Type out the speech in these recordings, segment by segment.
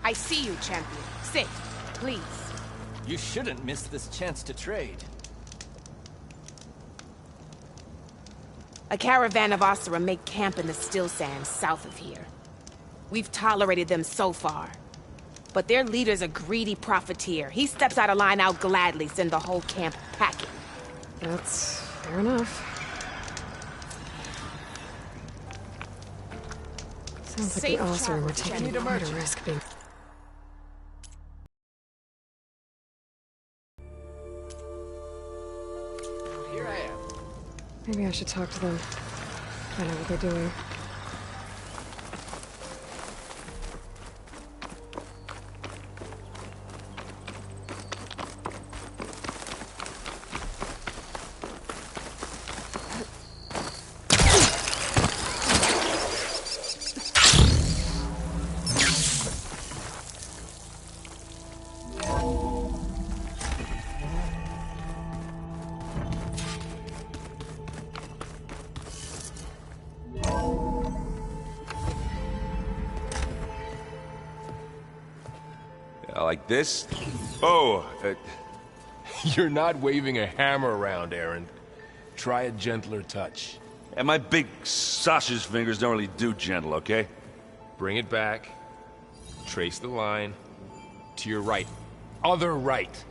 I see you, champion. Sit, please. You shouldn't miss this chance to trade. A caravan of Asura make camp in the Still Sands south of here. We've tolerated them so far. But their leader's a greedy profiteer. He steps out of line, I'll gladly send the whole camp packing. That's fair enough. Sounds like the Asura were taking quite a risk being... Maybe I should talk to them. Find out what they're doing. Like this? Oh, You're not waving a hammer around, Aaron. Try a gentler touch. and my big sausage fingers don't really do gentle, okay? Bring it back. Trace the line. To your right. Other right.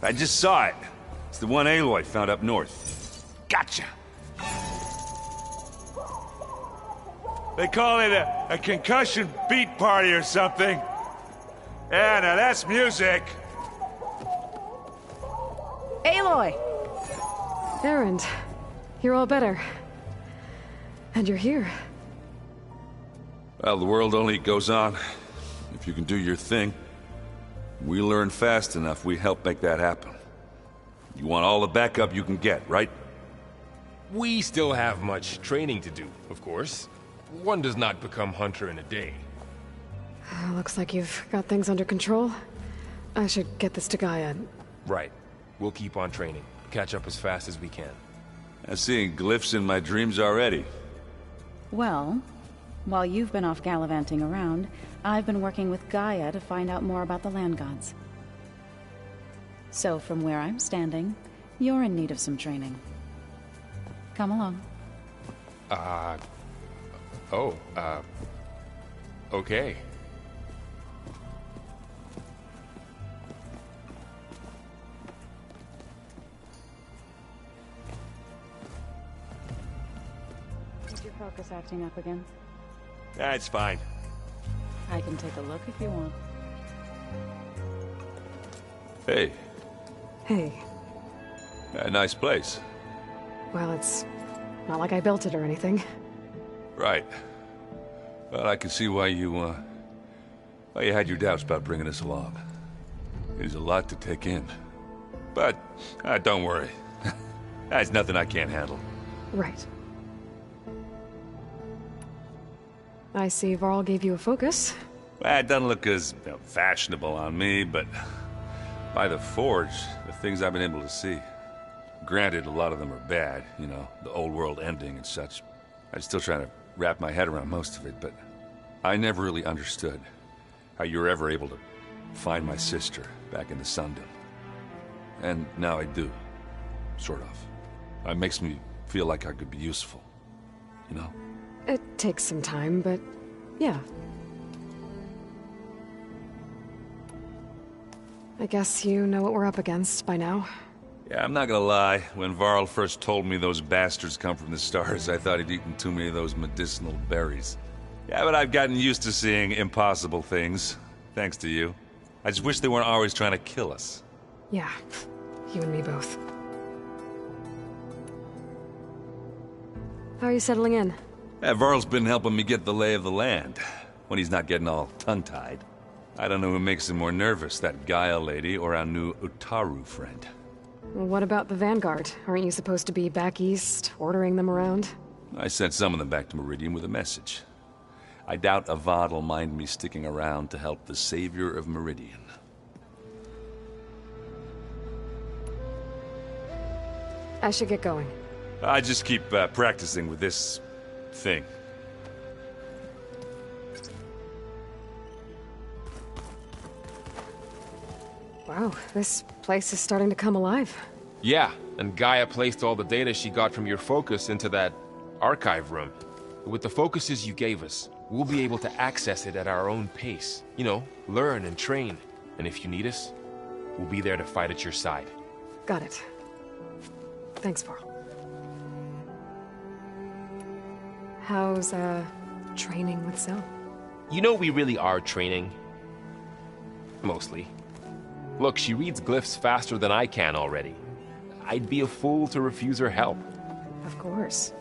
I just saw it. It's the one Aloy found up north. Gotcha! They call it a concussion beat party or something. Yeah, now that's music. Aloy! Erend, you're all better. And you're here. Well, the world only goes on if you can do your thing. We learn fast enough, we help make that happen. You want all the backup you can get, right? We still have much training to do, of course. One does not become hunter in a day. Looks like you've got things under control. I should get this to Gaia. Right. We'll keep on training. Catch up as fast as we can. I'm seeing glyphs in my dreams already. Well, while you've been off gallivanting around, I've been working with Gaia to find out more about the land gods. So from where I'm standing, you're in need of some training. Come along. Okay. Is your focus acting up again? That's fine. I can take a look if you want. Hey, Hey. a nice place. Well, it's not like I built it or anything. Right. Well, I can see why you had your doubts about bringing us along. There's a lot to take in. But, don't worry. That's nothing I can't handle. Right. I see Varl gave you a focus. Well, it doesn't look as fashionable on me, but by the Forge, the things I've been able to see. Granted, a lot of them are bad, you know, the old world ending and such. I'm still trying to wrap my head around most of it, but I never really understood how you were ever able to find my sister back in the Sundom. And now I do. Sort of. It makes me feel like I could be useful. You know? It takes some time, but yeah. I guess you know what we're up against by now. Yeah, I'm not gonna lie. When Varl first told me those bastards come from the stars, I thought he'd eaten too many of those medicinal berries. Yeah, but I've gotten used to seeing impossible things, thanks to you. I just wish they weren't always trying to kill us. Yeah, you and me both. How are you settling in? Yeah, Varl's been helping me get the lay of the land, when he's not getting all tongue-tied. I don't know who makes him more nervous, that Gaia lady or our new Utaru friend. Well, what about the Vanguard? Aren't you supposed to be back east, ordering them around? I sent some of them back to Meridian with a message. I doubt Avad will mind me sticking around to help the savior of Meridian. I should get going. I just keep practicing with this thing. Wow, this place is starting to come alive. Yeah, and Gaia placed all the data she got from your focus into that archive room. With the focuses you gave us, we'll be able to access it at our own pace. You know, learn and train. And if you need us, we'll be there to fight at your side. Got it. Thanks, Varl. How's, training with Cell? You know we really are training. Mostly. Look, she reads glyphs faster than I can already. I'd be a fool to refuse her help. Of course.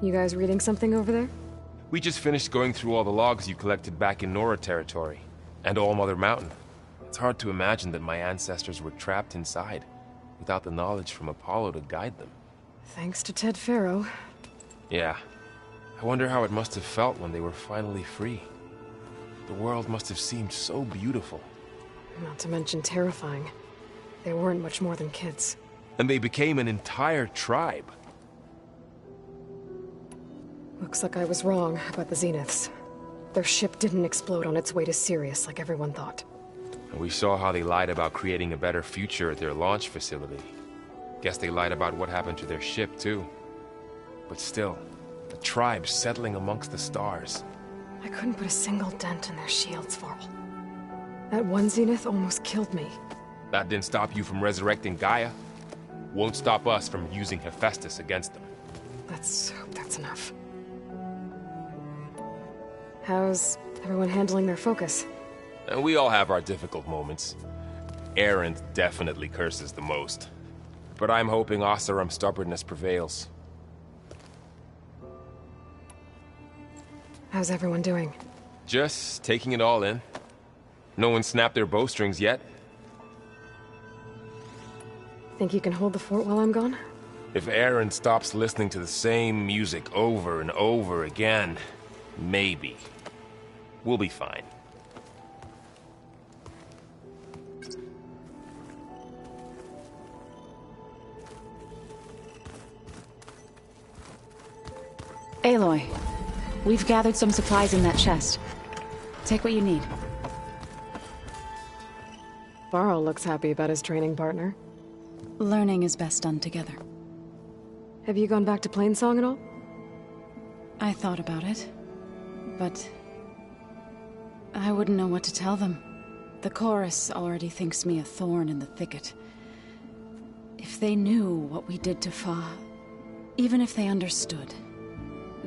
You guys reading something over there? We just finished going through all the logs you collected back in Nora territory, and All Mother Mountain. It's hard to imagine that my ancestors were trapped inside, without the knowledge from Apollo to guide them. Thanks to Ted Faro. Yeah. I wonder how it must have felt when they were finally free. The world must have seemed so beautiful. Not to mention terrifying. They weren't much more than kids. And they became an entire tribe. Looks like I was wrong about the Zeniths. Their ship didn't explode on its way to Sirius like everyone thought. And we saw how they lied about creating a better future at their launch facility. Guess they lied about what happened to their ship, too. But still, the tribe settling amongst the stars. I couldn't put a single dent in their shields, Varl. That one Zenith almost killed me. That didn't stop you from resurrecting Gaia. Won't stop us from using Hephaestus against them. Let's hope that's enough. How's everyone handling their focus? And we all have our difficult moments. Erend definitely curses the most. But I'm hoping Oseram's stubbornness prevails. How's everyone doing? Just taking it all in. No one snapped their bowstrings yet. Think you can hold the fort while I'm gone? If Erend stops listening to the same music over and over again, maybe. We'll be fine. Aloy, we've gathered some supplies in that chest. Take what you need. Varl looks happy about his training partner. Learning is best done together. Have you gone back to Plainsong at all? I thought about it, but I wouldn't know what to tell them. The chorus already thinks me a thorn in the thicket. If they knew what we did to Fa, even if they understood,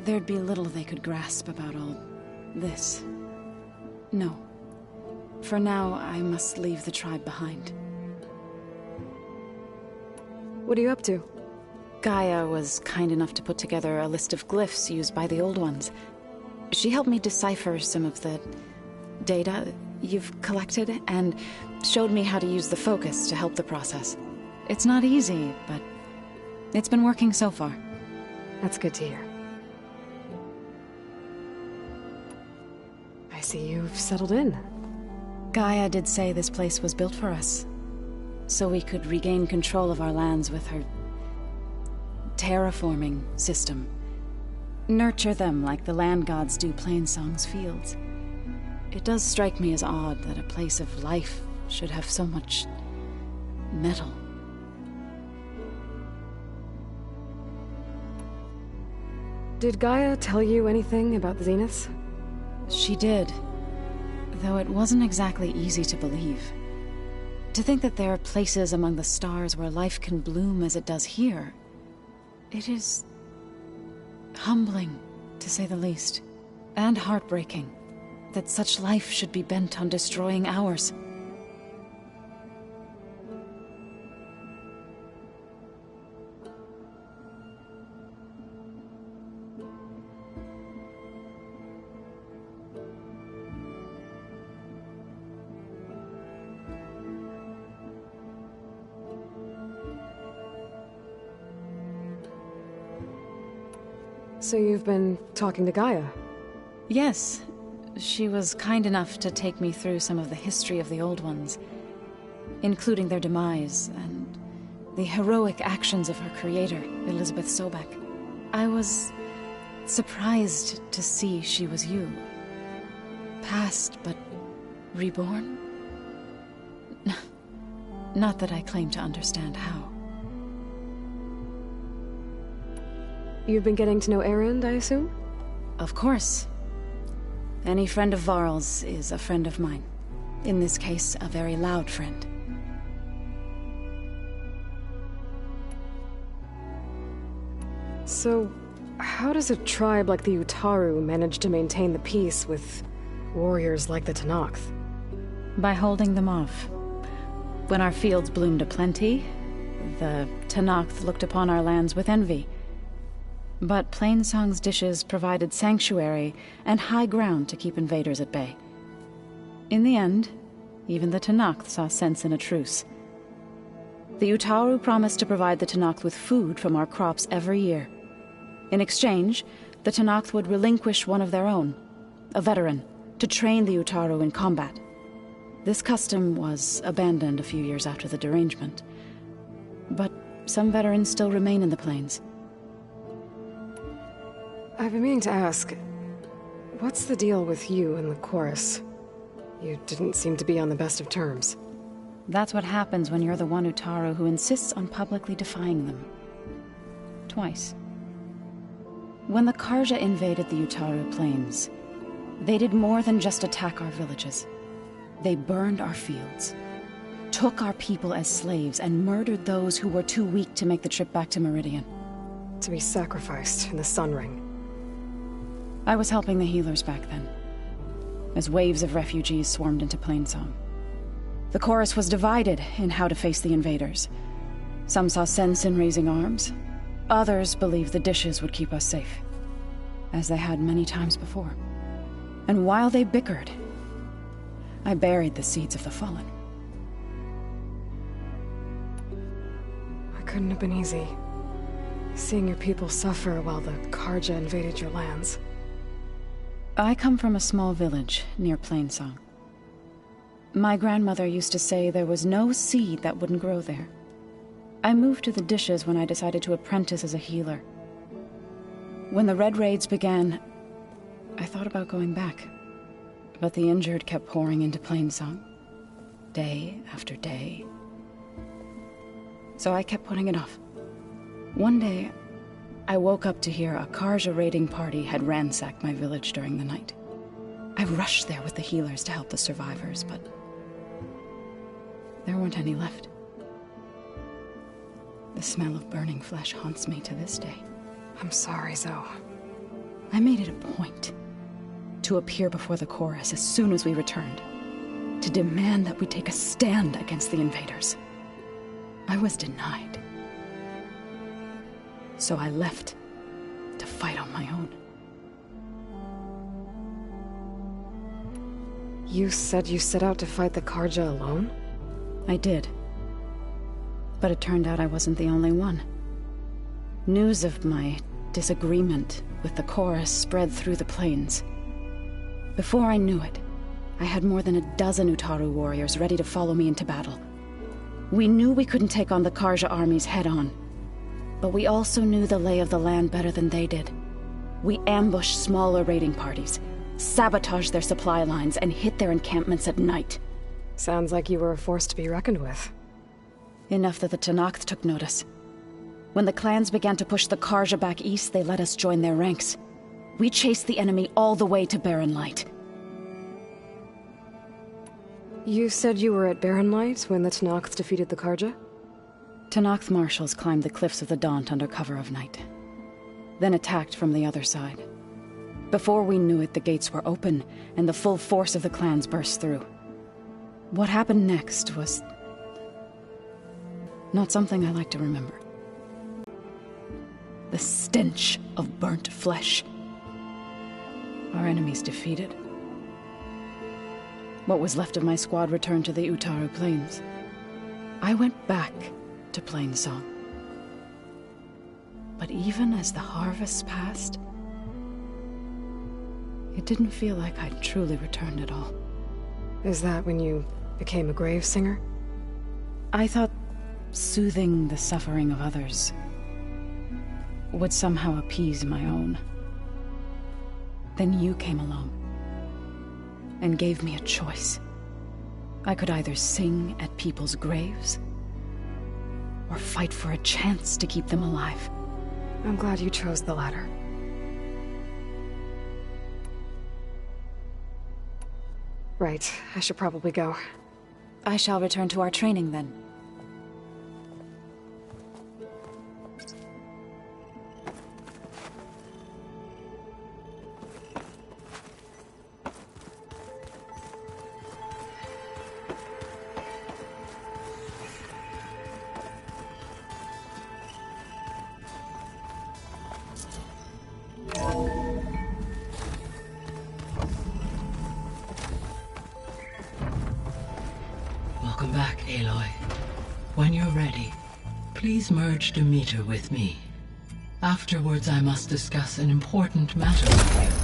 there'd be little they could grasp about all this. No. For now, I must leave the tribe behind. What are you up to? Gaia was kind enough to put together a list of glyphs used by the Old Ones. She helped me decipher some of the data you've collected, and showed me how to use the focus to help the process. It's not easy, but it's been working so far. That's good to hear. I see you've settled in. Gaia did say this place was built for us, so we could regain control of our lands with her terraforming system. Nurture them like the land gods do Plainsong's fields. It does strike me as odd that a place of life should have so much metal. Did Gaia tell you anything about the Zeniths? She did. Though it wasn't exactly easy to believe. To think that there are places among the stars where life can bloom as it does here, it is humbling, to say the least, and heartbreaking that such life should be bent on destroying ours. So you've been talking to Gaia? Yes. She was kind enough to take me through some of the history of the Old Ones, including their demise and the heroic actions of her creator, Elizabeth Sobek. I was surprised to see she was you. Past, but reborn? Not that I claim to understand how. You've been getting to know Erend, I assume? Of course. Any friend of Varl's is a friend of mine. In this case, a very loud friend. So, how does a tribe like the Utaru manage to maintain the peace with warriors like the Tenakth? By holding them off. When our fields bloomed aplenty, the Tenakth looked upon our lands with envy. But Plainsong's dishes provided sanctuary and high ground to keep invaders at bay. In the end, even the Tenakth saw sense in a truce. The Utaru promised to provide the Tenakth with food from our crops every year. In exchange, the Tenakth would relinquish one of their own, a veteran, to train the Utaru in combat. This custom was abandoned a few years after the derangement. But some veterans still remain in the plains. I've been meaning to ask, what's the deal with you and the chorus? You didn't seem to be on the best of terms. That's what happens when you're the one Utaru who insists on publicly defying them. Twice. When the Karja invaded the Utaru plains, they did more than just attack our villages. They burned our fields, took our people as slaves, and murdered those who were too weak to make the trip back to Meridian. To be sacrificed in the Sun Ring. I was helping the healers back then, as waves of refugees swarmed into Plainsong. The chorus was divided in how to face the invaders. Some saw sense in raising arms. Others believed the dishes would keep us safe, as they had many times before. And while they bickered, I buried the seeds of the fallen. It couldn't have been easy, seeing your people suffer while the Karja invaded your lands. I come from a small village near Plainsong. My grandmother used to say there was no seed that wouldn't grow there. I moved to the dishes when I decided to apprentice as a healer. When the Red Raids began, I thought about going back. But the injured kept pouring into Plainsong, day after day. So I kept putting it off. One day, I woke up to hear a Karja raiding party had ransacked my village during the night. I rushed there with the healers to help the survivors, but there weren't any left. The smell of burning flesh haunts me to this day. I'm sorry, Zoe. I made it a point to appear before the chorus as soon as we returned, to demand that we take a stand against the invaders. I was denied. So I left to fight on my own. You said you set out to fight the Karja alone? I did. But it turned out I wasn't the only one. News of my disagreement with the chorus spread through the plains. Before I knew it, I had more than a dozen Utaru warriors ready to follow me into battle. We knew we couldn't take on the Karja armies head-on, but we also knew the lay of the land better than they did. We ambushed smaller raiding parties, sabotaged their supply lines, and hit their encampments at night. Sounds like you were a force to be reckoned with. Enough that the Tenakth took notice. When the clans began to push the Karja back east, they let us join their ranks. We chased the enemy all the way to Barren Light. You said you were at Barrenlight when the Tenakth defeated the Karja? Tenakth marshals climbed the cliffs of the Daunt under cover of night, then attacked from the other side. Before we knew it, the gates were open, and the full force of the clans burst through. What happened next was not something I like to remember. The stench of burnt flesh. Our enemies defeated. What was left of my squad returned to the Utaru Plains. I went back to Plainsong. But even as the harvest passed, it didn't feel like I'd truly returned at all. Is that when you became a grave singer? I thought soothing the suffering of others would somehow appease my own. Then you came along and gave me a choice. I could either sing at people's graves or fight for a chance to keep them alive. I'm glad you chose the latter. Right, I should probably go. I shall return to our training then. Welcome back, Aloy. When you're ready, please merge Demeter with me. Afterwards, I must discuss an important matter with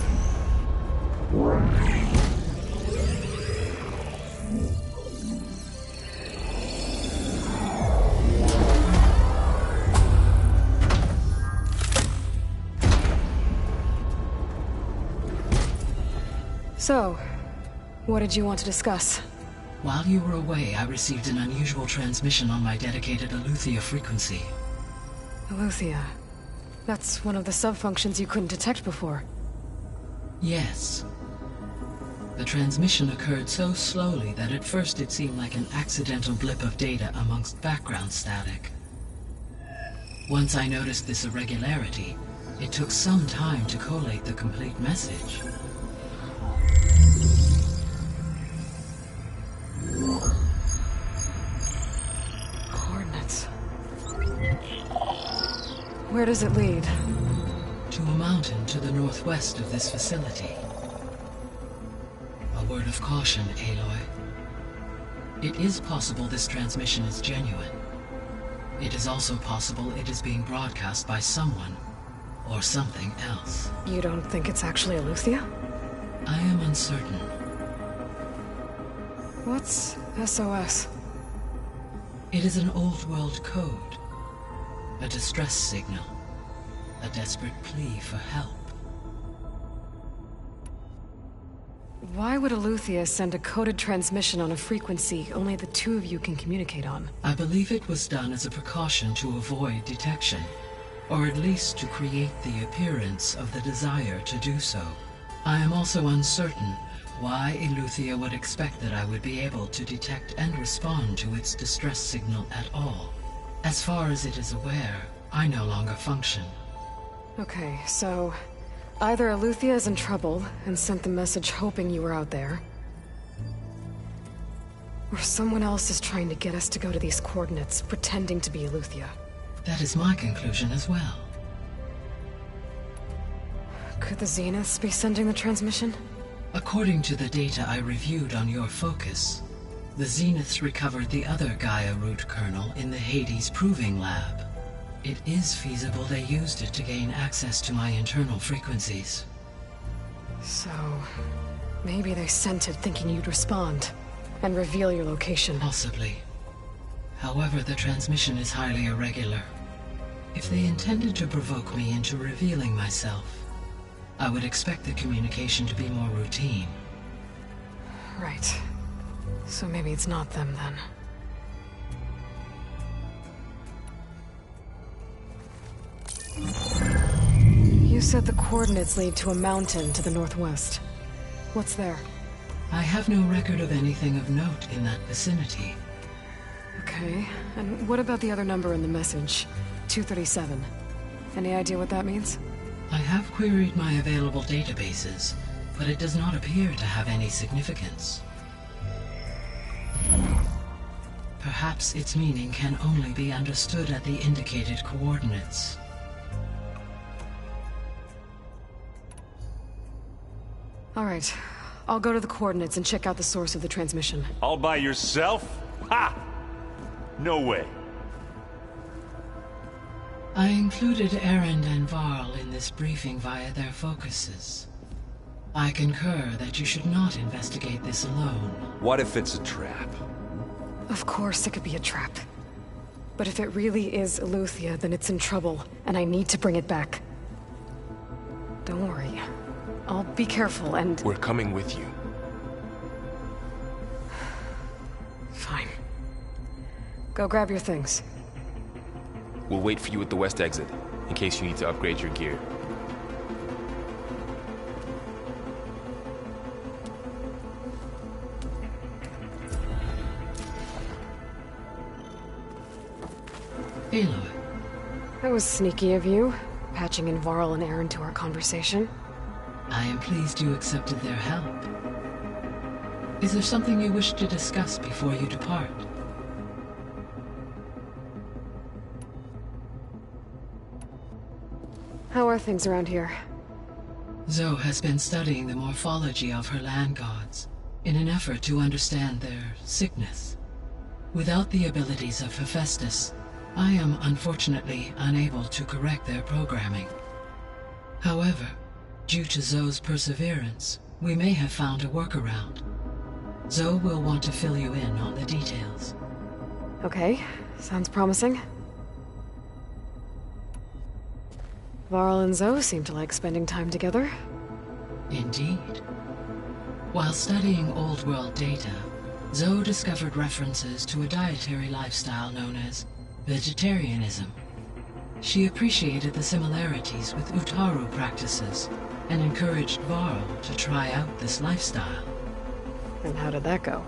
So, what did you want to discuss? While you were away, I received an unusual transmission on my dedicated Eleuthia frequency. Eleuthia. That's one of the sub-functions you couldn't detect before. Yes. The transmission occurred so slowly that at first it seemed like an accidental blip of data amongst background static. Once I noticed this irregularity, it took some time to collate the complete message. Coordinates. Where does it lead? To a mountain to the northwest of this facility. A word of caution, Aloy. It is possible this transmission is genuine. It is also possible it is being broadcast by someone or something else. You don't think it's actually Eleuthia? I am uncertain. What's SOS? It is an old world code. A distress signal. A desperate plea for help. Why would Eleuthia send a coded transmission on a frequency only the two of you can communicate on? I believe it was done as a precaution to avoid detection, or at least to create the appearance of the desire to do so. I am also uncertain why Eleuthia would expect that I would be able to detect and respond to its distress signal at all. As far as it is aware, I no longer function. Okay, so either Eleuthia is in trouble and sent the message hoping you were out there, or someone else is trying to get us to go to these coordinates, pretending to be Eleuthia. That is my conclusion as well. Could the Zeniths be sending the transmission? According to the data I reviewed on your focus, the Zeniths recovered the other Gaia root kernel in the Hades Proving Lab. It is feasible they used it to gain access to my internal frequencies. So, maybe they sent it thinking you'd respond and reveal your location. Possibly. However, the transmission is highly irregular. If they intended to provoke me into revealing myself, I would expect the communication to be more routine. Right. So maybe it's not them, then. You said the coordinates lead to a mountain to the northwest. What's there? I have no record of anything of note in that vicinity. Okay, and what about the other number in the message? 237. Any idea what that means? I have queried my available databases, but it does not appear to have any significance. Perhaps its meaning can only be understood at the indicated coordinates. All right, I'll go to the coordinates and check out the source of the transmission. All by yourself? Ha! No way. I included Erend and Varl in this briefing via their focuses. I concur that you should not investigate this alone. What if it's a trap? Of course it could be a trap. But if it really is Eleuthia, then it's in trouble, and I need to bring it back. Don't worry. I'll be careful and... We're coming with you. Fine. Go grab your things. We'll wait for you at the west exit, in case you need to upgrade your gear. Aloy. That was sneaky of you, patching in Varl and Erend to our conversation. I am pleased you accepted their help. Is there something you wish to discuss before you depart? How are things around here? Zoe has been studying the morphology of her land gods in an effort to understand their sickness. Without the abilities of Hephaestus, I am unfortunately unable to correct their programming. However, due to Zoe's perseverance, we may have found a workaround. Zoe will want to fill you in on the details. Okay, sounds promising. Varl and Zoe seem to like spending time together. Indeed. While studying Old World data, Zoe discovered references to a dietary lifestyle known as vegetarianism. She appreciated the similarities with Utaru practices and encouraged Varl to try out this lifestyle. And how did that go?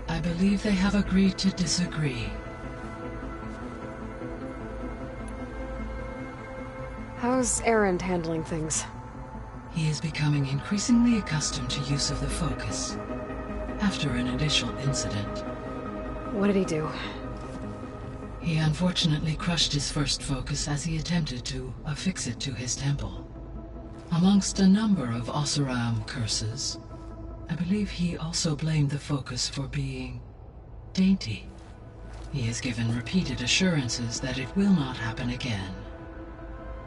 I believe they have agreed to disagree. How's Erend handling things? He is becoming increasingly accustomed to use of the focus, after an initial incident. What did he do? He unfortunately crushed his first focus as he attempted to affix it to his temple. Amongst a number of Oseram curses, I believe he also blamed the focus for being dainty. He has given repeated assurances that it will not happen again.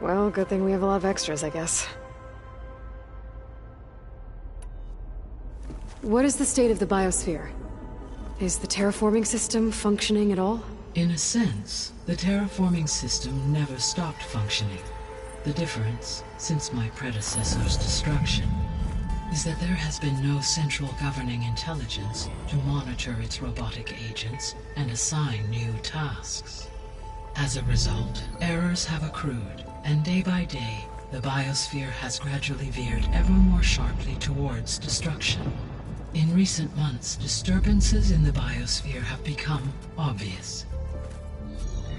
Well, good thing we have a lot of extras, I guess. What is the state of the biosphere? Is the terraforming system functioning at all? In a sense, the terraforming system never stopped functioning. The difference, since my predecessor's destruction, is that there has been no central governing intelligence to monitor its robotic agents and assign new tasks. As a result, errors have accrued, and day by day, the biosphere has gradually veered ever more sharply towards destruction. In recent months, disturbances in the biosphere have become obvious.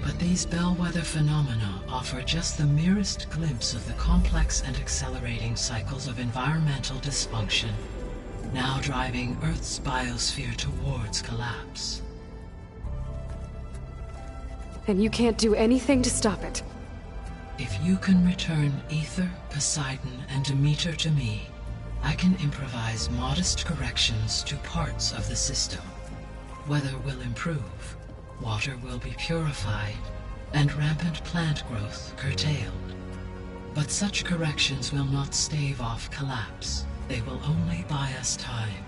But these bellwether phenomena offer just the merest glimpse of the complex and accelerating cycles of environmental dysfunction, now driving Earth's biosphere towards collapse. And you can't do anything to stop it? If you can return Aether, Poseidon, and Demeter to me, I can improvise modest corrections to parts of the system. Weather will improve, water will be purified, and rampant plant growth curtailed. But such corrections will not stave off collapse. They will only buy us time.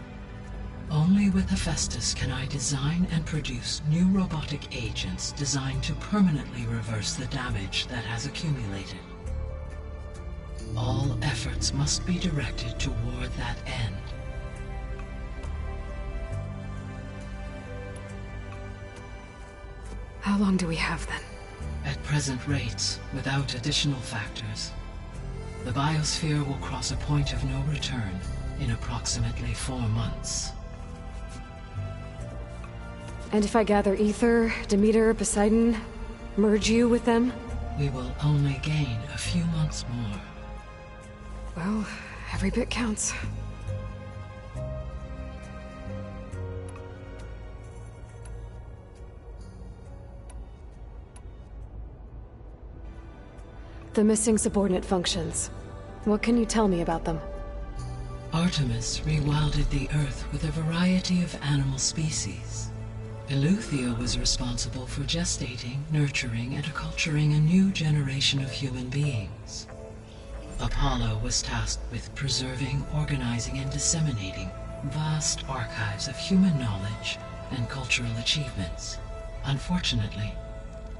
Only with Hephaestus can I design and produce new robotic agents designed to permanently reverse the damage that has accumulated. All efforts must be directed toward that end. How long do we have then? At present rates, without additional factors, the biosphere will cross a point of no return in approximately 4 months. And if I gather Aether, Demeter, Poseidon, merge you with them? We will only gain a few months more. Well, every bit counts. The missing subordinate functions. What can you tell me about them? Artemis rewilded the Earth with a variety of animal species. Eleuthia was responsible for gestating, nurturing, and acculturating a new generation of human beings. Apollo was tasked with preserving, organizing, and disseminating vast archives of human knowledge and cultural achievements. Unfortunately,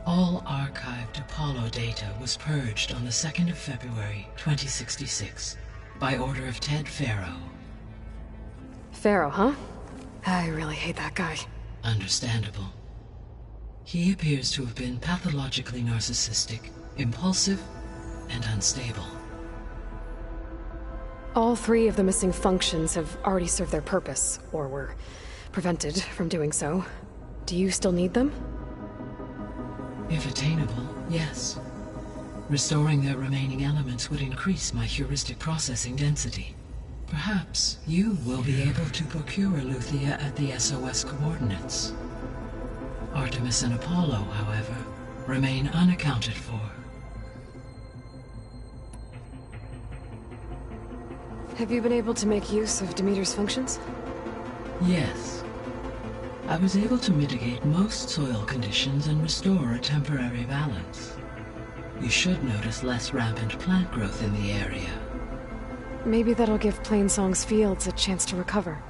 all archived Apollo data was purged on the 2nd of February, 2066, by order of Ted Faro. Faro, huh? I really hate that guy. Understandable. He appears to have been pathologically narcissistic, impulsive, and unstable. All 3 of the missing functions have already served their purpose, or were prevented from doing so. Do you still need them? If attainable, yes. Restoring their remaining elements would increase my heuristic processing density. Perhaps you will be able to procure Eleuthia at the SOS coordinates. Artemis and Apollo, however, remain unaccounted for. Have you been able to make use of Demeter's functions? Yes. I was able to mitigate most soil conditions and restore a temporary balance. You should notice less rampant plant growth in the area. Maybe that'll give Plainsong's fields a chance to recover.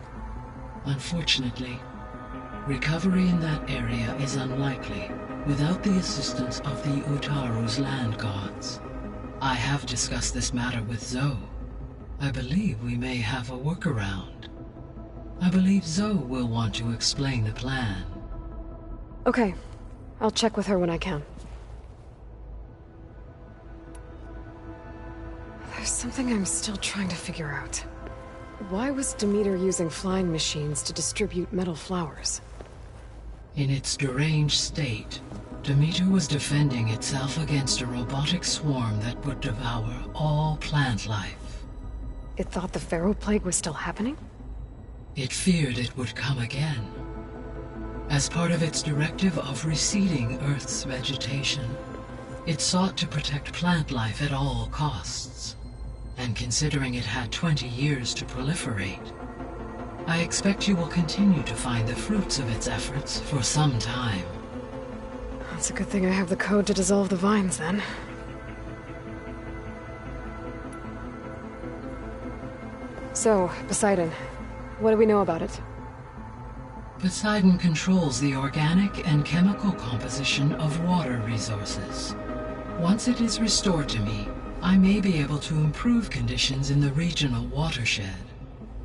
Unfortunately, recovery in that area is unlikely without the assistance of the Utaru's land gods. I have discussed this matter with Zoe. I believe we may have a workaround. I believe Zoe will want to explain the plan. Okay. I'll check with her when I can. There's something I'm still trying to figure out. Why was Demeter using flying machines to distribute metal flowers? In its deranged state, Demeter was defending itself against a robotic swarm that would devour all plant life. It thought the Pharaoh Plague was still happening? It feared it would come again. As part of its directive of reseeding Earth's vegetation, it sought to protect plant life at all costs. And considering it had 20 years to proliferate, I expect you will continue to find the fruits of its efforts for some time. It's a good thing I have the code to dissolve the vines, then. So, Poseidon. What do we know about it? Poseidon controls the organic and chemical composition of water resources. Once it is restored to me, I may be able to improve conditions in the regional watershed.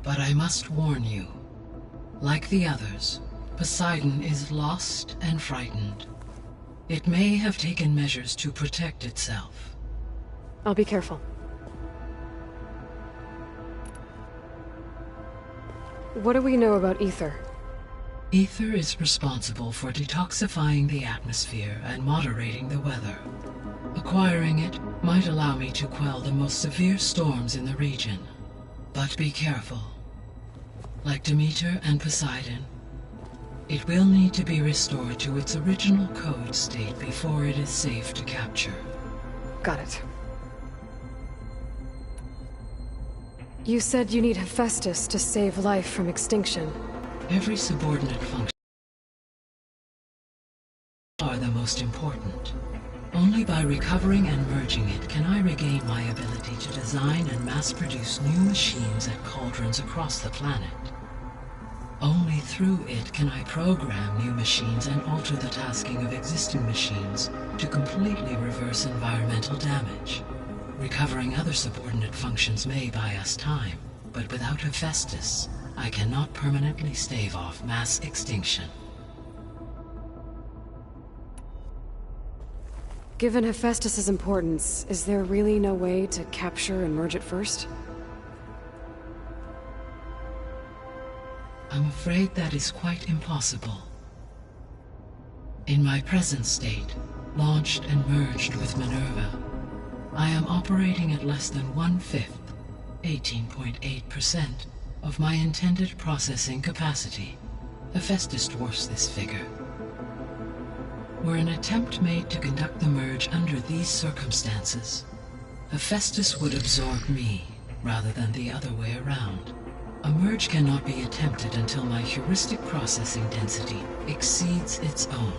But I must warn you, like the others, Poseidon is lost and frightened. It may have taken measures to protect itself. I'll be careful. What do we know about Aether? Aether is responsible for detoxifying the atmosphere and moderating the weather. Acquiring it might allow me to quell the most severe storms in the region. But be careful. Like Demeter and Poseidon, it will need to be restored to its original code state before it is safe to capture. Got it. You said you need Hephaestus to save life from extinction. Every subordinate function are the most important. Only by recovering and merging it can I regain my ability to design and mass-produce new machines at cauldrons across the planet. Only through it can I program new machines and alter the tasking of existing machines to completely reverse environmental damage. Recovering other subordinate functions may buy us time, but without Hephaestus, I cannot permanently stave off mass extinction. Given Hephaestus's importance, is there really no way to capture and merge it first? I'm afraid that is quite impossible. In my present state, launched and merged with Minerva, I am operating at less than 1/5, 18.8%, of my intended processing capacity. Hephaestus dwarfs this figure. Were an attempt made to conduct the merge under these circumstances, Hephaestus would absorb me, rather than the other way around. A merge cannot be attempted until my heuristic processing density exceeds its own.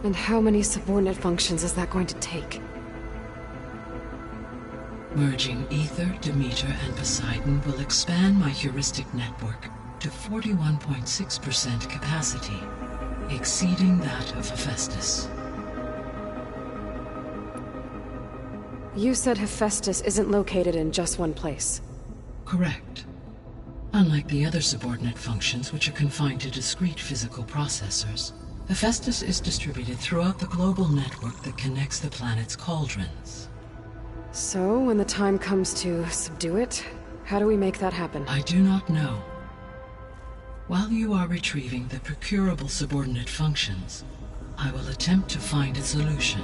And how many subordinate functions is that going to take? Merging Ether, Demeter, and Poseidon will expand my heuristic network to 41.6% capacity, exceeding that of Hephaestus. You said Hephaestus isn't located in just one place. Correct. Unlike the other subordinate functions, which are confined to discrete physical processors, Hephaestus is distributed throughout the global network that connects the planet's cauldrons. So, when the time comes to subdue it, how do we make that happen? I do not know. While you are retrieving the procurable subordinate functions, I will attempt to find a solution.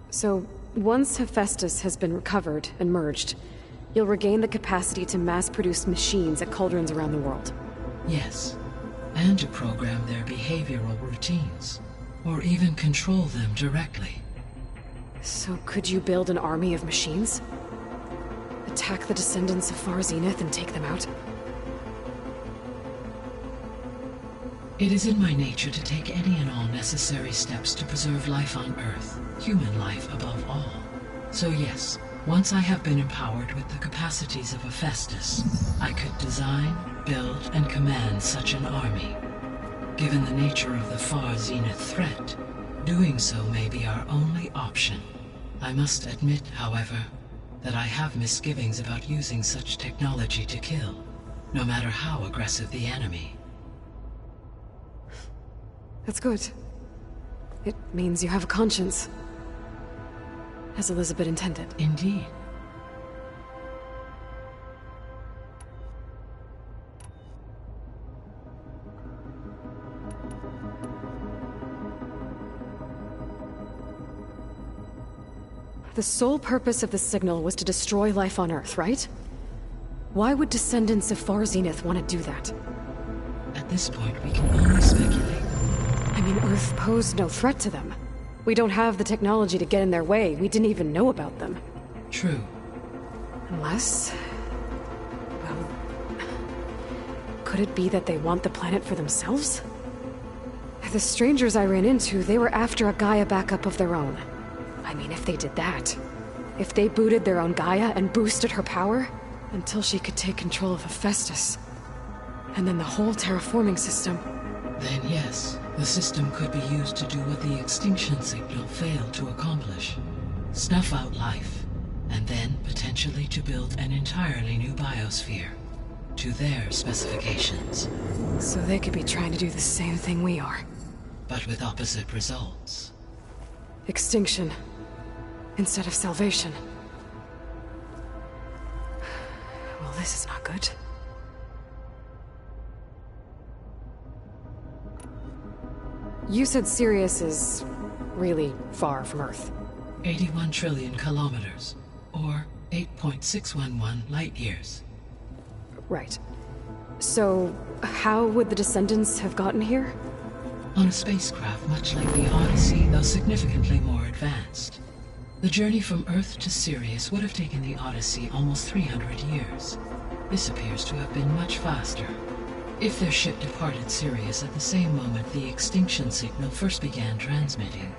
So, once Hephaestus has been recovered and merged, you'll regain the capacity to mass-produce machines at cauldrons around the world. Yes, and to program their behavioral routines, or even control them directly. So could you build an army of machines? Attack the descendants of Far Zenith and take them out? It is in my nature to take any and all necessary steps to preserve life on Earth, human life above all. So yes, once I have been empowered with the capacities of Hephaestus, I could design, build, and command such an army. Given the nature of the Far Zenith threat, doing so may be our only option. I must admit, however, that I have misgivings about using such technology to kill, no matter how aggressive the enemy. That's good. It means you have a conscience. As Elizabeth intended. Indeed. The sole purpose of the signal was to destroy life on Earth, right? Why would descendants of Far Zenith want to do that? At this point, we can only speculate. I mean, Earth posed no threat to them. We don't have the technology to get in their way. We didn't even know about them. True. Unless... well... could it be that they want the planet for themselves? The strangers I ran into, they were after a Gaia backup of their own. I mean, if they did that... if they booted their own Gaia and boosted her power... until she could take control of Hephaestus... and then the whole terraforming system... Then yes, the system could be used to do what the extinction signal failed to accomplish. Snuff out life, and then potentially to build an entirely new biosphere. To their specifications. So they could be trying to do the same thing we are. But with opposite results. Extinction. Instead of salvation. Well, this is not good. You said Sirius is really far from Earth. 81 trillion kilometers, or 8.611 light years. Right. So, how would the descendants have gotten here? On a spacecraft much like the Odyssey, though significantly more advanced. The journey from Earth to Sirius would have taken the Odyssey almost 300 years. This appears to have been much faster. If their ship departed Sirius at the same moment the extinction signal first began transmitting,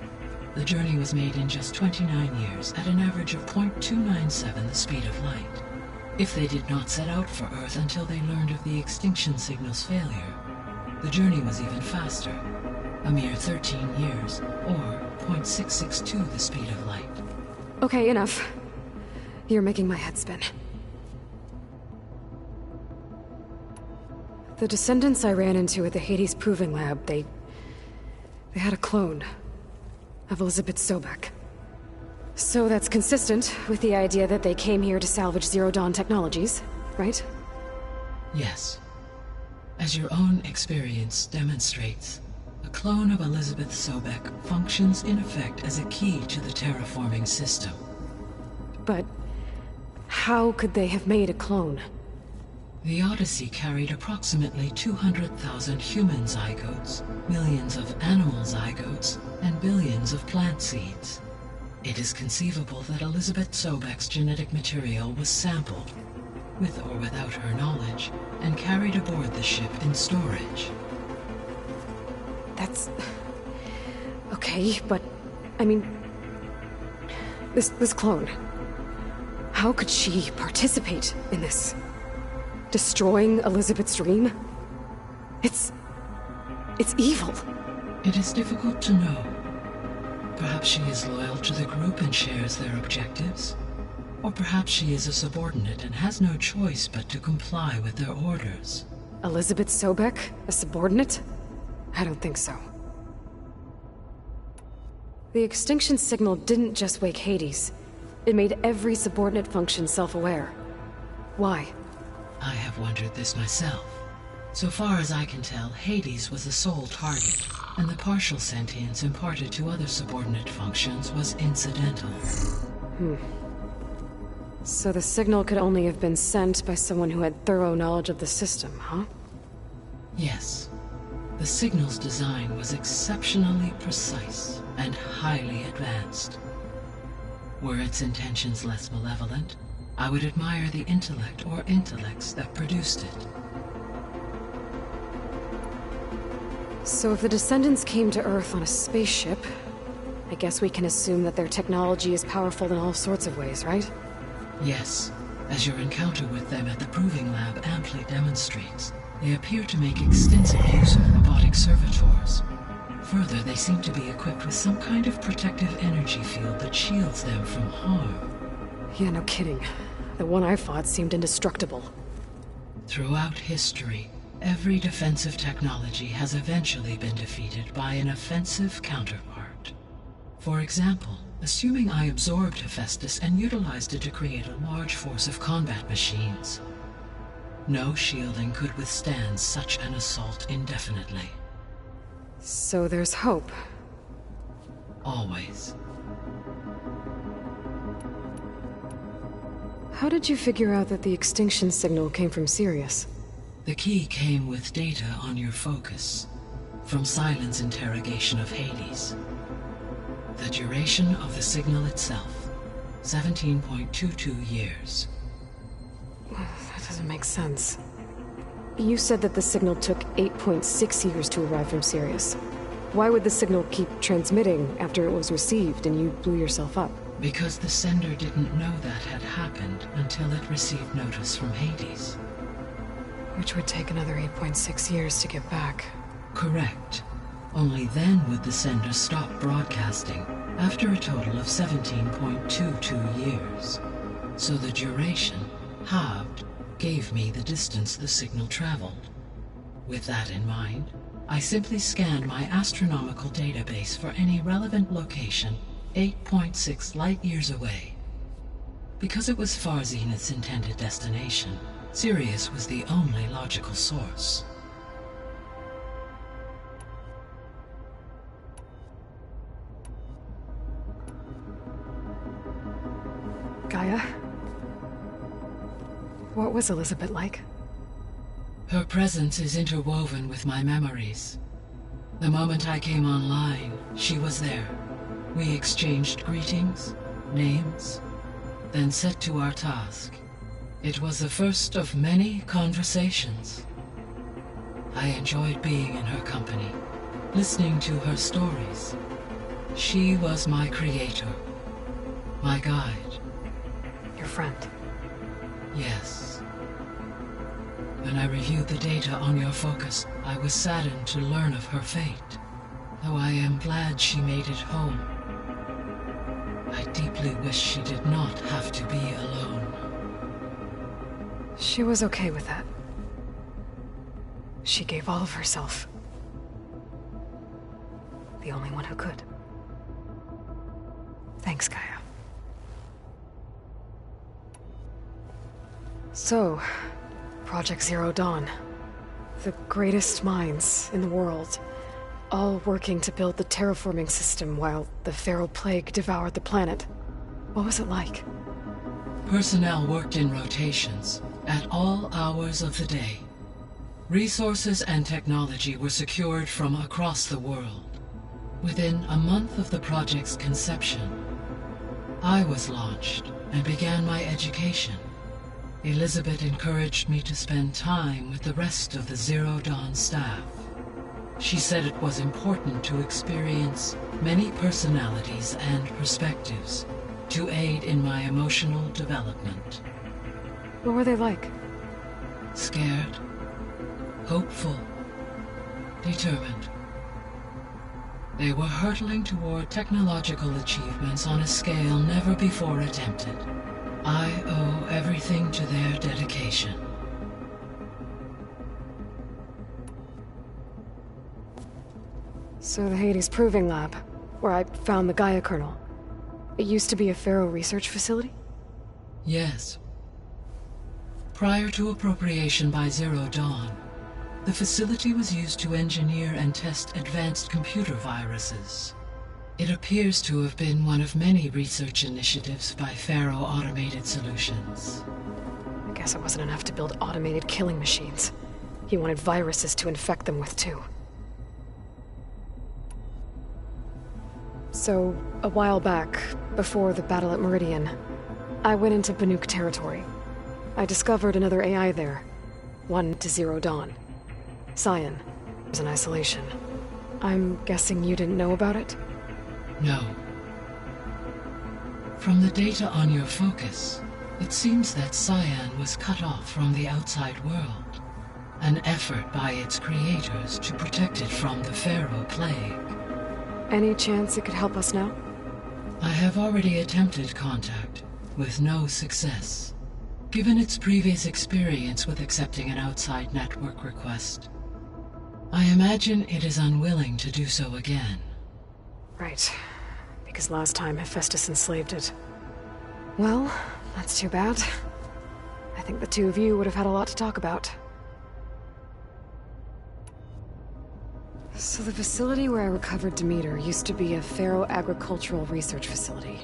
the journey was made in just 29 years at an average of 0.297 the speed of light. If they did not set out for Earth until they learned of the extinction signal's failure, the journey was even faster, a mere 13 years, or 0.662 the speed of light. Okay, enough. You're making my head spin. The descendants I ran into at the Hades Proving Lab, they had a clone of Elizabeth Sobek. So that's consistent with the idea that they came here to salvage Zero Dawn technologies, right? Yes. As your own experience demonstrates, a clone of Elizabeth Sobek functions in effect as a key to the terraforming system. But how could they have made a clone? The Odyssey carried approximately 200,000 human zygotes, millions of animal zygotes, and billions of plant seeds. It is conceivable that Elizabeth Sobek's genetic material was sampled, with or without her knowledge, and carried aboard the ship in storage. That's... okay, but... I mean... This clone... How could she participate in this? Destroying Elizabeth's dream? It's evil. It is difficult to know. Perhaps she is loyal to the group and shares their objectives. Or perhaps she is a subordinate and has no choice but to comply with their orders. Elizabeth Sobek? A subordinate? I don't think so. The extinction signal didn't just wake Hades. It made every subordinate function self-aware. Why? I have wondered this myself. So far as I can tell, Hades was the sole target, and the partial sentience imparted to other subordinate functions was incidental. So the signal could only have been sent by someone who had thorough knowledge of the system, huh? Yes. The signal's design was exceptionally precise and highly advanced. Were its intentions less malevolent, I would admire the intellect or intellects that produced it. So if the Descendants came to Earth on a spaceship, I guess we can assume that their technology is powerful in all sorts of ways, right? Yes, as your encounter with them at the Proving Lab amply demonstrates, they appear to make extensive use of robotic servitors. Further, they seem to be equipped with some kind of protective energy field that shields them from harm. Yeah, no kidding. The one I fought seemed indestructible. Throughout history, every defensive technology has eventually been defeated by an offensive counterpart. For example, assuming I absorbed Hephaestus and utilized it to create a large force of combat machines. No shielding could withstand such an assault indefinitely. So there's hope. Always. How did you figure out that the extinction signal came from Sirius? The key came with data on your focus, from Silent's interrogation of Hades. The duration of the signal itself, 17.22 years. That doesn't make sense. You said that the signal took 8.6 years to arrive from Sirius. Why would the signal keep transmitting after it was received and you blew yourself up? Because the sender didn't know that had happened until it received notice from Hades. Which would take another 8.6 years to get back. Correct. Only then would the sender stop broadcasting, after a total of 17.22 years. So the duration, halved, gave me the distance the signal traveled. With that in mind, I simply scanned my astronomical database for any relevant location 8.6 light-years away. Because it was Far Zenith's intended destination, Sirius was the only logical source. Gaia? What was Elizabeth like? Her presence is interwoven with my memories. The moment I came online, she was there. We exchanged greetings, names, then set to our task. It was the first of many conversations. I enjoyed being in her company, listening to her stories. She was my creator, my guide. Your friend. Yes. When I reviewed the data on your focus, I was saddened to learn of her fate, though I am glad she made it home. I deeply wish she did not have to be alone. She was okay with that. She gave all of herself. The only one who could. Thanks, Gaia. So, Project Zero Dawn. The greatest minds in the world, all working to build the terraforming system while the Pharaoh Plague devoured the planet. What was it like? Personnel worked in rotations, at all hours of the day. Resources and technology were secured from across the world. Within a month of the project's conception, I was launched and began my education. Elizabeth encouraged me to spend time with the rest of the Zero Dawn staff. She said it was important to experience many personalities and perspectives to aid in my emotional development. What were they like? Scared, hopeful, determined. They were hurtling toward technological achievements on a scale never before attempted. I owe everything to their dedication. So the Hades Proving Lab, where I found the Gaia kernel. It used to be a Pharaoh research facility? Yes. Prior to appropriation by Zero Dawn, the facility was used to engineer and test advanced computer viruses. It appears to have been one of many research initiatives by Pharaoh Automated Solutions. I guess it wasn't enough to build automated killing machines. He wanted viruses to infect them with too. So, a while back, before the battle at Meridian, I went into Banuk territory. I discovered another AI there. One to Zero Dawn. Cyan. It was in isolation. I'm guessing you didn't know about it? No. From the data on your focus, it seems that Cyan was cut off from the outside world. An effort by its creators to protect it from the Pharaoh Plague. Any chance it could help us now? I have already attempted contact, with no success. Given its previous experience with accepting an outside network request, I imagine it is unwilling to do so again. Right. Because last time Hephaestus enslaved it. Well, that's too bad. I think the two of you would have had a lot to talk about. So the facility where I recovered Demeter used to be a Pharaoh agricultural research facility.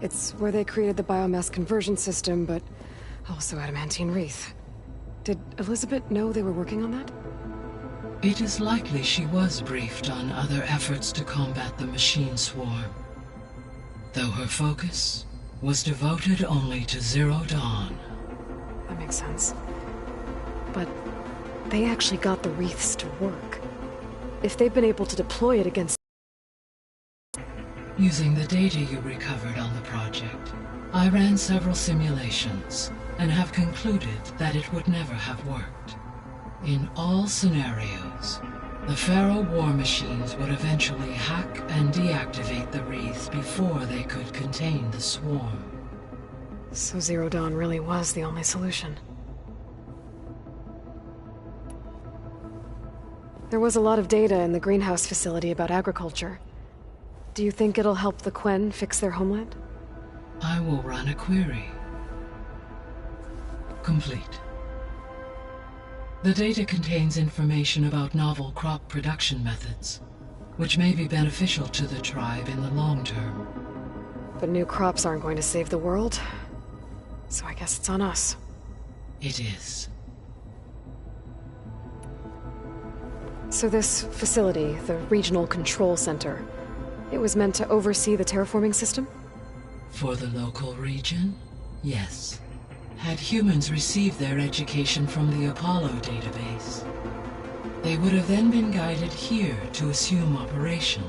It's where they created the biomass conversion system, but also Adamantine Wreath. Did Elizabeth know they were working on that? It is likely she was briefed on other efforts to combat the machine swarm, though her focus was devoted only to Zero Dawn. That makes sense. But they actually got the wreaths to work. If they've been able to deploy it against... Using the data you recovered on the project, I ran several simulations and have concluded that it would never have worked. In all scenarios, the Pharaoh war machines would eventually hack and deactivate the wreaths before they could contain the swarm. So Zero Dawn really was the only solution. There was a lot of data in the greenhouse facility about agriculture. Do you think it'll help the Quen fix their homeland? I will run a query. Complete. The data contains information about novel crop production methods, which may be beneficial to the tribe in the long term. But new crops aren't going to save the world, so I guess it's on us. It is. So this facility, the Regional Control Center, it was meant to oversee the terraforming system? For the local region, yes. Had humans received their education from the Apollo database, they would have then been guided here to assume operation.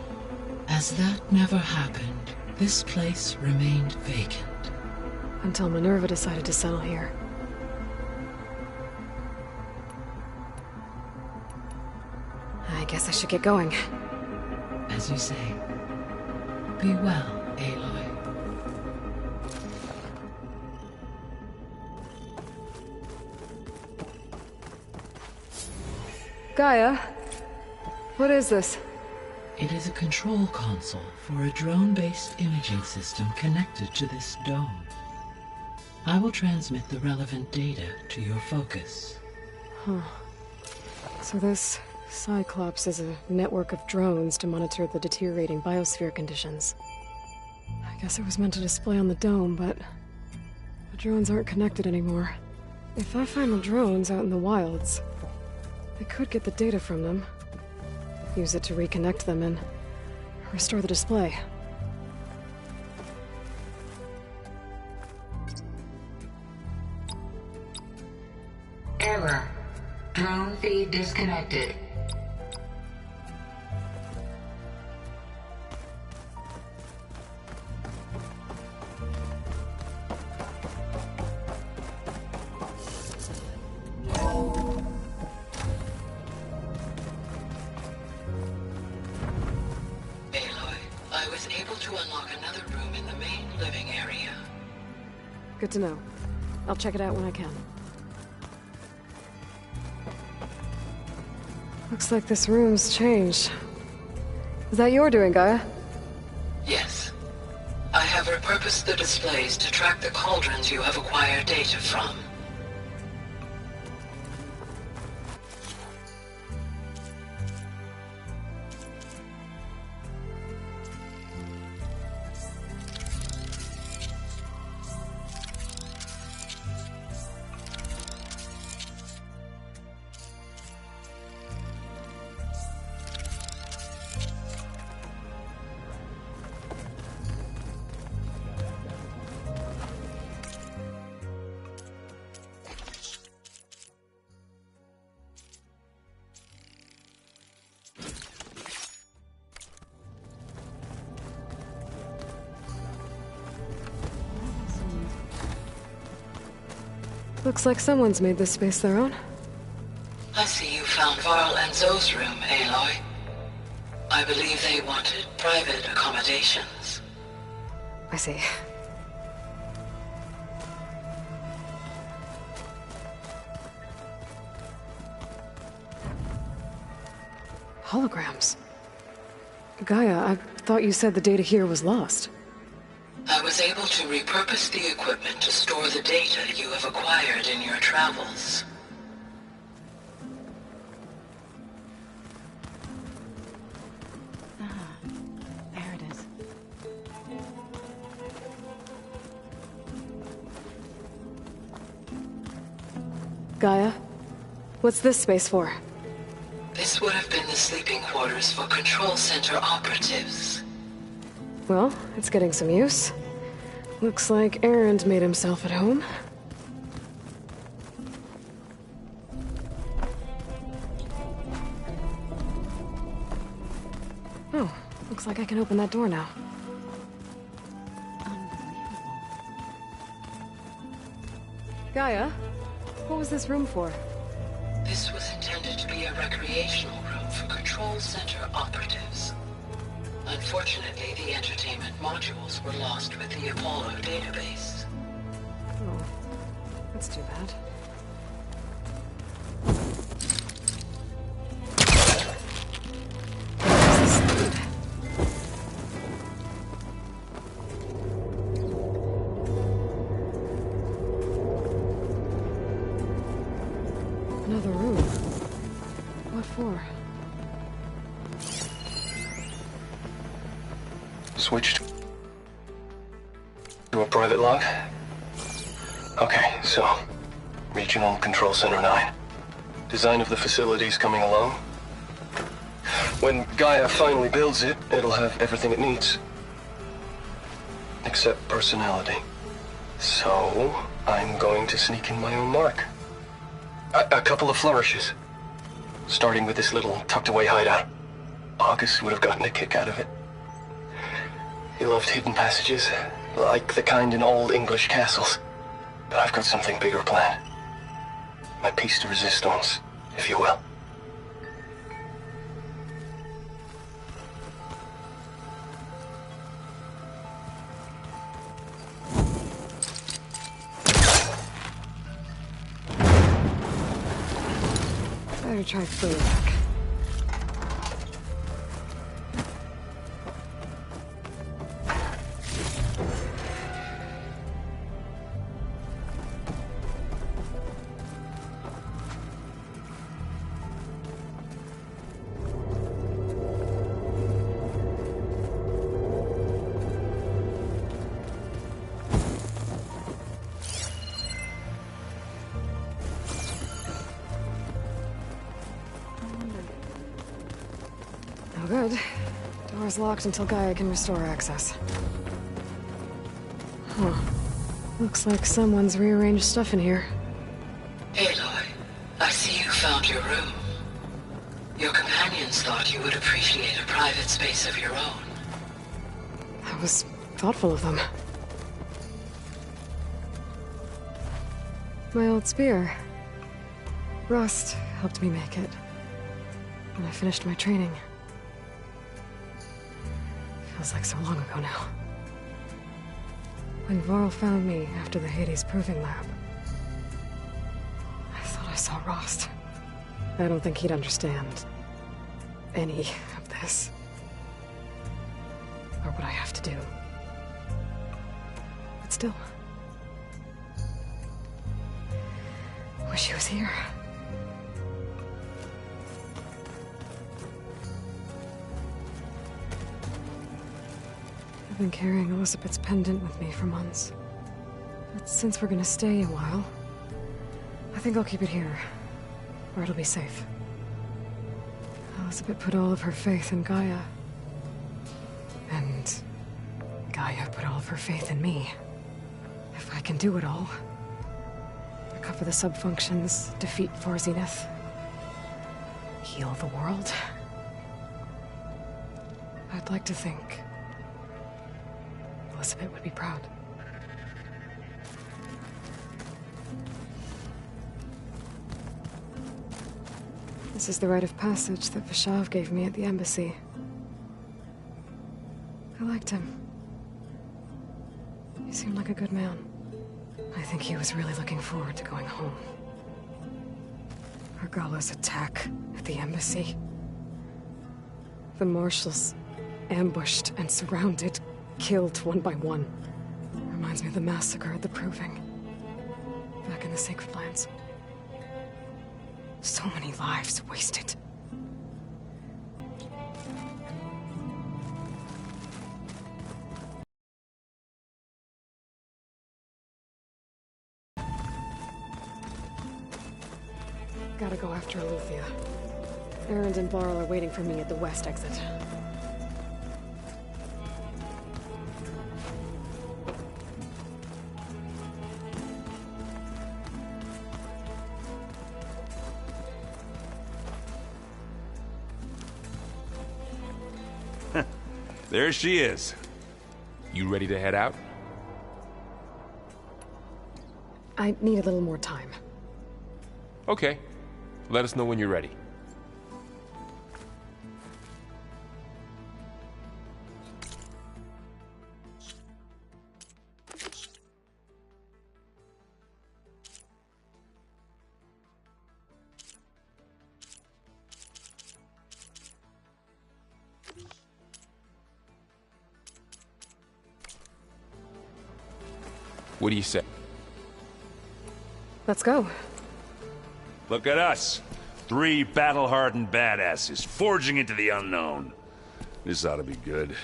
As that never happened, this place remained vacant. Until Minerva decided to settle here. I guess I should get going. As you say. Be well, Aloy. Gaia? What is this? It is a control console for a drone-based imaging system connected to this dome. I will transmit the relevant data to your focus. Huh. So this Cyclops is a network of drones to monitor the deteriorating biosphere conditions. I guess it was meant to display on the dome, but the drones aren't connected anymore. If I find the drones out in the wilds, I could get the data from them, use it to reconnect them, and restore the display. Error. Drone feed disconnected. I was able to unlock another room in the main living area. Good to know. I'll check it out when I can. Looks like this room's changed. Is that your doing, Gaia? Yes. I have repurposed the displays to track the cauldrons you have acquired data from. Looks like someone's made this space their own. I see you found Varl and Zoe's room, Aloy. I believe they wanted private accommodations. I see. Holograms. Gaia, I thought you said the data here was lost. I was able to repurpose the equipment to store the data you have acquired in your travels. There it is. Gaia, what's this space for? This would have been the sleeping quarters for Control Center operatives. Well, it's getting some use. Looks like Erend made himself at home. Oh, looks like I can open that door now. Gaia, what was this room for? This was intended to be a recreational room for Control Center operatives. Unfortunately, the entertainment modules were lost with the Apollo database. Oh, that's too bad. Another room. What for? Switched to a private log? Okay, so Regional Control Center 9. Design of the facility's coming along. When Gaia finally builds it, it'll have everything it needs. Except personality. So, I'm going to sneak in my own mark. A couple of flourishes. Starting with this little tucked-away hideout. August would have gotten a kick out of it. He loved hidden passages, like the kind in old English castles. But I've got something bigger planned. My piece de resistance, if you will. Better try food back. good. Door's locked until Gaia can restore access. Huh. Looks like someone's rearranged stuff in here. Aloy, I see you found your room. Your companions thought you would appreciate a private space of your own. That was thoughtful of them. My old spear. Rust helped me make it. When I finished my training. Feels like so long ago now. When Varl found me after the Hades Proving Lab, I thought I saw Rost. I don't think he'd understand any of this. Or what I have to do. But still. Wish he was here. I've been carrying Elizabeth's pendant with me for months. But since we're gonna stay a while, I think I'll keep it here, where it'll be safe. Elizabeth put all of her faith in Gaia. And Gaia put all of her faith in me. If I can do it all, recover the subfunctions, defeat For Zenith, heal the world, I'd like to think Elizabeth would be proud. This is the rite of passage that Vishav gave me at the embassy. I liked him. He seemed like a good man. I think he was really looking forward to going home. Argala's attack at the embassy. The marshals ambushed and surrounded, killed one by one. Reminds me of the massacre at the Proving. Back in the Sacred Lands. So many lives wasted. Gotta go after Eleuthia. Erend and Varl are waiting for me at the west exit. There she is. You ready to head out? I need a little more time. Okay. Let us know when you're ready. What do you say? Let's go. Look at us. 3 battle-hardened badasses forging into the unknown. This ought to be good.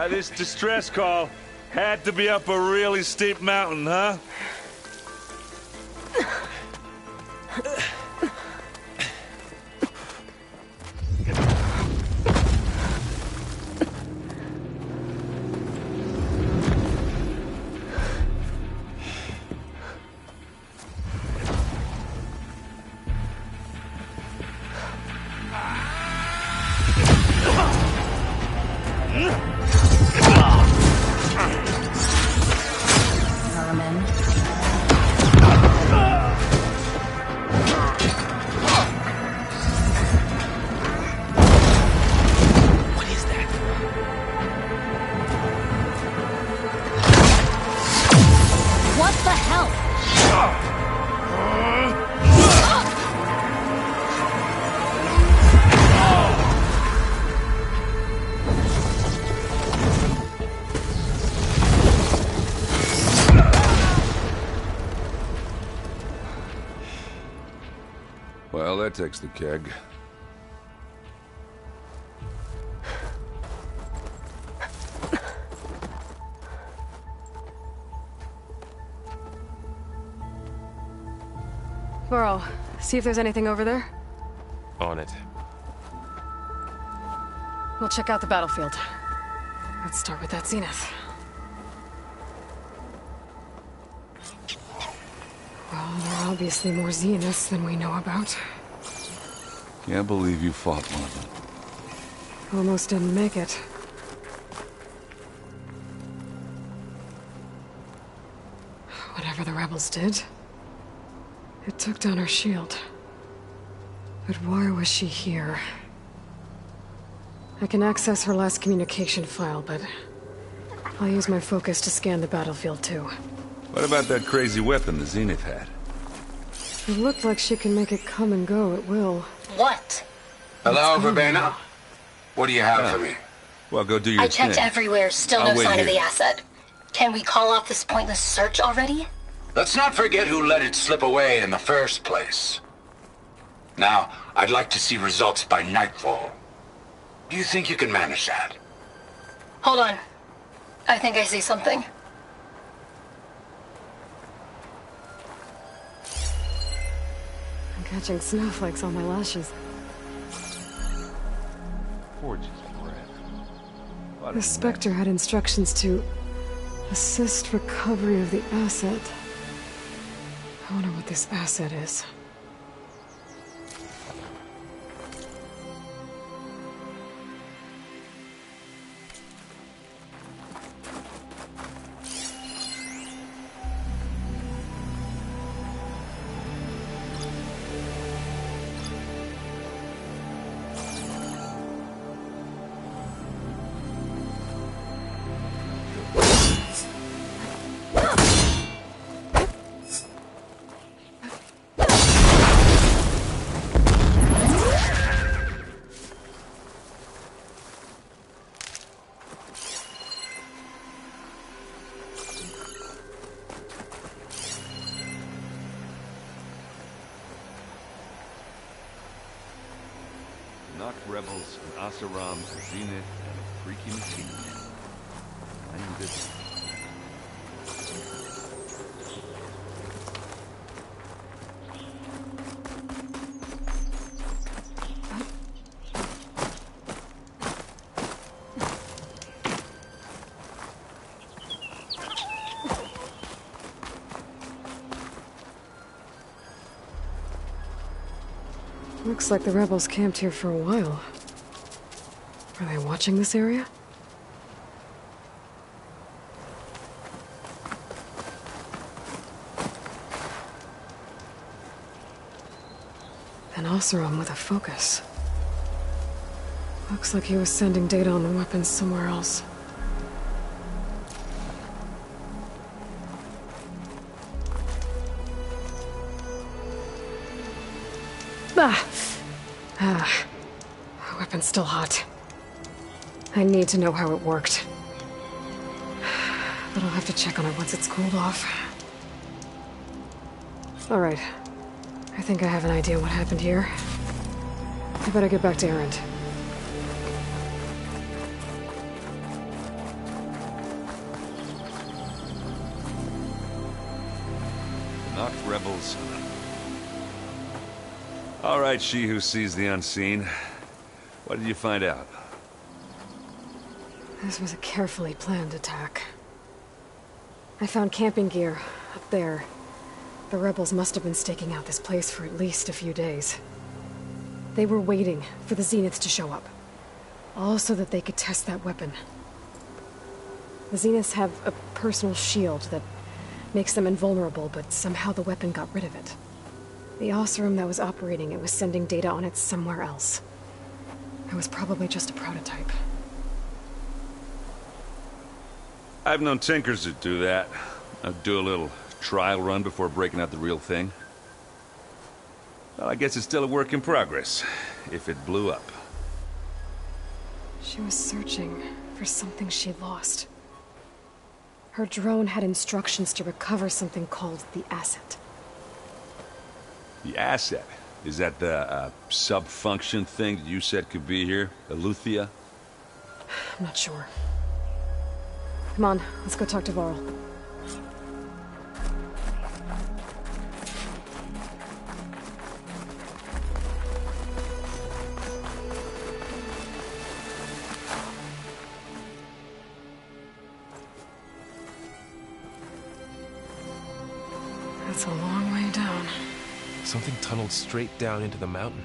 This distress call had to be up a really steep mountain, huh? Well, that takes the keg. Varl, see if there's anything over there. On it. We'll check out the battlefield. Let's start with that Zenith. Well, there are obviously more Zeniths than we know about. Can't believe you fought one of them. Almost didn't make it. Whatever the rebels did, it took down her shield. But why was she here? I can access her last communication file, but I'll use my focus to scan the battlefield too. What about that crazy weapon the Zenith had? It looked like she can make it come and go at will. What? Hello, Verbena? What do you have for me? Well, go do your I checked thing. everywhere, still I'll no wait sign of here. the asset. Can we call off this pointless search already? Let's not forget who let it slip away in the first place. Now, I'd like to see results by nightfall. Do you think you can manage that? Hold on. I think I see something. I'm catching snowflakes on my lashes. Forge's bread. The Spectre had instructions to assist recovery of the asset. I wonder what this asset is. Knock rebels, an Oseram, a Zenith, and a freaky machine. I knew this. Looks like the rebels camped here for a while. Are they watching this area? An Oseram with a focus. Looks like he was sending data on the weapons somewhere else. The weapon's still hot. I need to know how it worked. But I'll have to check on it once it's cooled off. Alright. I think I have an idea what happened here. I better get back to Erend. Knock rebels. All right, she who sees the unseen. What did you find out? This was a carefully planned attack. I found camping gear up there. The rebels must have been staking out this place for at least a few days. They were waiting for the Zeniths to show up. All so that they could test that weapon. The Zeniths have a personal shield that makes them invulnerable, but somehow the weapon got rid of it. The Oseram that was operating it was sending data on it somewhere else. It was probably just a prototype. I've known tinkers that do that. I'd do a little trial run before breaking out the real thing. Well, I guess it's still a work in progress, if it blew up. She was searching for something she lost. Her drone had instructions to recover something called the asset. The asset? Is that the sub-function thing that you said could be here? Eleuthia? I'm not sure. Come on, let's go talk to Varl. That's a long way down. Something tunneled straight down into the mountain.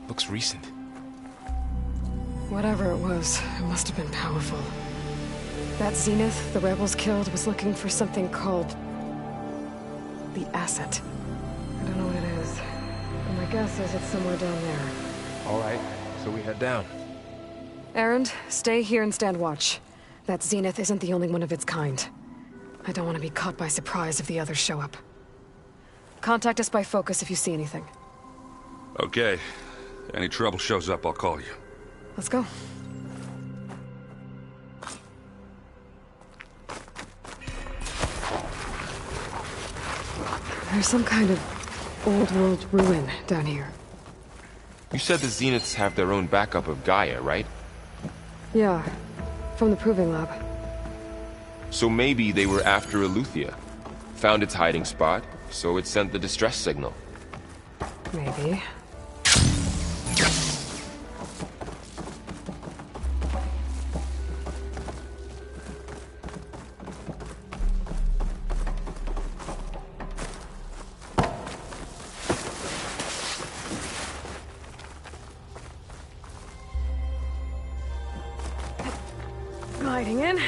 Looks recent. Whatever it was, it must have been powerful. That Zenith the rebels killed was looking for something called the Asset. I don't know what it is, but my guess is it's somewhere down there. All right, so we head down. Erend, stay here and stand watch. That Zenith isn't the only one of its kind. I don't want to be caught by surprise if the others show up. Contact us by focus if you see anything. Okay. Any trouble shows up, I'll call you. Let's go. There's some kind of old-world ruin down here. You said the Zeniths have their own backup of Gaia, right? Yeah, from the Proving Lab. So maybe they were after Eleuthia. Found its hiding spot, so it sent the distress signal. Maybe. Gliding in.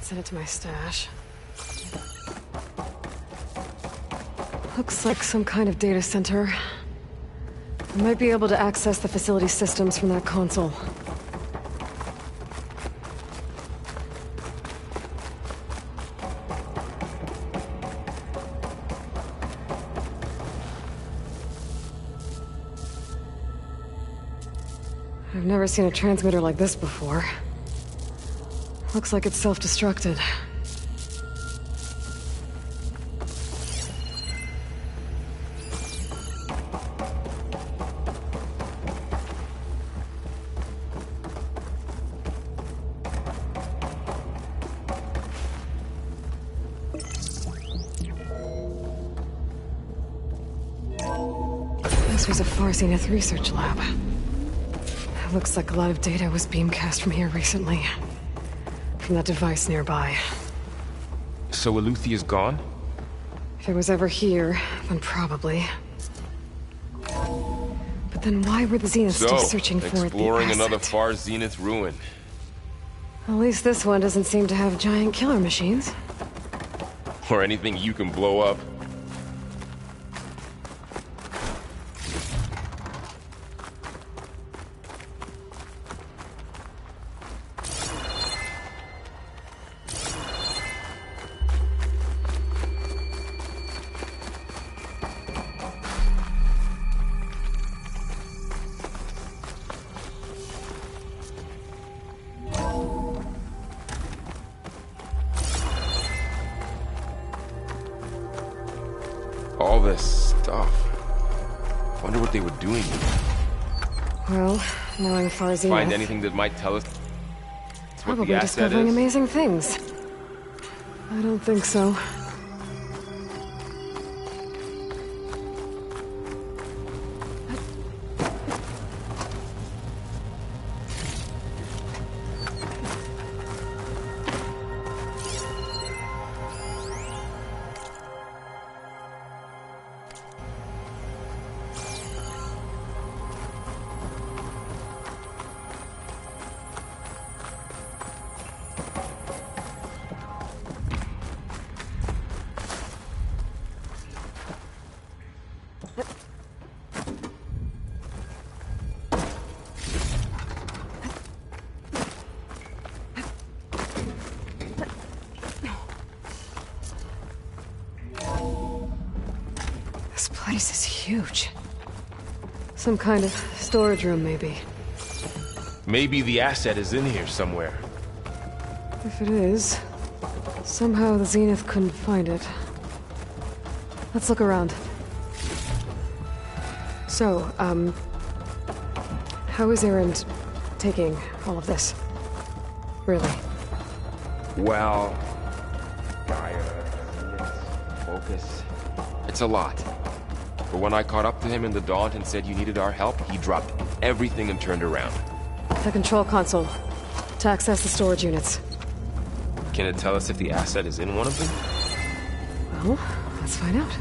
Send it to my stash. Looks like some kind of data center. I might be able to access the facility systems from that console. I've never seen a transmitter like this before. Looks like it's self-destructed. This was a Far Zenith research lab. It looks like a lot of data was beamcast from here recently. From that device nearby. So Eleuthea's gone? If it was ever here, then probably. But then why were the Zeniths still searching for it? Exploring another Far Zenith ruin. At least this one doesn't seem to have giant killer machines. Or anything you can blow up. All this stuff. Wonder what they were doing here. Well, knowing Far Zenith... Find anything that might tell us what probably the asset discovering is? amazing things. I don't think so. place is huge. Some kind of storage room, maybe. Maybe the asset is in here somewhere. If it is, somehow the Zenith couldn't find it. Let's look around. So, how is Erend taking all of this? Really? Well... Gaia, focus... It's a lot. But when I caught up to him in the Daunt and said you needed our help, he dropped everything and turned around. The control console. To access the storage units. Can it tell us if the asset is in one of them? Well, let's find out.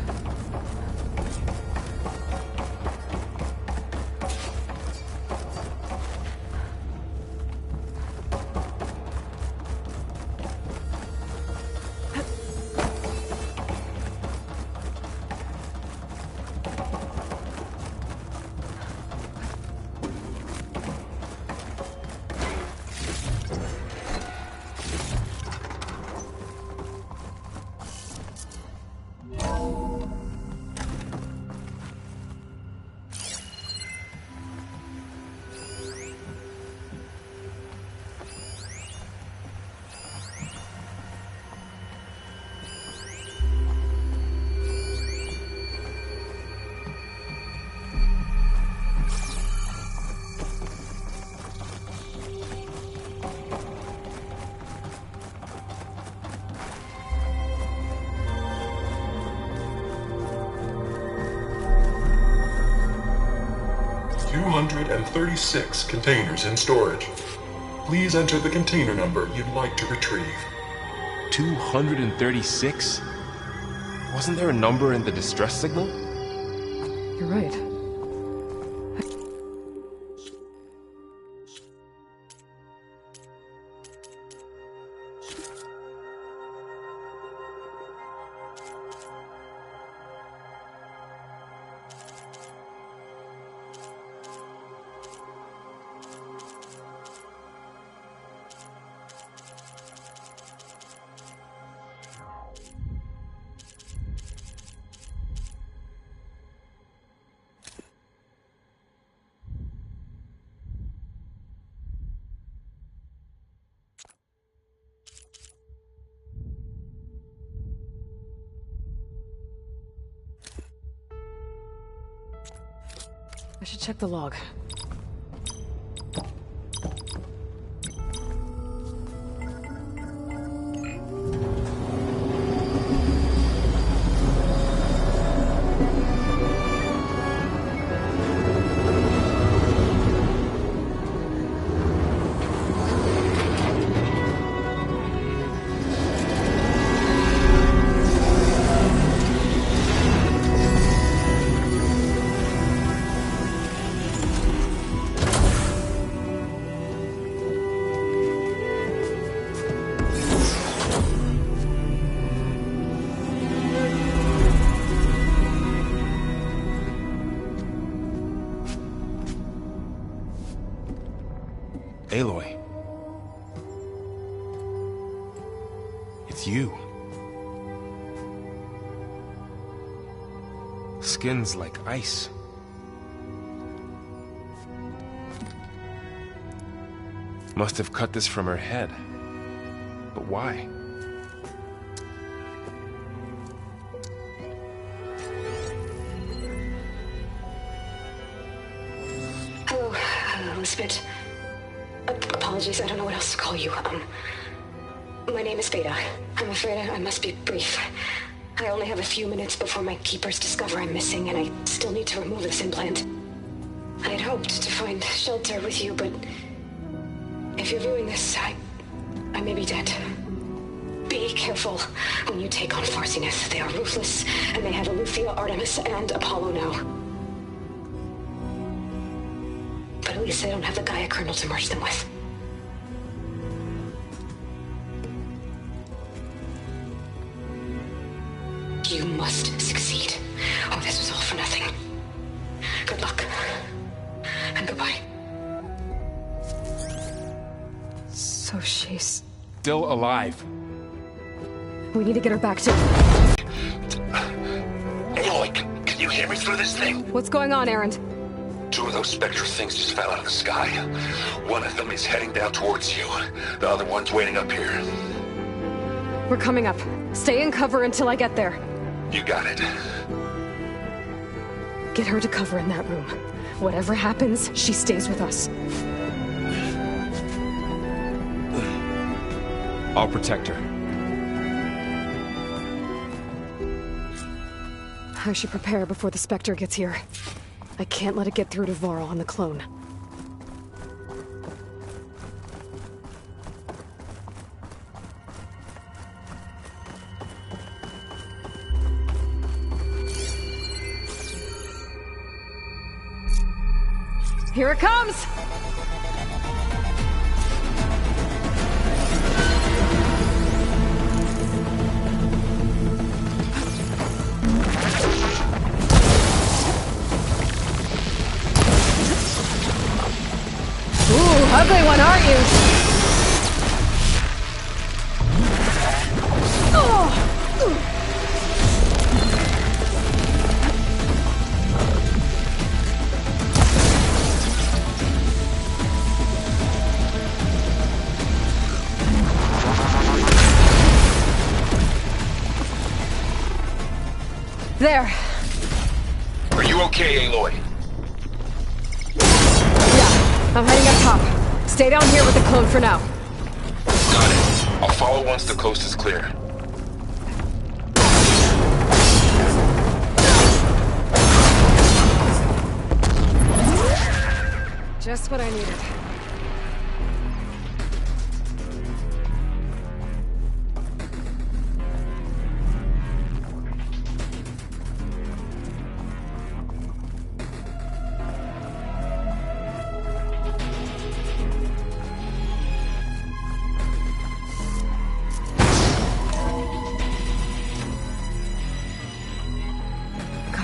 And 36 containers in storage. Please enter the container number you'd like to retrieve. 236? Wasn't there a number in the distress signal? You're right. I should check the log. Aloy. It's you. Skin's like ice. Must have cut this from her head. But why? Hello, Elizabeth. Apologies, I don't know what else to call you. My name is Beta. I'm afraid I must be brief. I only have a few minutes before my keepers discover I'm missing, and I still need to remove this implant. I had hoped to find shelter with you, but if you're viewing this, I may be dead. Be careful when you take on Far Zenith. They are ruthless, and they have Eleuthia, Artemis, and Apollo now. But at least they don't have the Gaia kernel to merge them with. You must succeed, or this was all for nothing. Good luck. And goodbye. So she's... Still alive. We need to get her back to... Aloy, can You hear me through this thing? What's going on, Erend? 2 of those Spectre things just fell out of the sky. One of them is heading down towards you. The other one's waiting up here. We're coming up. Stay in cover until I get there. You got it. Get her to cover in that room. Whatever happens, she stays with us. I'll protect her. I should prepare before the Spectre gets here. I can't let it get through to Varl on the clone. Here it comes! Ugly one, aren't you? There. Are you okay, Aloy? Yeah, I'm heading up top. Stay down here with the clone for now. Got it. I'll follow once the coast is clear. Just what I needed.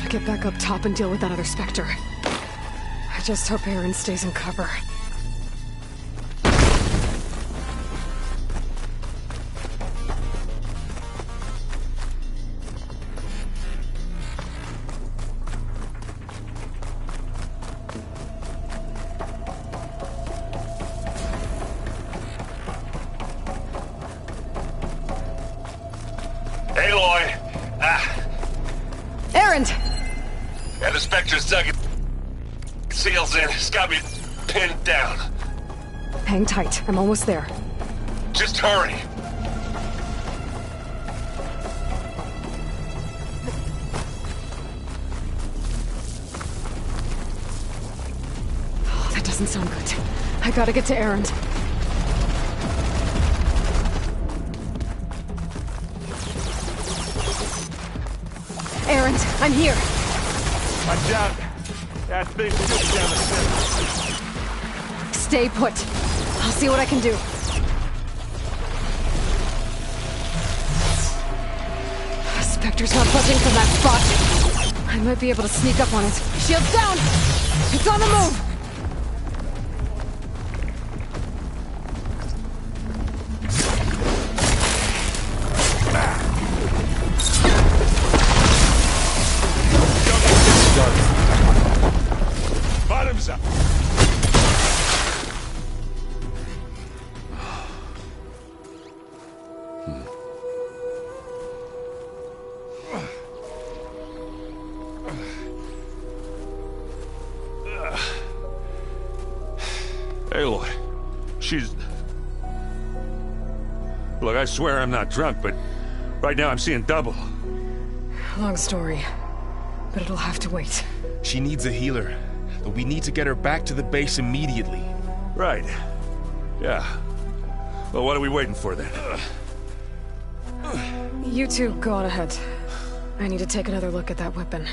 Get back up top and deal with that other Spectre. I just hope Erend stays in cover. Aloy! Erend! Yeah, the Spectre's dug its seals in. It's got me pinned down. Hang tight. I'm almost there. Just hurry. Oh, that doesn't sound good. I gotta get to Erend. Erend, I'm here. Watch out. That thing's just down the center. Stay put. I'll see what I can do. Spectre's not budging from that spot. I might be able to sneak up on it. Shields down! It's on the move! Bottoms up. Aloy, she's... Look, I swear I'm not drunk, but right now I'm seeing double. Long story, but it'll have to wait. She needs a healer, but we need to get her back to the base immediately. Right. Yeah. Well, what are we waiting for then? You two go on ahead. I need to take another look at that weapon.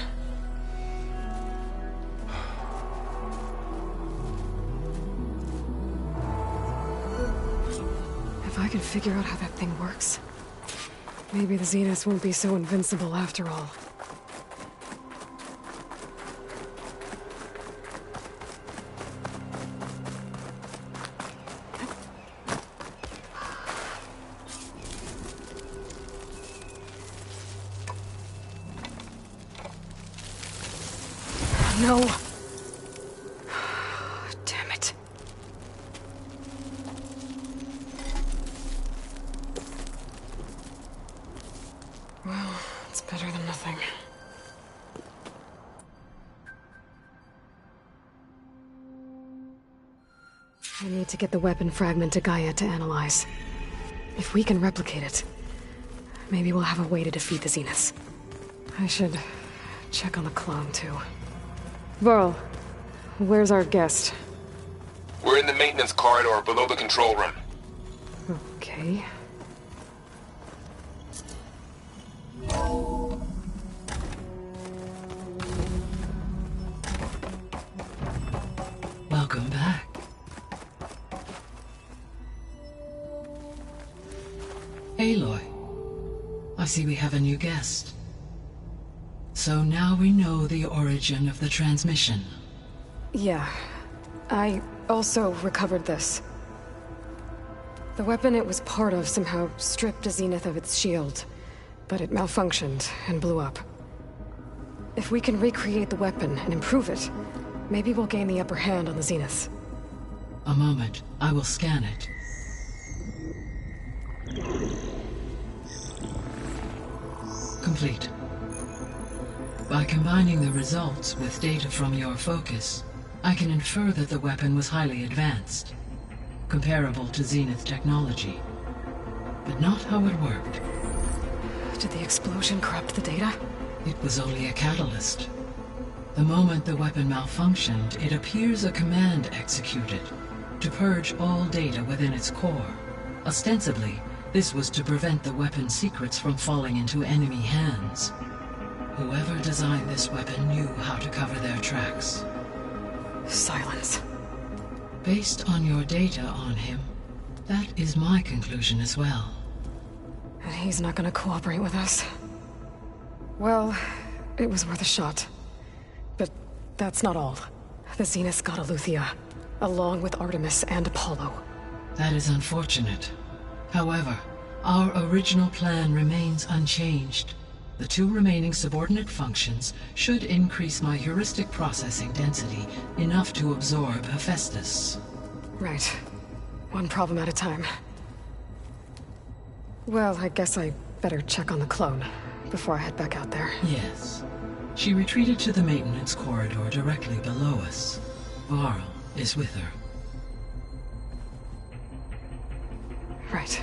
If I can figure out how that thing works, maybe the Zeniths won't be so invincible after all. No. Damn it. Well, it's better than nothing. I need to get the weapon fragment to Gaia to analyze. If we can replicate it, maybe we'll have a way to defeat the Zeniths. I should check on the clone, too. Varl, where's our guest? We're in the maintenance corridor below the control room. Okay. Welcome back. Aloy, I see we have a new guest. So now we know the origin of the transmission. Yeah. I also recovered this. The weapon it was part of somehow stripped a Zenith of its shield, but it malfunctioned and blew up. If we can recreate the weapon and improve it, maybe we'll gain the upper hand on the Zeniths. A moment, I will scan it. Complete. By combining the results with data from your focus, I can infer that the weapon was highly advanced, comparable to Zenith technology, but not how it worked. Did the explosion corrupt the data? It was only a catalyst. The moment the weapon malfunctioned, it appears a command executed to purge all data within its core. Ostensibly, this was to prevent the weapon's secrets from falling into enemy hands. Whoever designed this weapon knew how to cover their tracks. Silence. Based on your data on him, that is my conclusion as well. And he's not gonna cooperate with us. Well, it was worth a shot. But that's not all. The Zeniths got Eleuthia, along with Artemis and Apollo. That is unfortunate. However, our original plan remains unchanged. The 2 remaining subordinate functions should increase my heuristic processing density enough to absorb Hephaestus. Right. One problem at a time. Well, I guess I better check on the clone before I head back out there. Yes. She retreated to the maintenance corridor directly below us. Varl is with her. Right.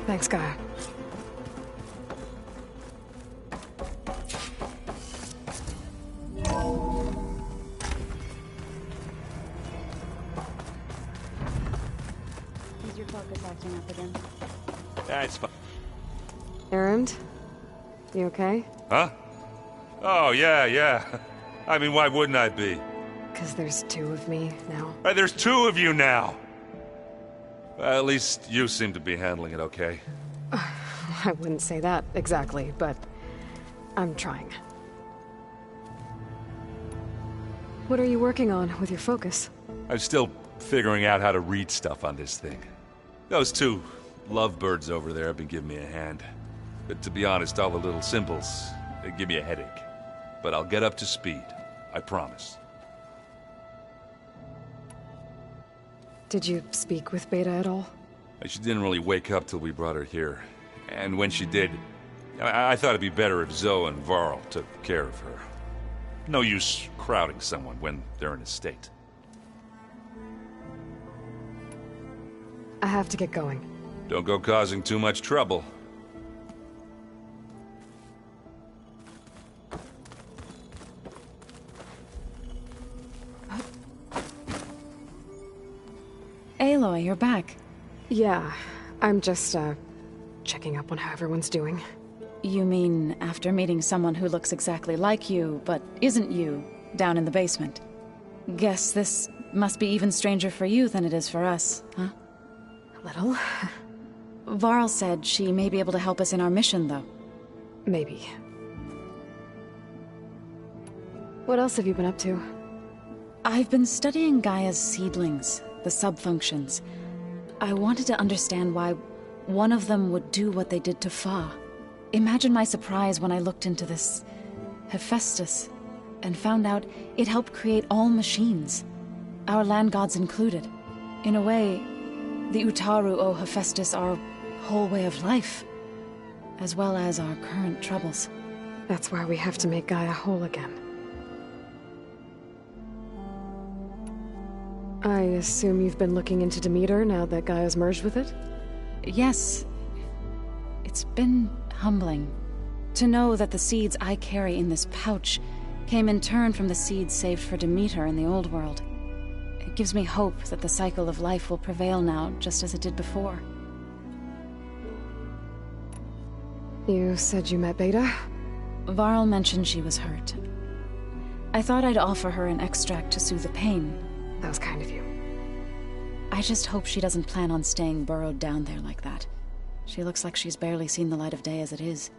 Thanks, Gaia. Is your focus acting up again? That's fine. Erend? You okay? Huh? Oh, yeah. I mean, why wouldn't I be? Because there's 2 of me now. There's 2 of you now! Well, at least you seem to be handling it okay. I wouldn't say that exactly, but I'm trying. What are you working on with your focus? I'm still figuring out how to read stuff on this thing. Those 2 lovebirds over there have been giving me a hand. But to be honest, all the little symbols, they give me a headache. But I'll get up to speed. I promise. Did you speak with Beta at all? She didn't really wake up till we brought her here. And when she did, I thought it'd be better if Zoe and Varl took care of her. No use crowding someone when they're in a state. I have to get going. Don't go causing too much trouble. Aloy, you're back. Yeah, I'm just, checking up on how everyone's doing. You mean after meeting someone who looks exactly like you, but isn't you, down in the basement? Guess this must be even stranger for you than it is for us, huh? A little. Varl said she may be able to help us in our mission, though. Maybe. What else have you been up to? I've been studying Gaia's seedlings, the subfunctions. I wanted to understand why one of them would do what they did to Fa. Imagine my surprise when I looked into this Hephaestus and found out it helped create all machines, our land gods included. In a way, the Utaru owe Hephaestus our whole way of life, as well as our current troubles. That's why we have to make Gaia whole again. I assume you've been looking into Demeter now that Gaia's merged with it? Yes. It's been humbling to know that the seeds I carry in this pouch came in turn from the seeds saved for Demeter in the old world. It gives me hope that the cycle of life will prevail now, just as it did before. You said you met Beta? Varl mentioned she was hurt. I thought I'd offer her an extract to soothe the pain. That was kind of you. I just hope she doesn't plan on staying burrowed down there like that. She looks like she's barely seen the light of day as it is.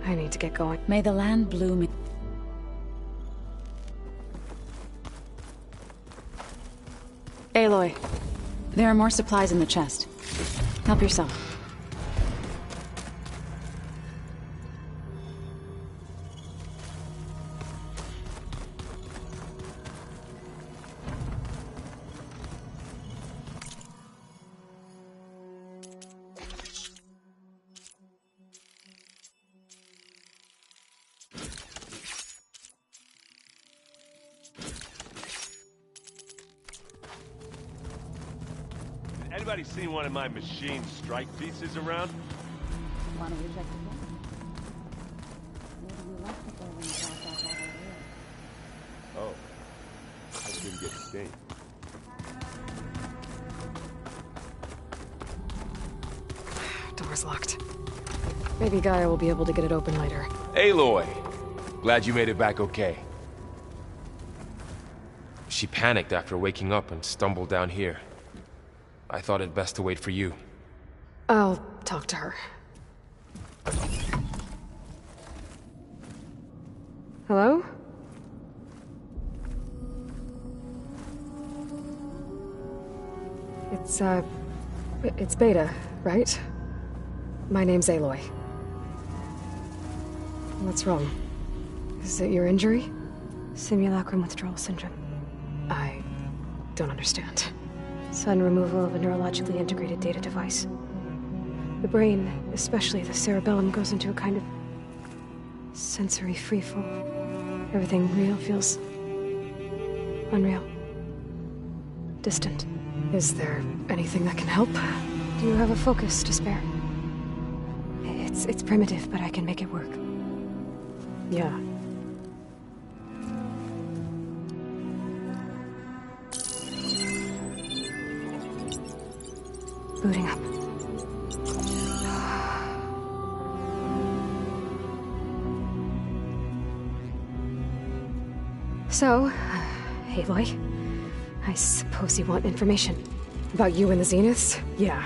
I need to get going. May the land bloom. Aloy. There are more supplies in the chest. Help yourself. Anybody seen one of my machine strike pieces around? Why don't we check the phone? Maybe you left it there when you brought that bottle here. Oh. I didn't get stained. Door's locked. Maybe Gaia will be able to get it open later. Aloy! Glad you made it back okay. She panicked after waking up and stumbled down here. I thought it best to wait for you. I'll talk to her. Hello? It's Beta. right? My name's Aloy. What's wrong? Is it your injury? Simulacrum withdrawal syndrome. I don't understand. Sudden removal of a neurologically integrated data device. The brain, especially the cerebellum, goes into a kind of sensory freefall. Everything real feels unreal. Distant. Is there anything that can help? Do you have a focus to spare? It's primitive, but I can make it work. Yeah. Booting up. So, Aloy, I suppose you want information. About you and the Zeniths? Yeah.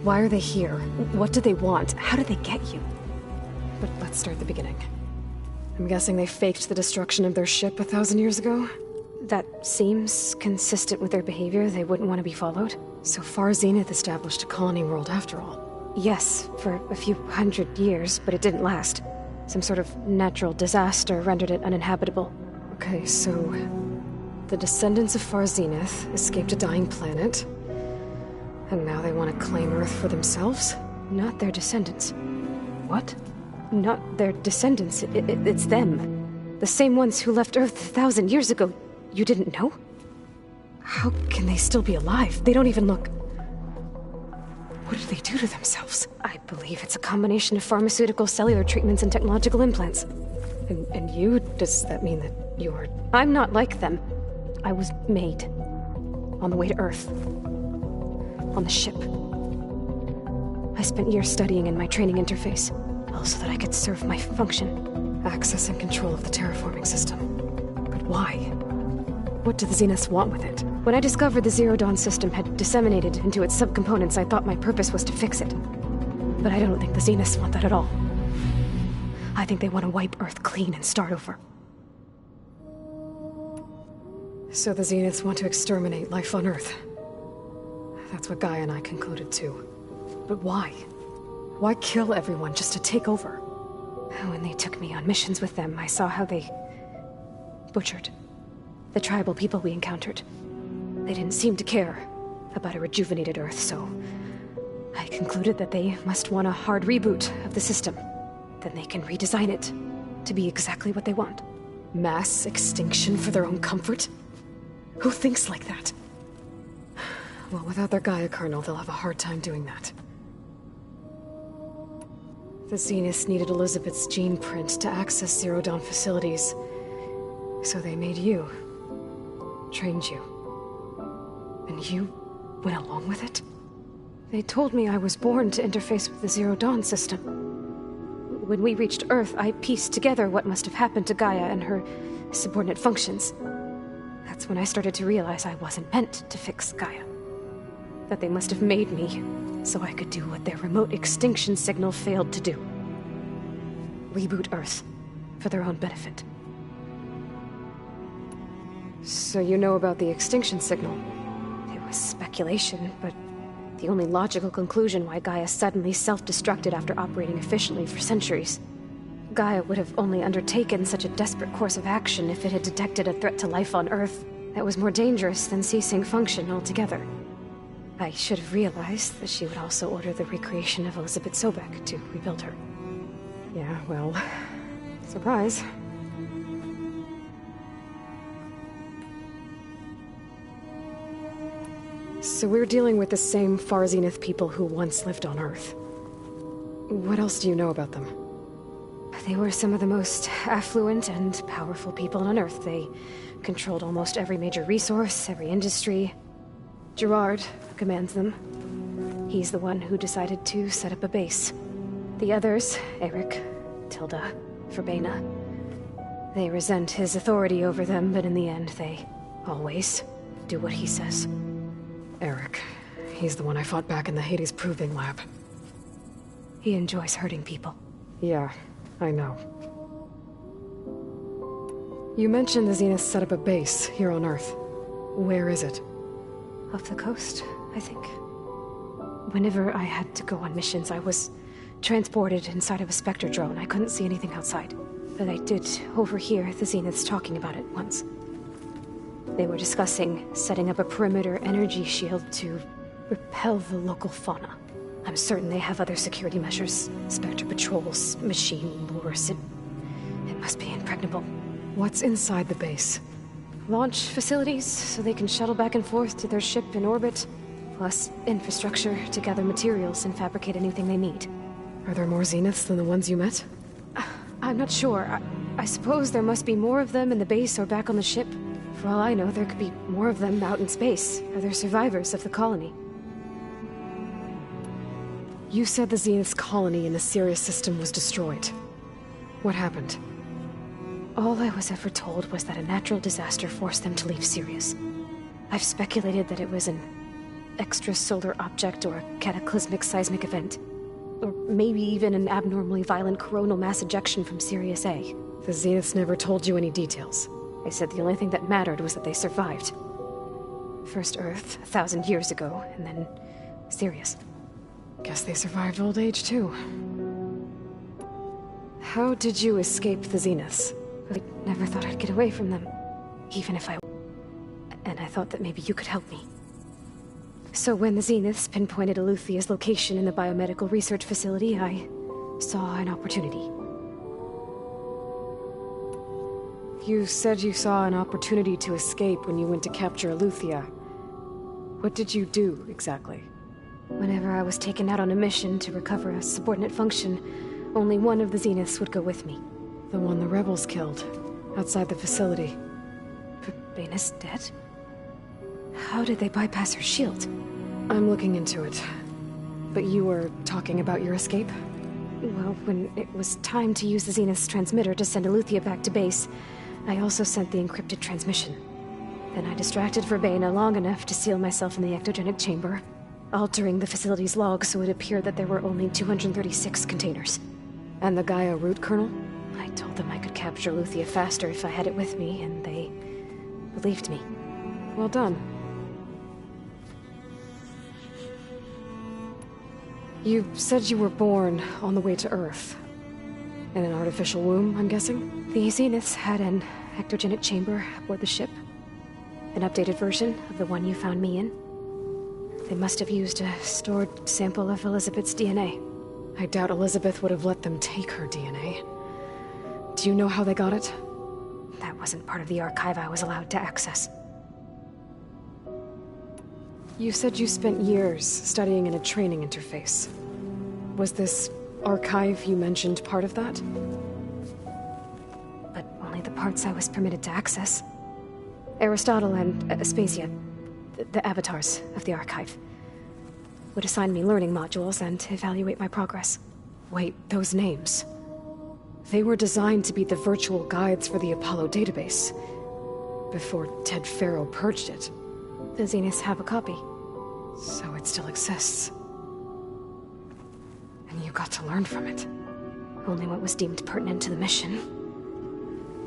Why are they here? What do they want? How did they get you? But let's start at the beginning. I'm guessing they faked the destruction of their ship 1,000 years ago? That seems consistent with their behavior. They wouldn't want to be followed. So far, Zenith established a colony world after all. Yes, for a few hundred years, but it didn't last. Some sort of natural disaster rendered it uninhabitable. Okay, so the descendants of Far Zenith escaped a dying planet, and now they want to claim Earth for themselves? Not their descendants. What? Not their descendants. It's them. The same ones who left Earth 1,000 years ago. You didn't know? How can they still be alive? They don't even look... What did they do to themselves? I believe it's a combination of pharmaceutical, cellular treatments, and technological implants. And you? Does that mean that you're... I'm not like them. I was made. On the way to Earth. On the ship. I spent years studying in my training interface, all so that I could serve my function. Access and control of the terraforming system. But why? What do the Zeniths want with it? When I discovered the Zero Dawn system had disseminated into its subcomponents, I thought my purpose was to fix it. But I don't think the Zeniths want that at all. I think they want to wipe Earth clean and start over. So the Zeniths want to exterminate life on Earth. That's what Gaia and I concluded too. But why? Why kill everyone just to take over? When they took me on missions with them, I saw how they butchered the tribal people we encountered. They didn't seem to care about a rejuvenated Earth, so I concluded that they must want a hard reboot of the system. Then they can redesign it to be exactly what they want. Mass extinction for their own comfort? Who thinks like that? Well, without their Gaia kernel, they'll have a hard time doing that. The Zeniths needed Elizabeth's gene print to access Zero Dawn facilities. So they made you. Trained you. And you went along with it? They told me I was born to interface with the Zero Dawn system. When we reached Earth, I pieced together what must have happened to Gaia and her subordinate functions. That's when I started to realize I wasn't meant to fix Gaia. That they must have made me so I could do what their remote extinction signal failed to do. Reboot Earth for their own benefit. So you know about the extinction signal? It was speculation, but the only logical conclusion why Gaia suddenly self-destructed after operating efficiently for centuries. Gaia would have only undertaken such a desperate course of action if it had detected a threat to life on Earth that was more dangerous than ceasing function altogether. I should have realized that she would also order the recreation of Elizabeth Sobek to rebuild her. Yeah, well, surprise. So we're dealing with the same Far Zenith people who once lived on Earth. What else do you know about them? They were some of the most affluent and powerful people on Earth. They controlled almost every major resource, every industry. Gerard commands them. He's the one who decided to set up a base. The others, Eric, Tilda, Verbena, they resent his authority over them, but in the end, they always do what he says. Eric. He's the one I fought back in the Hades Proving Lab. He enjoys hurting people. Yeah, I know. You mentioned the Zeniths set up a base here on Earth. Where is it? Off the coast, I think. Whenever I had to go on missions, I was transported inside of a Spectre drone. I couldn't see anything outside. But I did overhear the Zeniths talking about it once. They were discussing setting up a perimeter energy shield to repel the local fauna. I'm certain they have other security measures. Spectre patrols, machine lures. It must be impregnable. What's inside the base? Launch facilities, so they can shuttle back and forth to their ship in orbit. Plus infrastructure to gather materials and fabricate anything they need. Are there more Zeniths than the ones you met? I'm not sure. I suppose there must be more of them in the base or back on the ship. For all I know, there could be more of them out in space. Are there survivors of the colony? You said the Zenith's colony in the Sirius system was destroyed. What happened? All I was ever told was that a natural disaster forced them to leave Sirius. I've speculated that it was an extrasolar object or a cataclysmic seismic event. Or maybe even an abnormally violent coronal mass ejection from Sirius A. The Zeniths never told you any details. They said the only thing that mattered was that they survived. First Earth, 1,000 years ago, and then Sirius. Guess they survived old age, too. How did you escape the Zeniths? I never thought I'd get away from them. Even if I... And I thought that maybe you could help me. So when the Zeniths pinpointed Eluthia's location in the biomedical research facility, I saw an opportunity. You said you saw an opportunity to escape when you went to capture Eluthia. What did you do, exactly? Whenever I was taken out on a mission to recover a subordinate function, only one of the Zeniths would go with me. The one the rebels killed, outside the facility. Baina's dead? How did they bypass her shield? I'm looking into it. But you were talking about your escape? Well, when it was time to use the Zenith's transmitter to send Eluthia back to base, I also sent the encrypted transmission. Then I distracted Verbena long enough to seal myself in the ectogenic chamber, altering the facility's log so it appeared that there were only 236 containers. And the Gaia root kernel? I told them I could capture Eluthia faster if I had it with me, and they believed me. Well done. You said you were born on the way to Earth. In an artificial womb, I'm guessing? The Zeniths had an ectogenic chamber aboard the ship. An updated version of the one you found me in. They must have used a stored sample of Elizabeth's DNA. I doubt Elizabeth would have let them take her DNA. Do you know how they got it? That wasn't part of the archive I was allowed to access. You said you spent years studying in a training interface. Was this archive you mentioned part of that? But only the parts I was permitted to access. Aristotle and Aspasia, the avatars of the archive, would assign me learning modules and evaluate my progress. Wait, those names... They were designed to be the virtual guides for the Apollo database, before Ted Faro purged it. The Zeniths have a copy. So it still exists. And you got to learn from it. Only what was deemed pertinent to the mission.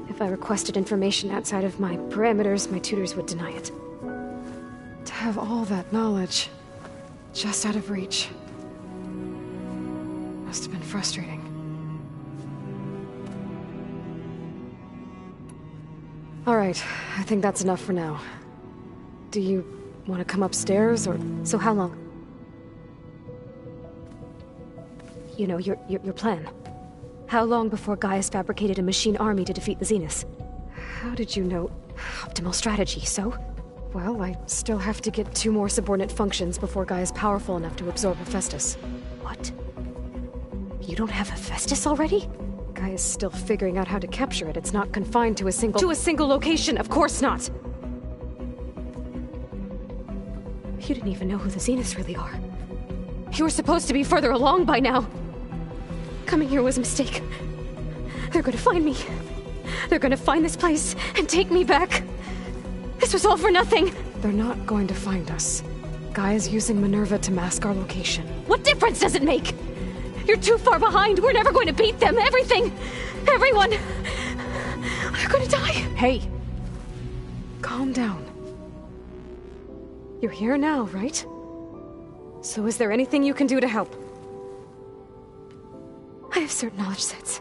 If I requested information outside of my parameters, my tutors would deny it. To have all that knowledge, just out of reach, must have been frustrating. All right, I think that's enough for now. Do you want to come upstairs, or... So how long? You know, your plan. How long before Gaius fabricated a machine army to defeat the Zeniths? How did you know? Optimal strategy, so? Well, I still have to get 2 more subordinate functions before Gaia's powerful enough to absorb Hephaestus. What? You don't have Hephaestus already? Gaia's still figuring out how to capture it. It's not confined to a single... To a single location, of course not! You didn't even know who the Zeniths really are. You were supposed to be further along by now. Coming here was a mistake. They're gonna find me. They're gonna find this place and take me back. This was all for nothing. They're not going to find us. Gaia's using Minerva to mask our location. What difference does it make? You're too far behind. We're never going to beat them. Everything. Everyone. They're gonna die. Hey. Calm down. You're here now, right? So is there anything you can do to help? I have certain knowledge sets.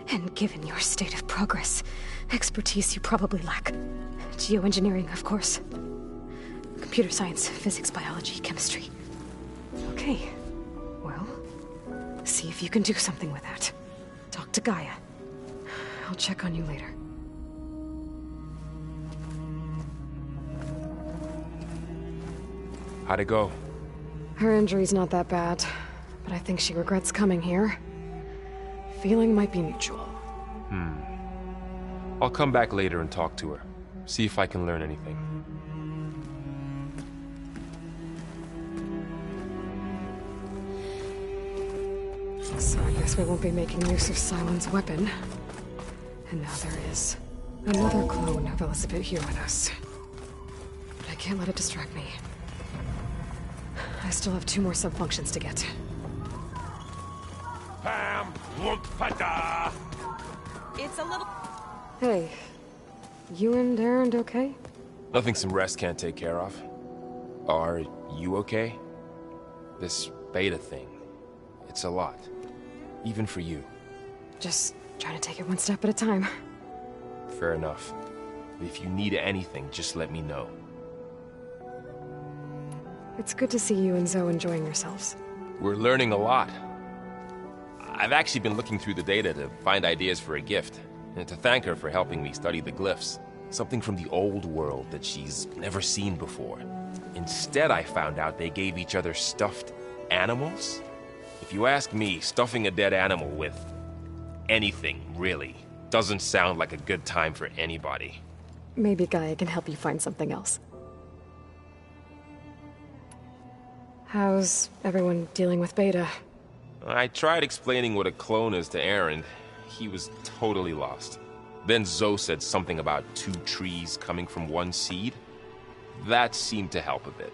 And given your state of progress, expertise you probably lack. Geoengineering, of course. Computer science, physics, biology, chemistry. Okay. Well, see if you can do something with that. Talk to Gaia. I'll check on you later. How'd it go? Her injury's not that bad, but I think she regrets coming here. Feeling might be mutual. I'll come back later and talk to her. See if I can learn anything. So I guess we won't be making use of Sylens' weapon. And now there is another clone of Elizabeth here with us. But I can't let it distract me. I still have 2 more sub-functions to get. Pam, look, pada. It's a little... Hey, you and Erend okay? Nothing some rest can't take care of. Are you okay? This beta thing, it's a lot. Even for you. Just trying to take it one step at a time. Fair enough. If you need anything, just let me know. It's good to see you and Zoe enjoying yourselves. We're learning a lot. I've actually been looking through the data to find ideas for a gift, and to thank her for helping me study the glyphs. Something from the old world that she's never seen before. Instead, I found out they gave each other stuffed animals. If you ask me, stuffing a dead animal with anything, really, doesn't sound like a good time for anybody. Maybe Gaia can help you find something else. How's everyone dealing with Beta? I tried explaining what a clone is to Erend. He was totally lost. Then Zoe said something about 2 trees coming from 1 seed. That seemed to help a bit.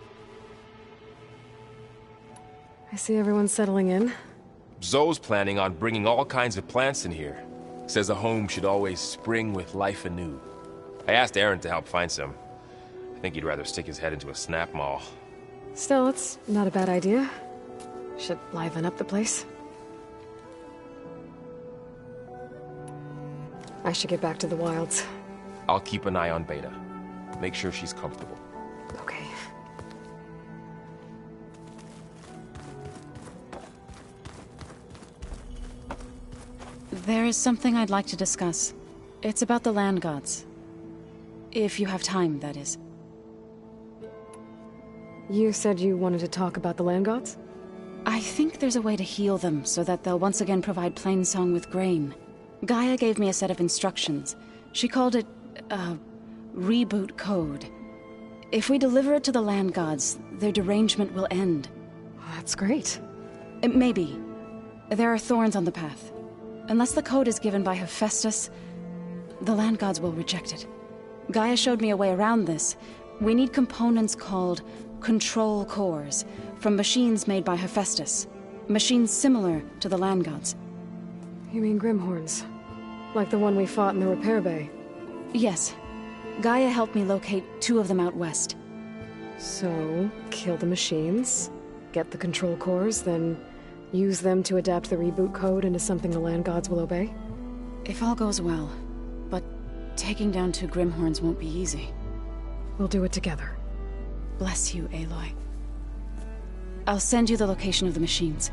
I see everyone's settling in. Zoe's planning on bringing all kinds of plants in here. Says a home should always spring with life anew. I asked Erend to help find some. I think he'd rather stick his head into a snap mall. Still, it's not a bad idea. Should liven up the place. I should get back to the wilds. I'll keep an eye on Beta. Make sure she's comfortable. Okay. There is something I'd like to discuss. It's about the land gods. If you have time, that is. You said you wanted to talk about the land gods? I think there's a way to heal them so that they'll once again provide Plainsong with grain. Gaia gave me a set of instructions. She called it, reboot code. If we deliver it to the land gods, their derangement will end. That's great. Maybe. There are thorns on the path. Unless the code is given by Hephaestus, the land gods will reject it. Gaia showed me a way around this. We need components called control cores, from machines made by Hephaestus. Machines similar to the land gods. You mean Grimhorns? Like the one we fought in the repair bay? Yes. Gaia helped me locate 2 of them out west. So, kill the machines, get the control cores, then use them to adapt the reboot code into something the land gods will obey? If all goes well. But taking down 2 Grimhorns won't be easy. We'll do it together. Bless you, Aloy. I'll send you the location of the machines.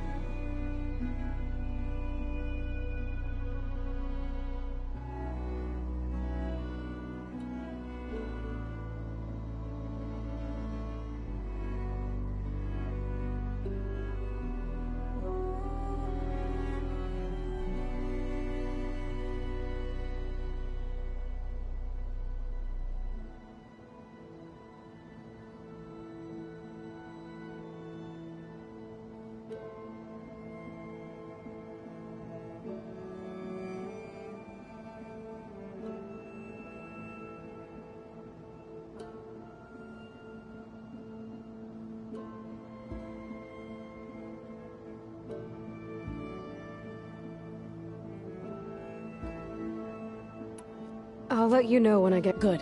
I'll let you know when I get... Good.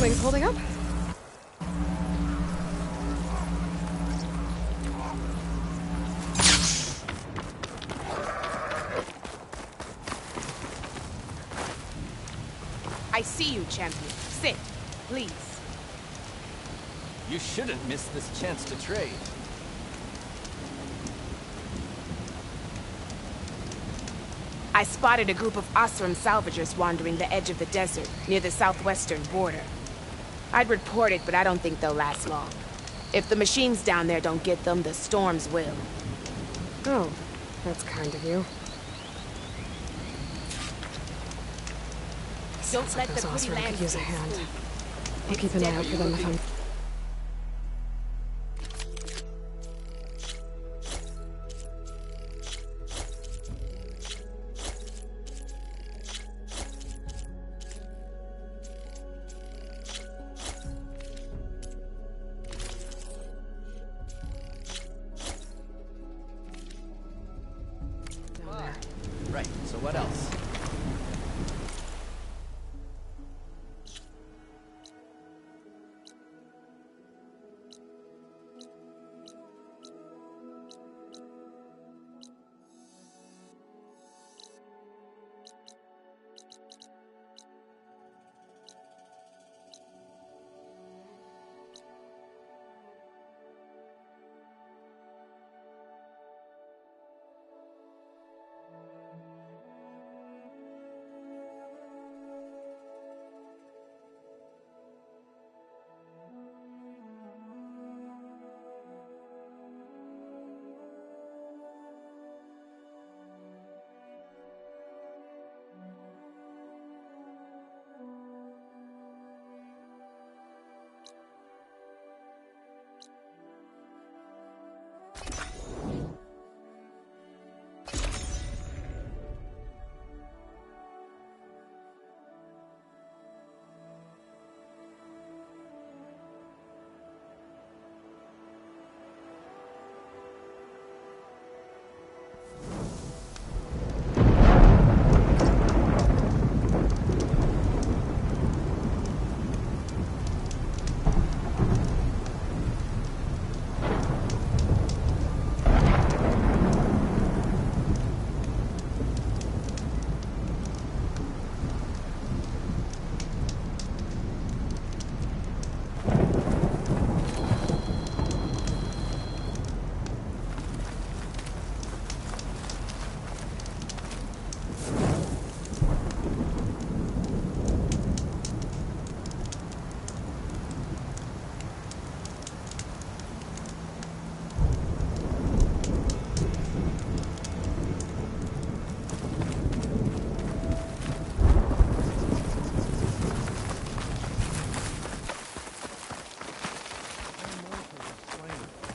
Wings holding up? I see you, champion. Sit, please. You shouldn't miss this chance to trade. I spotted a group of Oseram salvagers wandering the edge of the desert, near the southwestern border. I'd report it, but I don't think they'll last long. If the machines down there don't get them, the storms will. Oh, that's kind of you. Don't let the Those pretty Oseram land could use a get hand. spooked. I'll keep an eye out for them if I'm... Right, so what else?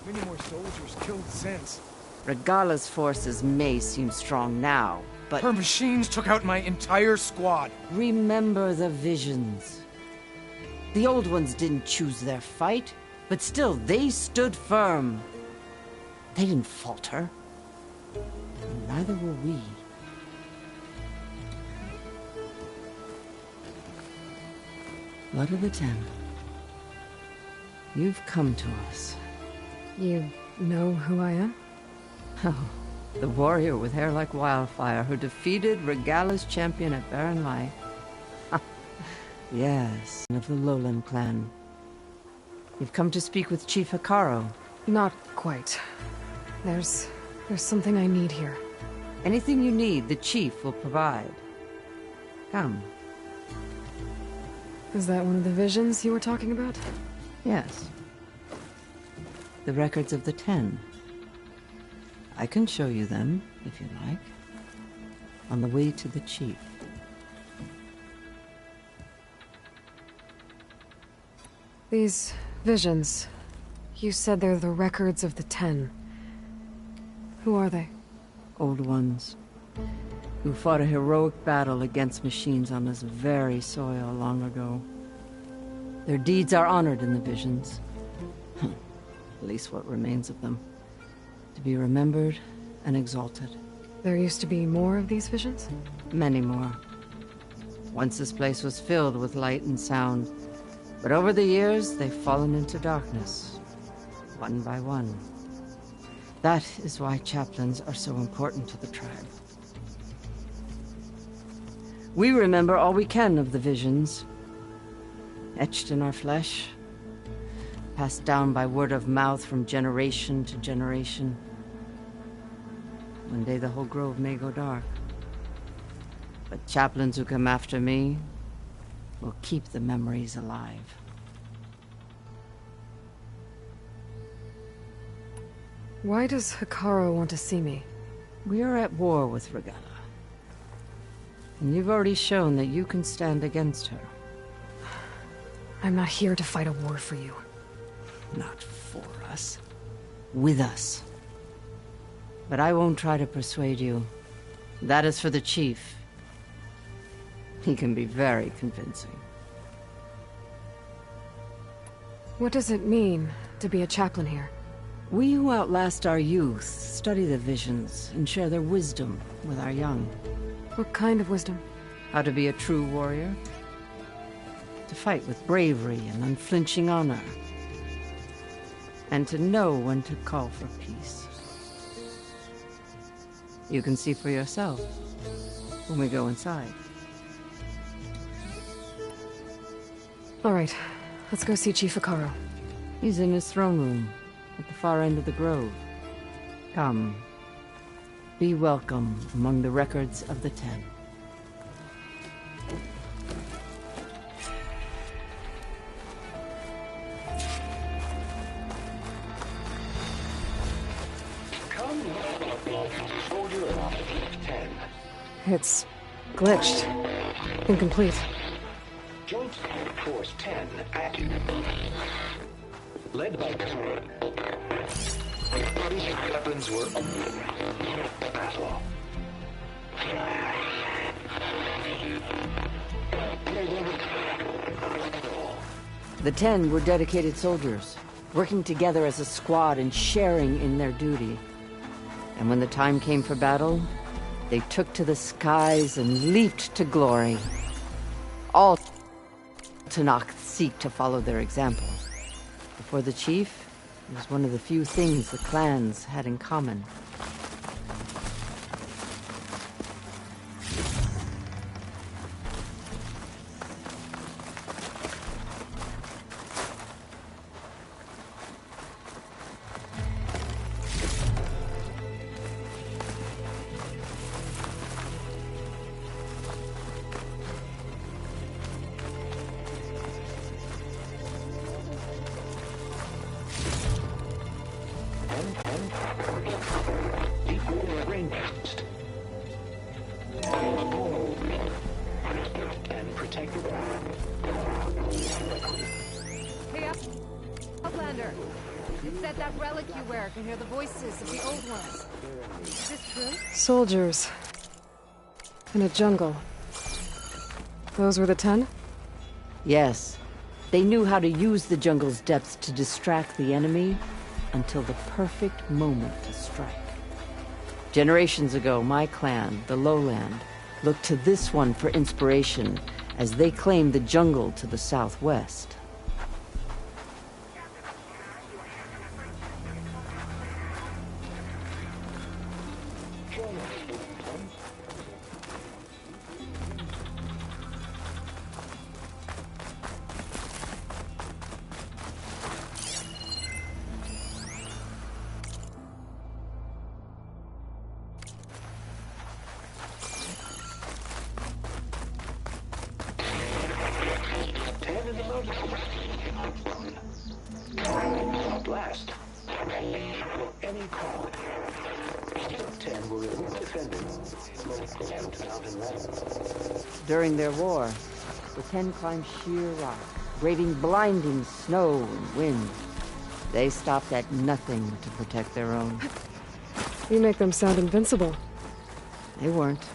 Many more soldiers killed since. Regala's forces may seem strong now, but... Her machines took out my entire squad. Remember the visions. The old ones didn't choose their fight, but still, they stood firm. They didn't falter. And neither will we. Blood of the Ten. You've come to us. You know who I am? Oh, the warrior with hair like wildfire who defeated Regala's champion at Barren Light. Yes, of the Lowland clan. You've come to speak with Chief Hekarro. Not quite. There's something I need here. Anything you need, the Chief will provide. Come. Is that one of the visions you were talking about? Yes. The records of the 10. I can show you them, if you like. On the way to the Chief. These visions, you said they're the records of the 10. Who are they? Old ones, who fought a heroic battle against machines on this very soil long ago. Their deeds are honored in the visions. At least what remains of them. To be remembered and exalted. There used to be more of these visions? Many more. Once this place was filled with light and sound. But over the years, they've fallen into darkness. One by one. That is why chaplains are so important to the tribe. We remember all we can of the visions. Etched in our flesh. Passed down by word of mouth from generation to generation. One day the whole grove may go dark. But chaplains who come after me will keep the memories alive. Why does Hekarro want to see me? We are at war with Regalla. And you've already shown that you can stand against her. I'm not here to fight a war for you. Not for us. With us. But I won't try to persuade you. That is for the Chief. He can be very convincing. What does it mean to be a chaplain here? We who outlast our youth study the visions and share their wisdom with our young. What kind of wisdom? How to be a true warrior. To fight with bravery and unflinching honor. And to know when to call for peace. You can see for yourself when we go inside. All right, let's go see Chief Hekarro. He's in his throne room, at the far end of the grove. Come. Be welcome among the records of the 10. It's glitched. Incomplete. Joint Force 10 active. Led by these weapons were battle. The 10 were dedicated soldiers, working together as a squad and sharing in their duty. And when the time came for battle, they took to the skies and leaped to glory. All Tenakth seek to follow their example. For the Chief, it was one of the few things the clans had in common. Hey, Outlander! It said that relic you wear can hear the voices of the old ones. Is this true? Soldiers. In a jungle. Those were the 10? Yes. They knew how to use the jungle's depths to distract the enemy until the perfect moment to strike. Generations ago, my clan, the Lowland, looked to this one for inspiration as they claimed the jungle to the southwest. Blast. Any call. 10 will defended. During their war, the 10 climbed sheer rock, braving blinding snow and wind. They stopped at nothing to protect their own. You make them sound invincible. They weren't.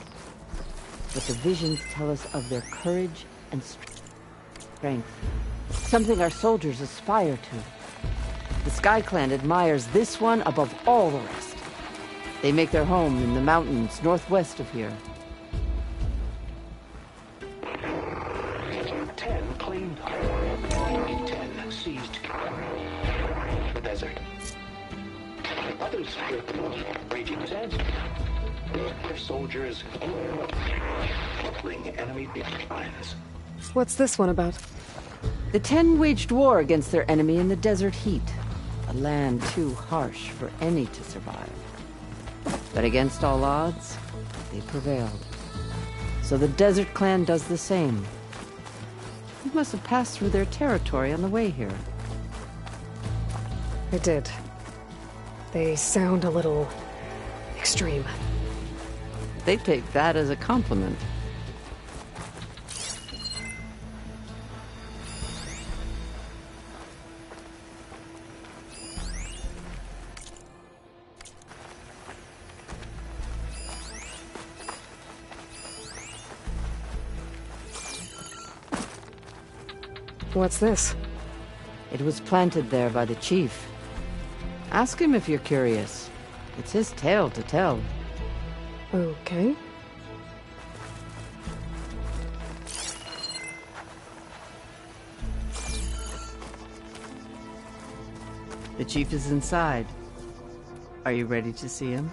But the visions tell us of their courage and strength. Something our soldiers aspire to. The Sky Clan admires this one above all the rest. They make their home in the mountains northwest of here. 10 claimed 10 seized the desert. Others feared raging sands. Their soldiers crippling enemy lines. What's this one about? The 10 waged war against their enemy in the desert heat. A land too harsh for any to survive. But against all odds, they prevailed. So the Desert Clan does the same. You must have passed through their territory on the way here. I did. They sound a little extreme. They take that as a compliment. What's this? It was planted there by the chief. Ask him if you're curious. It's his tale to tell. Okay. The chief is inside. Are you ready to see him?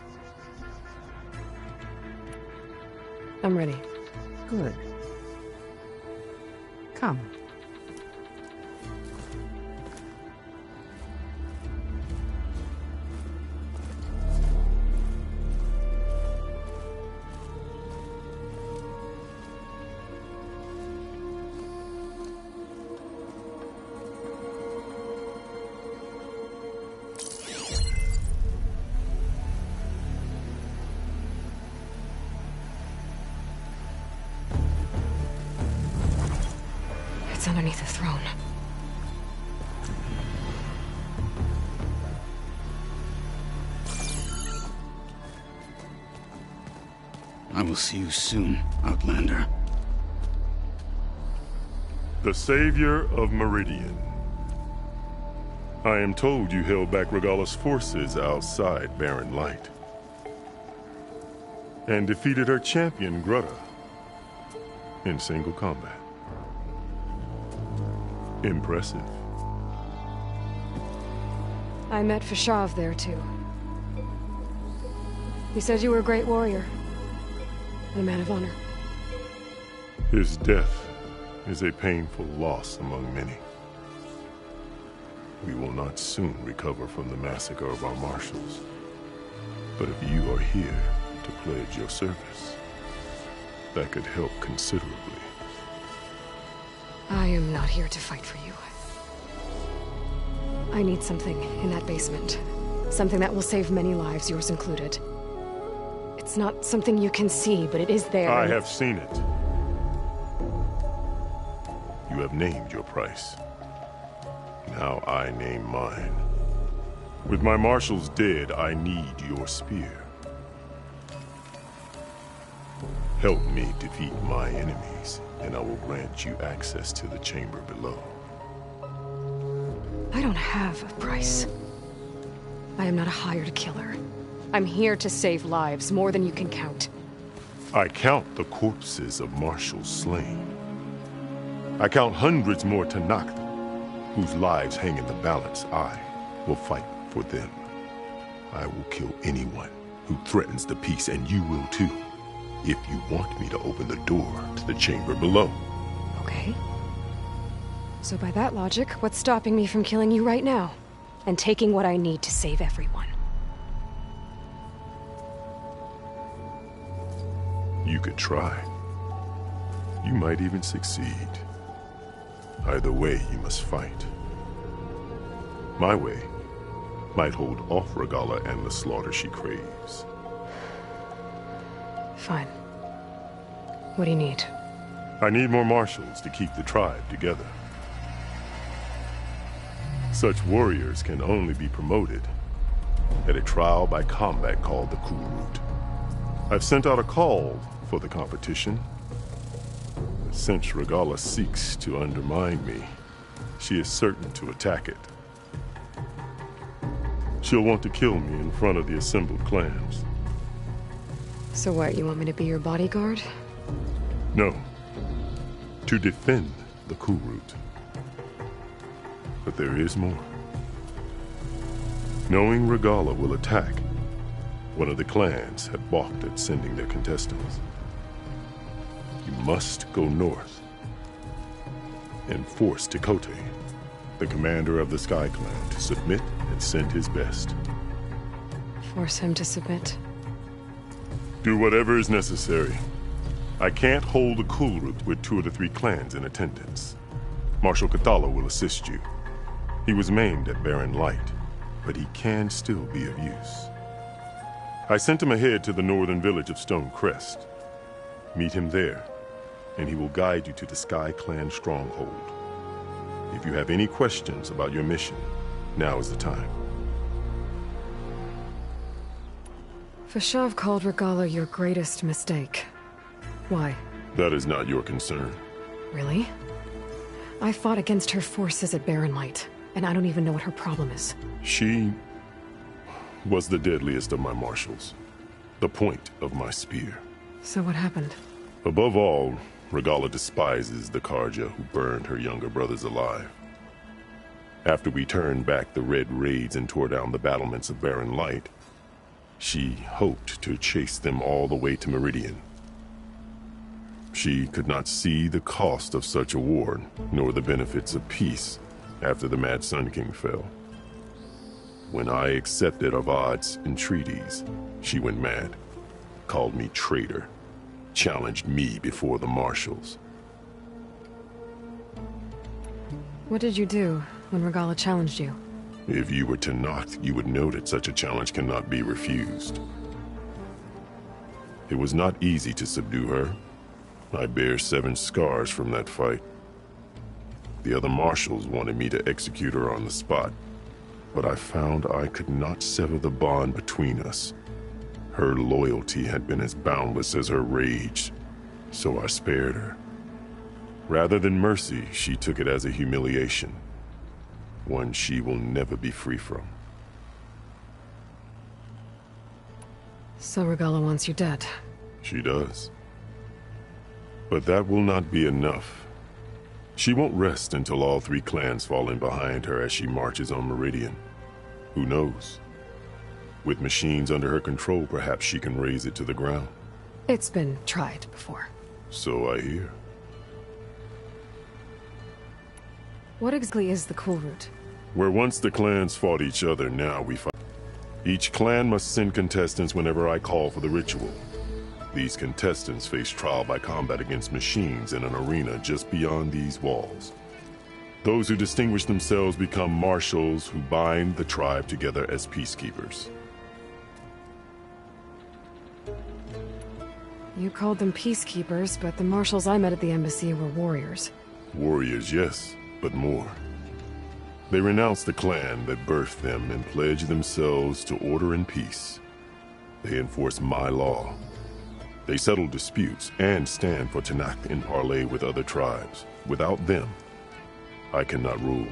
I'm ready. Good. Come. It's underneath the throne. I will see you soon, Outlander. The Savior of Meridian. I am told you held back Regalla's forces outside Barren Light. And defeated her champion, Grudda, in single combat. Impressive. I met Fashav there, too. He said you were a great warrior. And a man of honor. His death is a painful loss among many. We will not soon recover from the massacre of our marshals. But if you are here to pledge your service, that could help considerably. I am not here to fight for you. I need something in that basement. Something that will save many lives, yours included. It's not something you can see, but it is there. I have seen it. You have named your price. Now I name mine. With my marshals dead, I need your spear. Help me defeat my enemies, and I will grant you access to the chamber below. I don't have a price. I am not a hired killer. I'm here to save lives, more than you can count. I count the corpses of marshals slain. I count hundreds more Tenakth, whose lives hang in the balance. I will fight for them. I will kill anyone who threatens the peace, and you will too, if you want me to open the door to the chamber below. Okay. So by that logic, what's stopping me from killing you right now? And taking what I need to save everyone? You could try. You might even succeed. Either way, you must fight. My way might hold off Regalla and the slaughter she craves. Fine. What do you need? I need more marshals to keep the tribe together. Such warriors can only be promoted at a trial by combat called the Kulrut. I've sent out a call for the competition. But since Regalla seeks to undermine me, she is certain to attack it. She'll want to kill me in front of the assembled clans. So what, you want me to be your bodyguard? No. To defend the Kulrut. But there is more. Knowing Regalla will attack, one of the clans had balked at sending their contestants. You must go north and force Tekote, the commander of the Sky Clan, to submit and send his best. Force him to submit? Do whatever is necessary. I can't hold a Kulrut with 2 of the 3 clans in attendance. Marshal Kothalla will assist you. He was maimed at Barren Light, but he can still be of use. I sent him ahead to the northern village of Stone Crest. Meet him there, and he will guide you to the Sky Clan stronghold. If you have any questions about your mission, now is the time. Fashav called Regalla your greatest mistake. Why? That is not your concern. Really? I fought against her forces at Barren Light, and I don't even know what her problem is. She was the deadliest of my marshals. The point of my spear. So what happened? Above all, Regalla despises the Carja who burned her younger brothers alive. After we turned back the Red Raids and tore down the battlements of Barren Light, she hoped to chase them all the way to Meridian. She could not see the cost of such a war, nor the benefits of peace after the Mad Sun King fell. When I accepted Avad's entreaties, she went mad, called me traitor, challenged me before the marshals. What did you do when Regalla challenged you? If you were Tenakth, you would know that such a challenge cannot be refused. It was not easy to subdue her. I bear 7 scars from that fight. The other marshals wanted me to execute her on the spot, but I found I could not sever the bond between us. Her loyalty had been as boundless as her rage, so I spared her. Rather than mercy, she took it as a humiliation, one she will never be free from. So Regalla wants you dead? She does. But that will not be enough. She won't rest until all 3 clans fall in behind her as she marches on Meridian. Who knows? With machines under her control, perhaps she can raze it to the ground. It's been tried before. So I hear. What exactly is the Kulrut? Where once the clans fought each other, now we fight. Each clan must send contestants whenever I call for the ritual. These contestants face trial by combat against machines in an arena just beyond these walls. Those who distinguish themselves become marshals who bind the tribe together as peacekeepers. You called them peacekeepers, but the marshals I met at the embassy were warriors. Warriors, yes, but more. They renounce the clan that birthed them and pledge themselves to order and peace. They enforce my law. They settle disputes and stand for Tenakth in parley with other tribes. Without them, I cannot rule,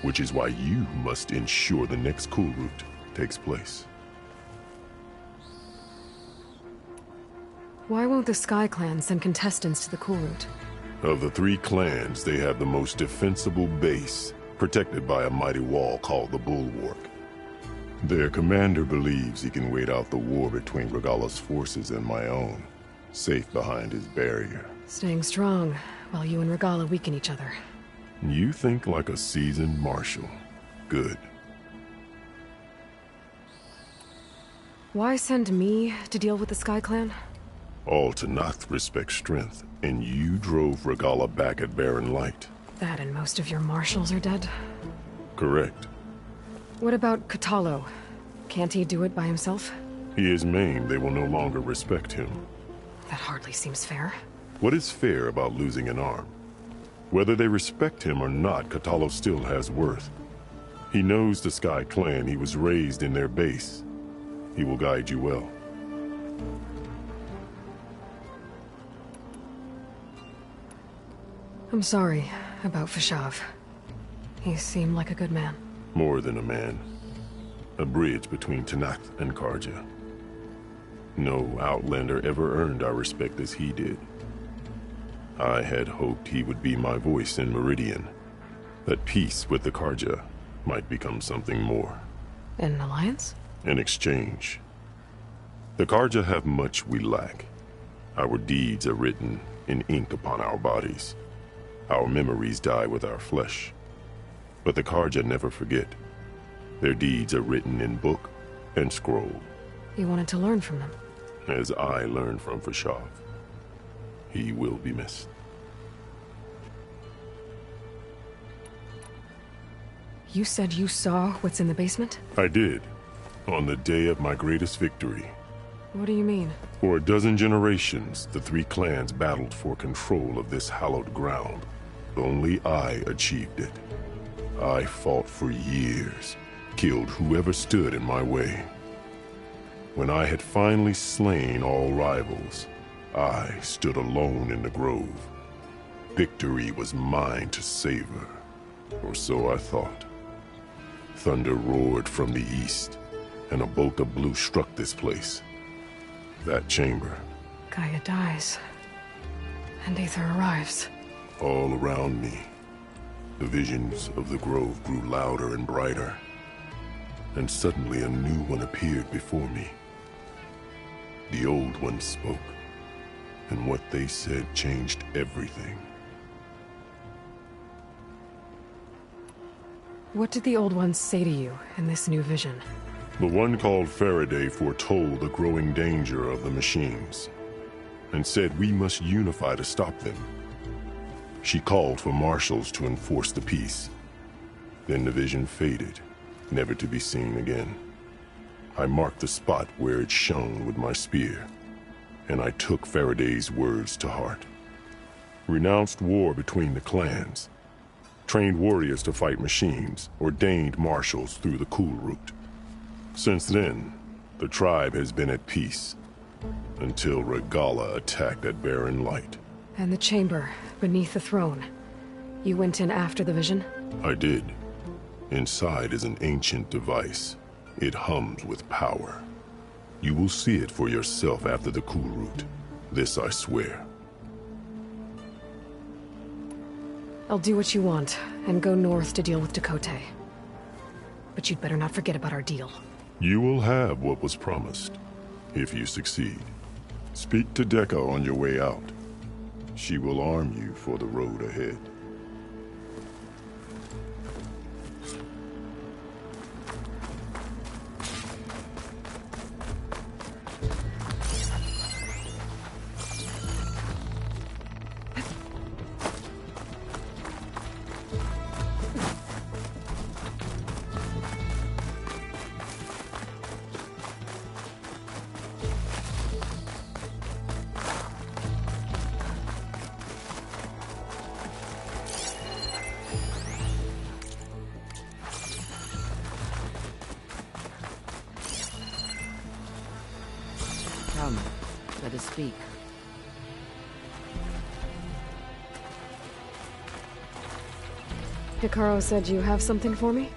which is why you must ensure the next Kulrut takes place. Why won't the Sky Clan send contestants to the Kulrut? Of the 3 clans, they have the most defensible base, protected by a mighty wall called the Bulwark. Their commander believes he can wait out the war between Regalla's forces and my own, safe behind his barrier. Staying strong, while you and Regalla weaken each other. You think like a seasoned marshal. Good. Why send me to deal with the Sky Clan? All Tenakth respect strength, and you drove Regalla back at Barren Light. That and most of your marshals are dead? Correct. What about Kotallo? Can't he do it by himself? He is maimed. They will no longer respect him. That hardly seems fair. What is fair about losing an arm? Whether they respect him or not, Kotallo still has worth. He knows the Sky Clan. He was raised in their base. He will guide you well. I'm sorry about Fashav. He seemed like a good man. More than a man. A bridge between Tenakth and Carja. No Outlander ever earned our respect as he did. I had hoped he would be my voice in Meridian. That peace with the Carja might become something more. An alliance? An exchange. The Carja have much we lack. Our deeds are written in ink upon our bodies. Our memories die with our flesh. But the Carja never forget. Their deeds are written in book and scroll. You wanted to learn from them? As I learned from Fashav. He will be missed. You said you saw what's in the basement? I did. On the day of my greatest victory. What do you mean? For a dozen generations, the three clans battled for control of this hallowed ground. Only I achieved it. I fought for years, killed whoever stood in my way. When I had finally slain all rivals, I stood alone in the grove. Victory was mine to savor, or so I thought. Thunder roared from the east, and a bolt of blue struck this place. That chamber. Gaia dies, and Aether arrives. All around me, the visions of the grove grew louder and brighter, and suddenly a new one appeared before me. The old one spoke, and what they said changed everything. What did the old ones say to you in this new vision? The one called Faraday foretold the growing danger of the machines, and said we must unify to stop them. She called for marshals to enforce the peace. Then the vision faded, never to be seen again. I marked the spot where it shone with my spear, and I took Faraday's words to heart. Renounced war between the clans, trained warriors to fight machines, ordained marshals through the Cool Route. Since then, the tribe has been at peace, until Regalla attacked at Barren Light. And the chamber, beneath the throne. You went in after the vision? I did. Inside is an ancient device. It hums with power. You will see it for yourself after the Cool Route. This I swear. I'll do what you want, and go north to deal with Dakota. But you'd better not forget about our deal. You will have what was promised, if you succeed. Speak to Dekka on your way out. She will arm you for the road ahead. Come, let us speak. Hikaru said you have something for me?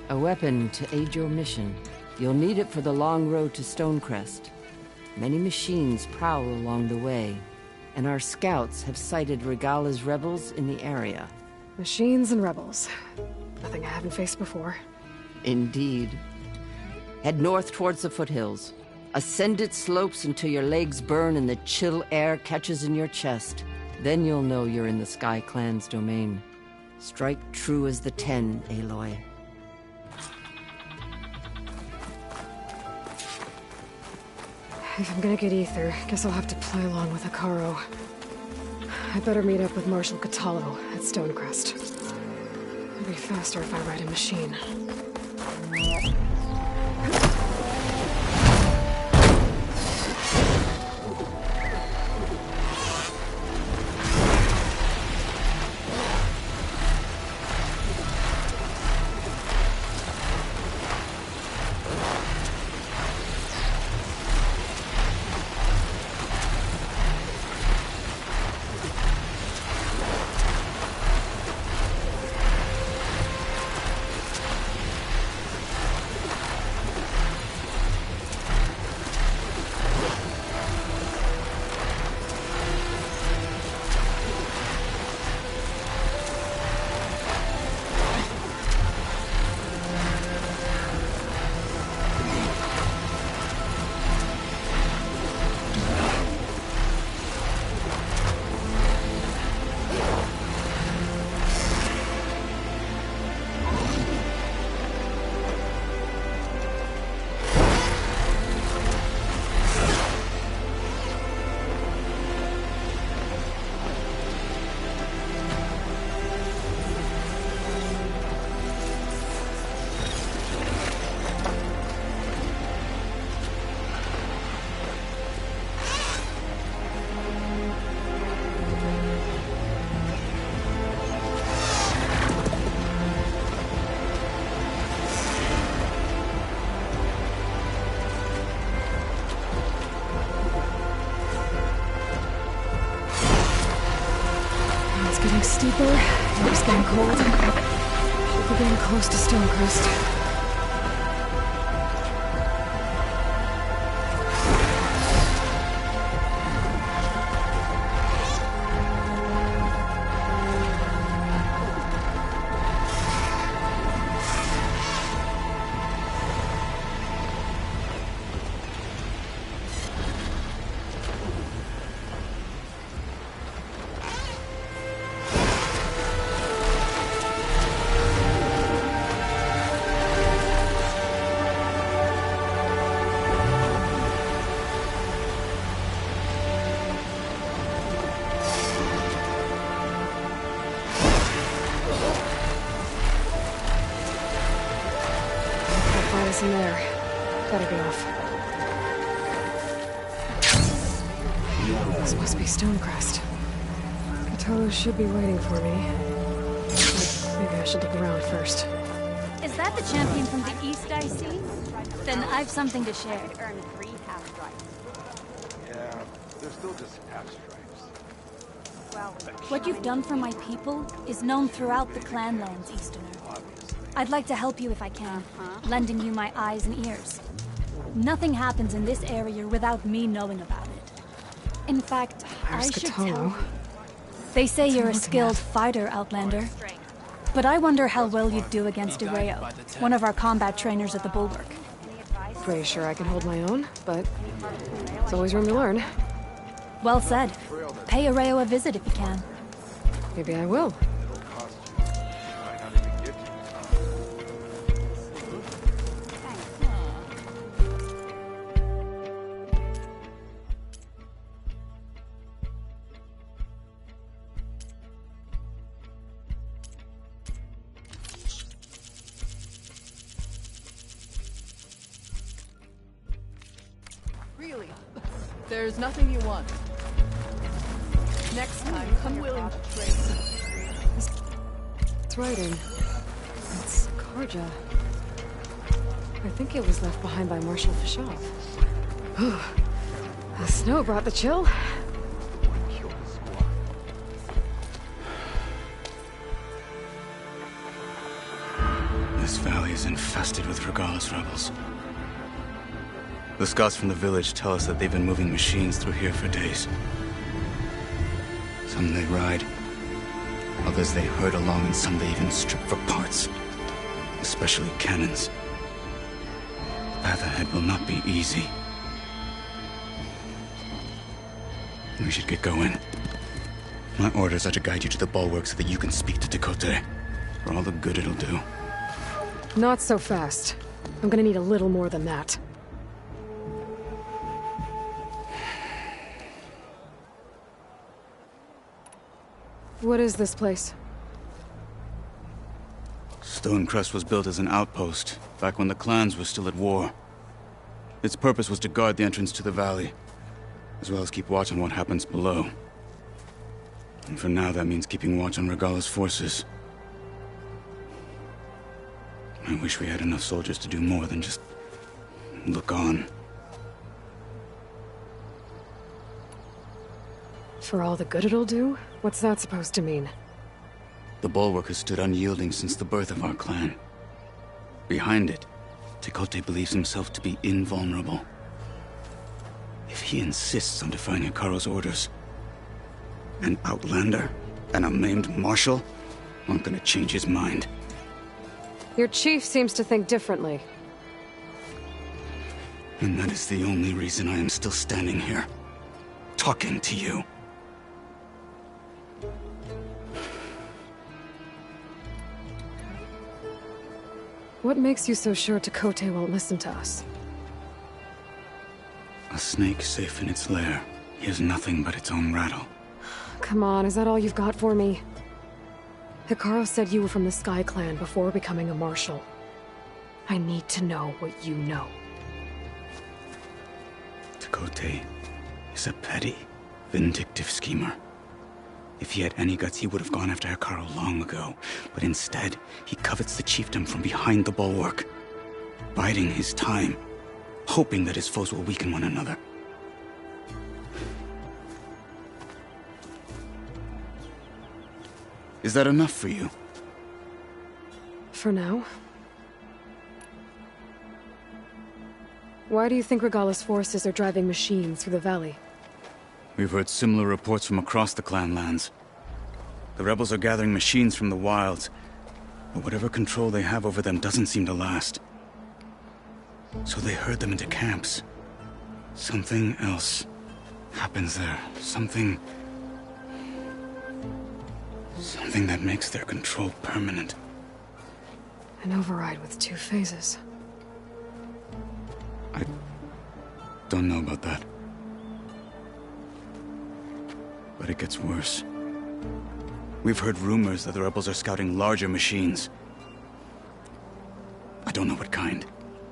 A weapon to aid your mission. You'll need it for the long road to Stonecrest. Many machines prowl along the way, and our scouts have sighted Regalla's rebels in the area. Machines and rebels. Nothing I haven't faced before. Indeed. Head north towards the foothills. Ascend its slopes until your legs burn and the chill air catches in your chest. Then you'll know you're in the Sky Clan's domain. Strike true as the 10, Aloy. If I'm gonna get Aether, guess I'll have to play along with Hikaru. I better meet up with Marshal Kotallo at Stonecrest. It'll be faster if I ride a machine. Steeper, it's getting cold. Should be getting close to Stonecrest. In there. Gotta get off. This must be Stonecrest. Kotallo should be waiting for me. But maybe I should look around first. Is that the champion from the East I see? Then I've something to share. Earn 3 half stripes. Yeah, they're still just half stripes. Well, what you've done for my people is known throughout the Clanlands, Easterner. I'd like to help you if I can, lending you my eyes and ears. Nothing happens in this area without me knowing about it. In fact, I should tell you. They say you're a skilled fighter, Outlander. But I wonder how well you'd do against Areo, one of our combat trainers at the Bulwark. Pretty sure I can hold my own, but there's always room to learn. Well said. Pay Areo a visit if you can. Maybe I will. Really? There's nothing you want. Next time, come willing to trade. It's writing. It's Carja. I think it was left behind by Marshal Fashov. The snow brought the chill. This valley is infested with Regalis rebels. The scouts from the village tell us that they've been moving machines through here for days. Some they ride, others they herd along, and some they even strip for parts. Especially cannons. The path ahead will not be easy. We should get going. My orders are to guide you to the bulwark so that you can speak to Tekotteh. For all the good it'll do. Not so fast. I'm gonna need a little more than that. What is this place? Stonecrest was built as an outpost, back when the clans were still at war. Its purpose was to guard the entrance to the valley, as well as keep watch on what happens below. And for now, that means keeping watch on Regalla's forces. I wish we had enough soldiers to do more than just look on. For all the good it'll do? What's that supposed to mean? The Bulwark has stood unyielding since the birth of our clan. Behind it, Tekote believes himself to be invulnerable. If he insists on defying Hekarro's orders, an outlander and a maimed marshal aren't gonna change his mind. Your chief seems to think differently. And that is the only reason I am still standing here, talking to you. What makes you so sure Tekote won't listen to us? A snake safe in its lair hears nothing but its own rattle. Come on, is that all you've got for me? Hekarro said you were from the Sky Clan before becoming a marshal. I need to know what you know. Tekote is a petty, vindictive schemer. If he had any guts, he would have gone after Hekarro long ago. But instead, he covets the chiefdom from behind the Bulwark, biding his time, hoping that his foes will weaken one another. Is that enough for you? For now. Why do you think Regalla's forces are driving machines through the valley? We've heard similar reports from across the clan lands. The rebels are gathering machines from the wilds, but whatever control they have over them doesn't seem to last. So they herd them into camps. Something else happens there. Something that makes their control permanent. An override with 2 phases. I don't know about that. But it gets worse. We've heard rumors that the rebels are scouting larger machines. I don't know what kind.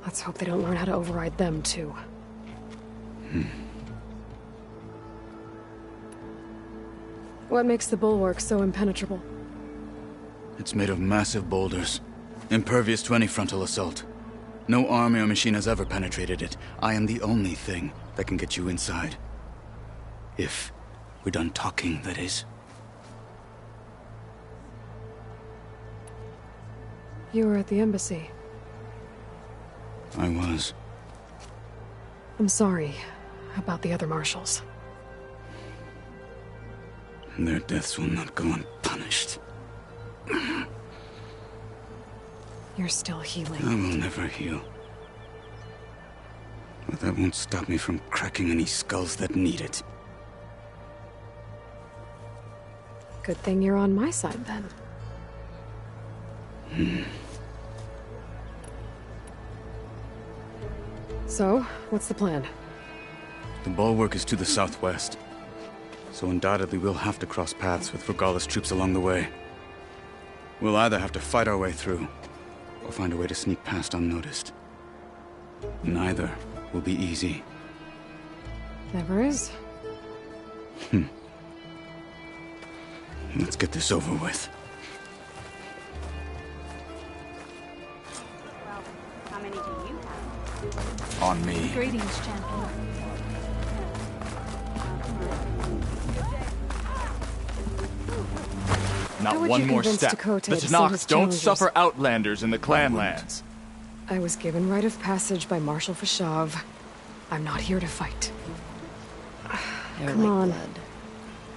Let's hope they don't learn how to override them, too. What makes the Bulwark so impenetrable? It's made of massive boulders, impervious to any frontal assault. No army or machine has ever penetrated it. I am the only thing that can get you inside. If we're done talking, that is. You were at the embassy. I was. I'm sorry about the other marshals. Their deaths will not go unpunished. You're still healing. I will never heal. But that won't stop me from cracking any skulls that need it. Good thing you're on my side, then. So, what's the plan? The Bulwark is to the southwest, so undoubtedly we'll have to cross paths with Regalla's troops along the way. We'll either have to fight our way through, or find a way to sneak past unnoticed. Neither will be easy. Never is. Let's get this over with. Well, how many do you have? On me. Greetings, champion. How Not would one you more convince step. Tekote The to send Tenakth his don't challengers? suffer outlanders in the clan lands. I was given right of passage by Marshal Fashav. I'm not here to fight. Come on.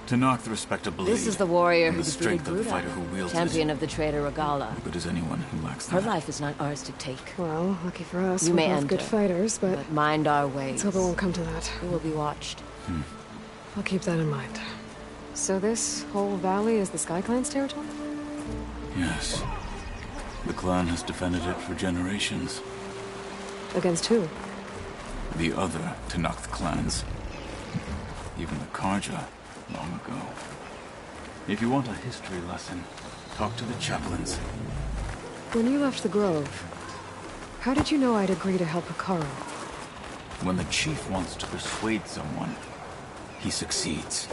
Tenakth respect a blade. This is the warrior and who the defeated strength of the Bruda, fighter who wields champion it. of the traitor Regalla. But is anyone who lacks Her that? life is not ours to take. Well, lucky for us, You we're may both enter, good fighters, but mind our ways. let's hope it won't come to that. We will be watched. I'll keep that in mind. So this whole valley is the Sky Clan's territory? Yes. The clan has defended it for generations. Against who? The other Tenakth clans. Even the Karja, long ago. If you want a history lesson, talk to the chaplains. When you left the Grove, how did you know I'd agree to help Hekarro? When the chief wants to persuade someone, he succeeds.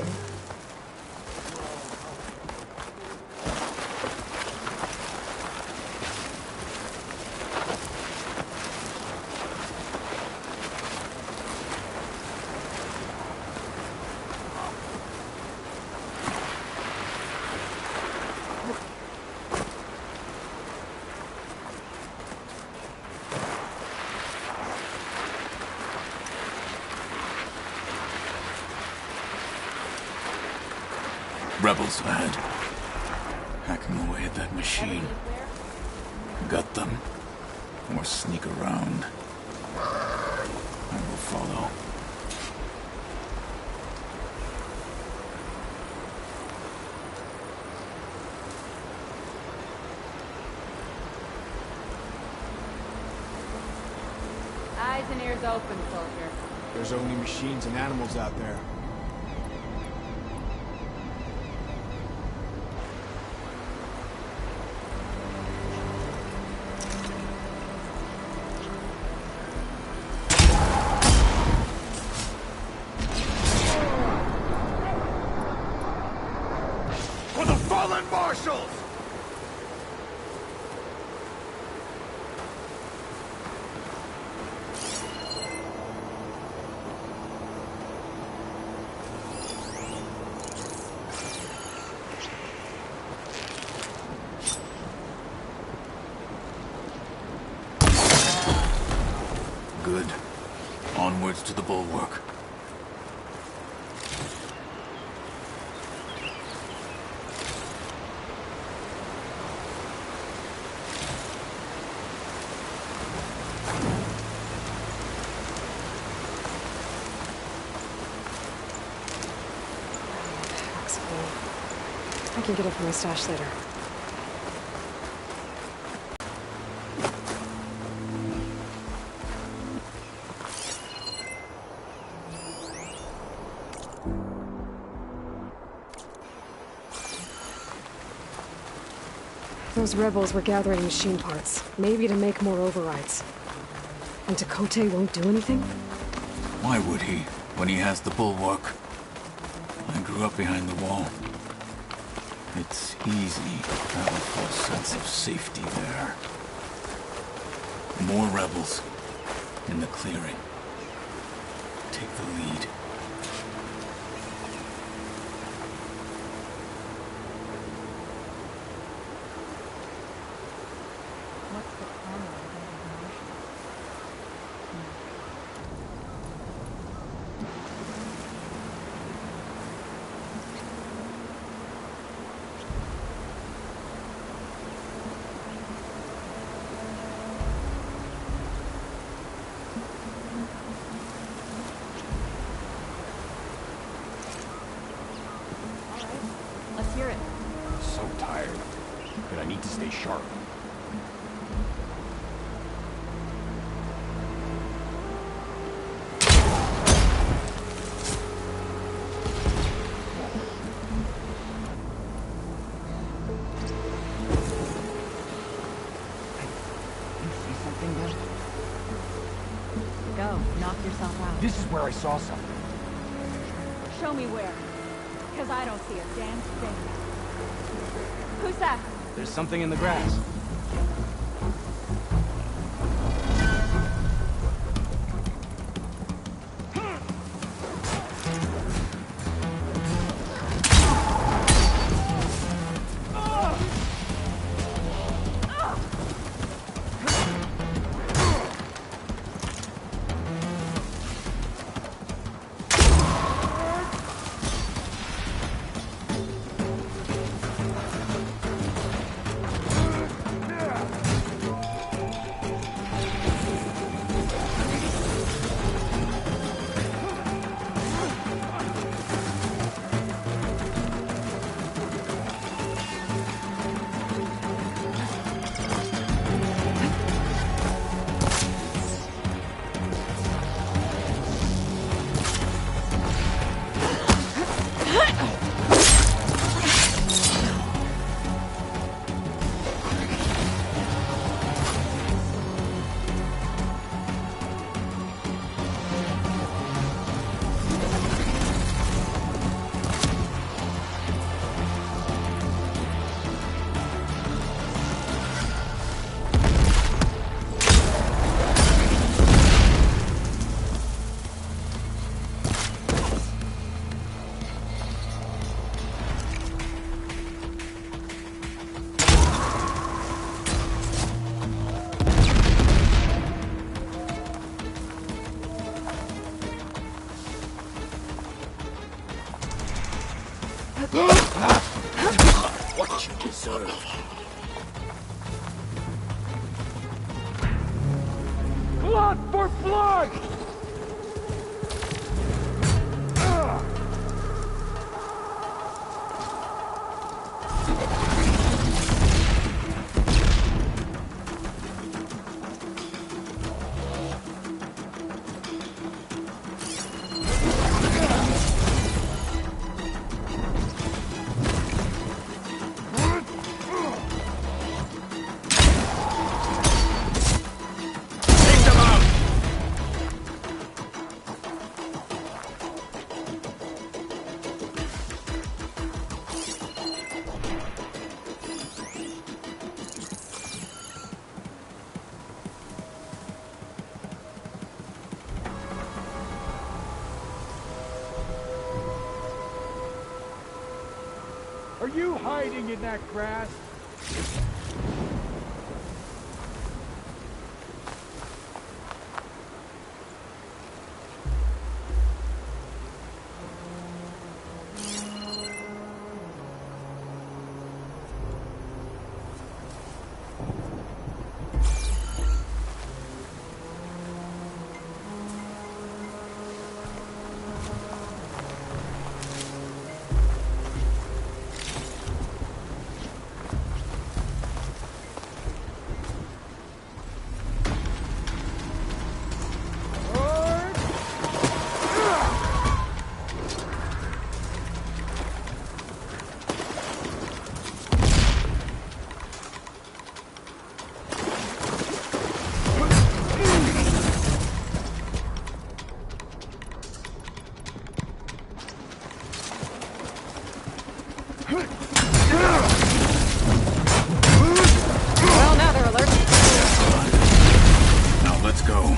Rebels ahead. Hacking away at that machine. Gut them. Or sneak around. I will follow. Eyes and ears open, soldier. There's only machines and animals out there. For the fallen marshals! Good. Onwards to the bulwark. I can get it from my stash later. Those rebels were gathering machine parts, maybe to make more overrides. And Tekotteh won't do anything? Why would he, when he has the bulwark? I grew up behind the wall. It's easy to have a false sense of safety there. More rebels in the clearing. Take the lead. Let's hear it. I'm so tired, but I need to stay sharp. Go, knock yourself out. This is where I saw something. Show me where. Because I don't see a damn thing. Who's that? There's something in the grass. Blood for blood! Are you hiding in that grass? Well, now they're alert. Now let's go.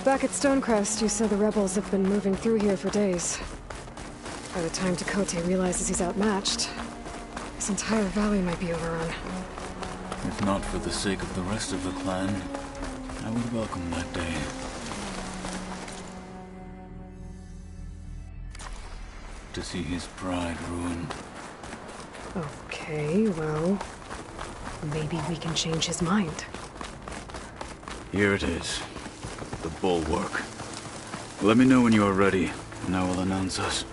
Back at Stonecrest, you said the rebels have been moving through here for days. By the time Tekotteh realizes he's outmatched, this entire valley might be overrun. If not for the sake of the rest of the clan, I would welcome that day. To see his pride ruined. Okay, well, maybe we can change his mind. Here it is. The bulwark. Let me know when you are ready, and I will announce us.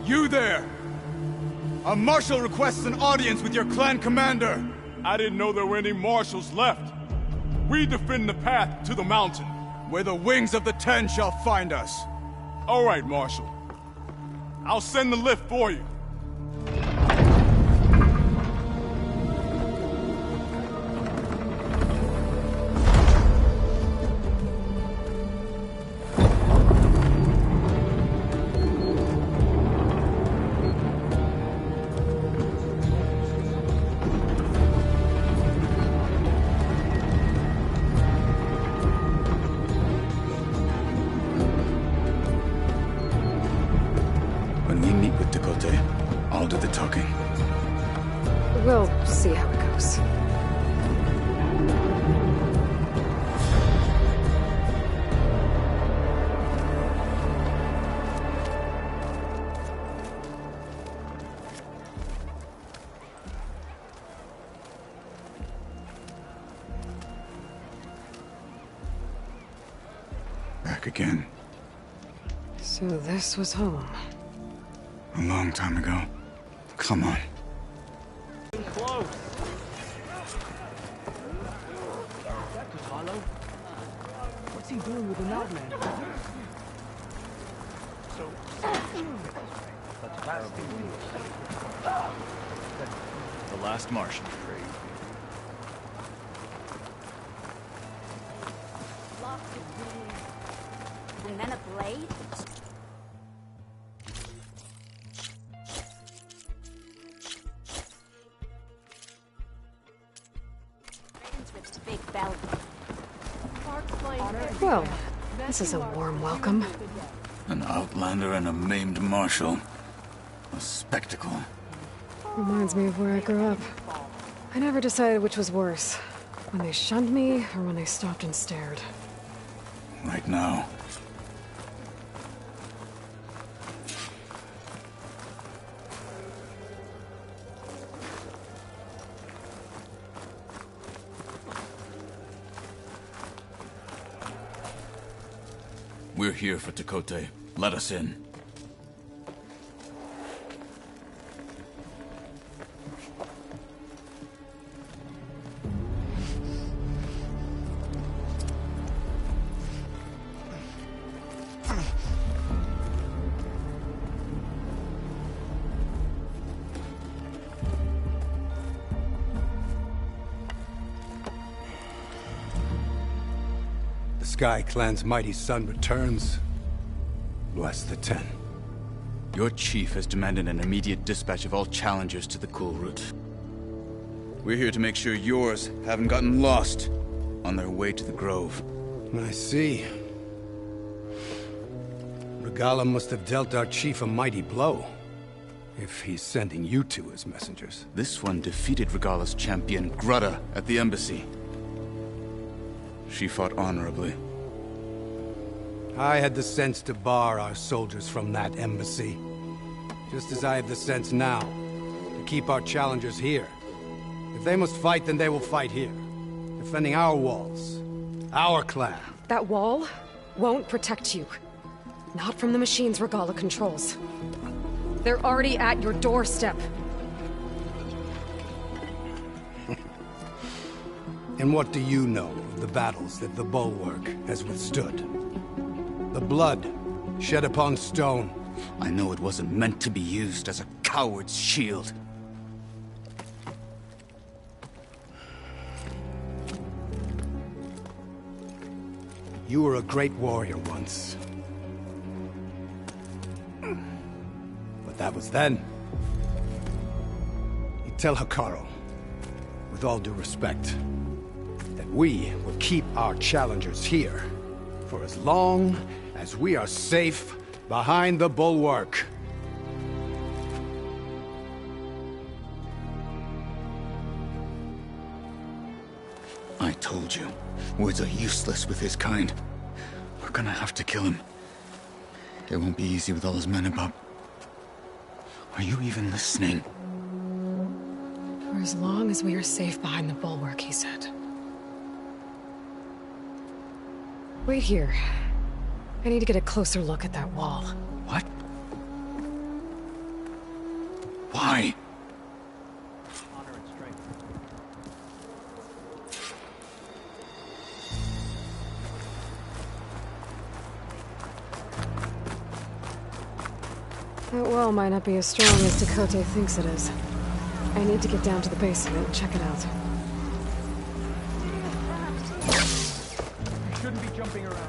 You there! A marshal requests an audience with your clan commander. I didn't know there were any marshals left. We defend the path to the mountain, where the wings of the Ten shall find us. All right, Marshal. I'll send the lift for you. When we meet with Tekotteh, back again. So this was home. A long time ago. Come on. Close. That could hollow. What's he doing with the Nordman? So, The last Martian trade. And then a blade? Big belly. Well, this is a warm welcome. An outlander and a maimed marshal. A spectacle. Reminds me of where I grew up. I never decided which was worse. When they shunned me, or when they stopped and stared. Right now. We're here for Tekote. Let us in. The Sky Clan's mighty son returns. Bless the Ten. Your chief has demanded an immediate dispatch of all challengers to the Kulrut. We're here to make sure yours haven't gotten lost on their way to the Grove. I see. Regalla must have dealt our chief a mighty blow, if he's sending you two as messengers. This one defeated Regalla's champion, Grudda, at the embassy. She fought honorably. I had the sense to bar our soldiers from that embassy. Just as I have the sense now, to keep our challengers here. If they must fight, then they will fight here. Defending our walls. Our clan. That wall won't protect you. Not from the machines Regalla controls. They're already at your doorstep. And what do you know of the battles that the Bulwark has withstood? The blood shed upon stone. I know it wasn't meant to be used as a coward's shield. You were a great warrior once. But that was then. You tell Hekarro, with all due respect, that we will keep our challengers here for as long as we are safe behind the Bulwark. I told you, words are useless with his kind. We're gonna have to kill him. It won't be easy with all his men about. Are you even listening? For as long as we are safe behind the Bulwark, he said. Wait here. I need to get a closer look at that wall. What? Why? That wall might not be as strong as Tekote thinks it is. I need to get down to the base of it and check it out. You shouldn't be jumping around.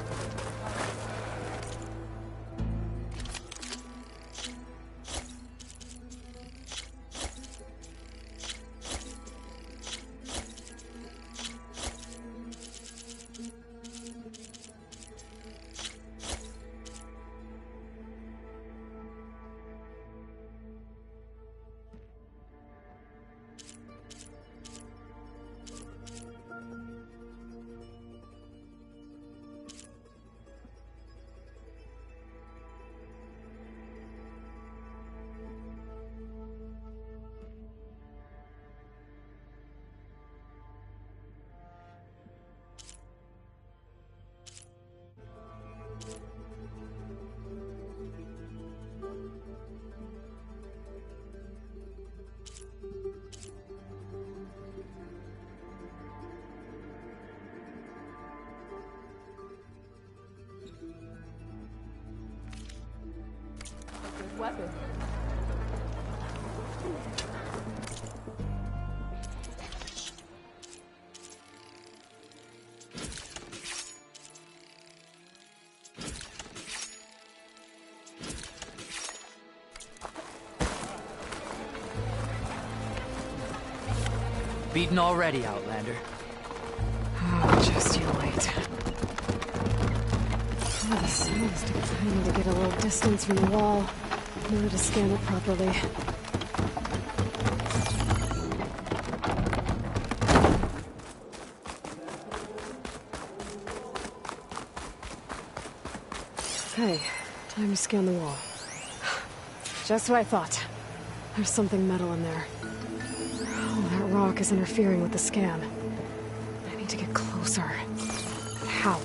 weapon. Beaten already, Outlander. Oh, just you wait. Oh, the sounds do. I need to get a little distance from the wall in order to scan it properly. Okay, time to scan the wall. Just what I thought. There's something metal in there. Oh, that rock is interfering with the scan. I need to get closer. But how?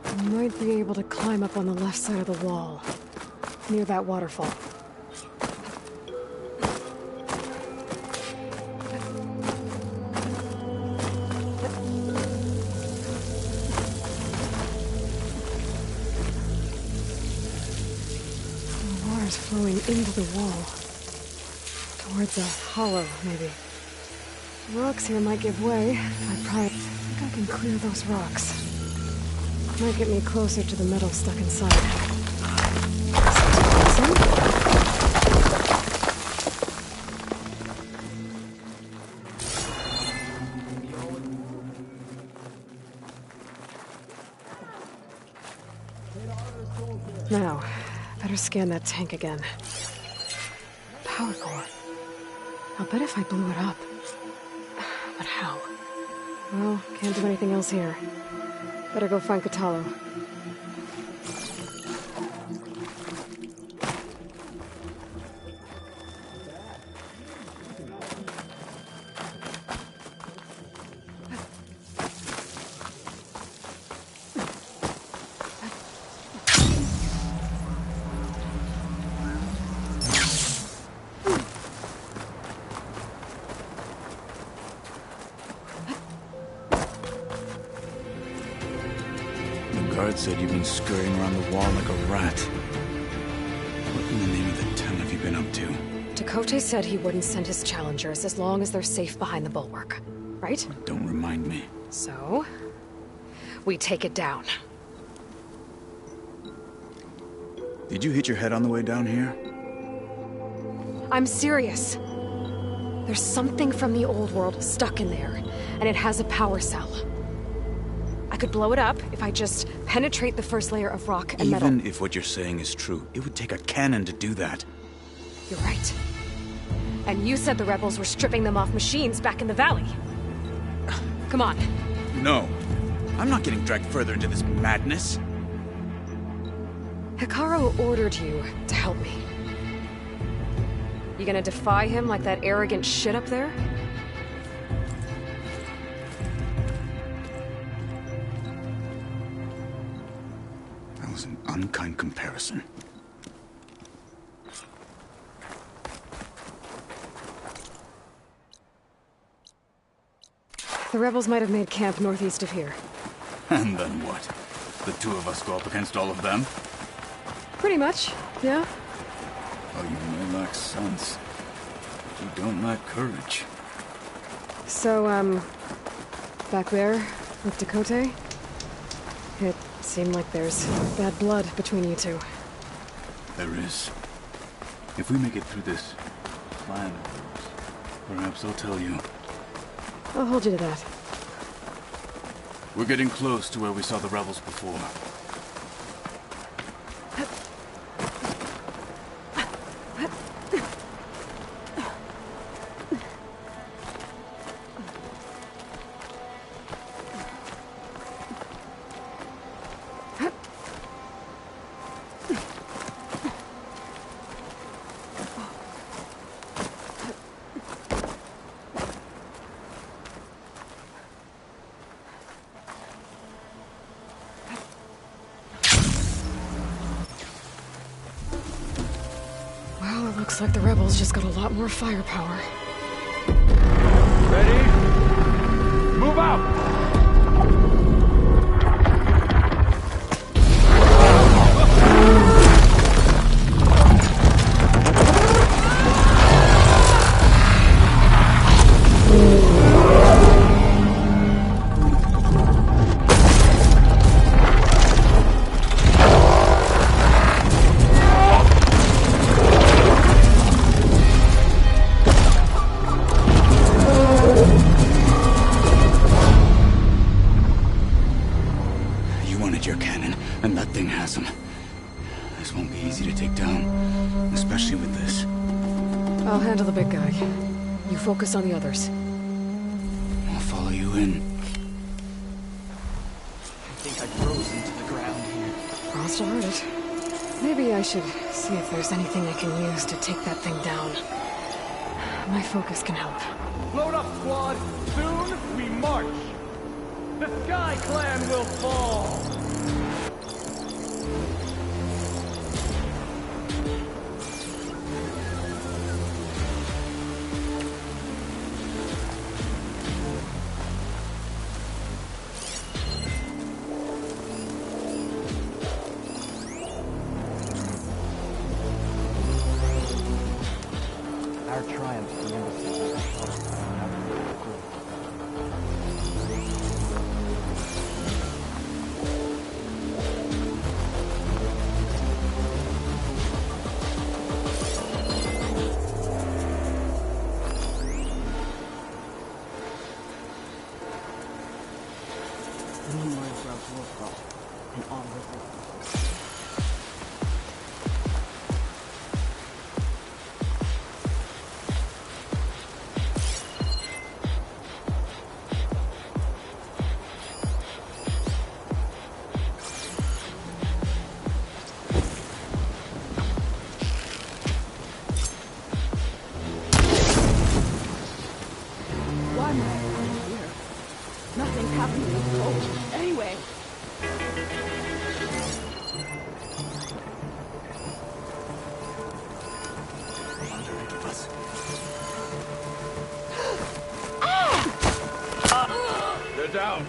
I might be able to climb up on the left side of the wall, near that waterfall. The water's flowing into the wall. Towards a hollow, maybe. The rocks here might give way. I think I can clear those rocks. Might get me closer to the metal stuck inside. Now, better scan that tank again. Power core. I'll bet if I blew it up. But how? Well, can't do anything else here. Better go find Kotallo. Guard said you've been scurrying around the wall like a rat. What in the name of the ten have you been up to? Tekote said he wouldn't send his challengers as long as they're safe behind the bulwark, right? Don't remind me. So, we take it down. Did you hit your head on the way down here? I'm serious. There's something from the old world stuck in there, and it has a power cell. I could blow it up if I just penetrate the first layer of rock and metal. Even if what you're saying is true, it would take a cannon to do that. You're right. And you said the rebels were stripping them off machines back in the valley. Come on. No. I'm not getting dragged further into this madness. Hekarro ordered you to help me. You gonna defy him like that arrogant shit up there? That was an unkind comparison. The rebels might have made camp northeast of here. And then what? The two of us go up against all of them? Pretty much, yeah. Oh, you may lack sense, but you don't lack courage. So, back there, with Tekote, it seemed like there's bad blood between you two. There is. If we make it through this plan of yours, perhaps I'll tell you. I'll hold you to that. We're getting close to where we saw the rebels before. Well, it looks like the rebels just got a lot more firepower. Ready? Move out! loaded your cannon, and that thing has them. This won't be easy to take down, especially with this. I'll handle the big guy. You focus on the others. I'll follow you in. I think I froze into the ground here. Frost heard it. Maybe I should see if there's anything I can use to take that thing down. My focus can help. Load up, squad! Soon we march! The Sky Clan will fall! Our triumph, the embassy. And all of it. Why am I here? Nothing's happening with Cole. Anyway. They're down.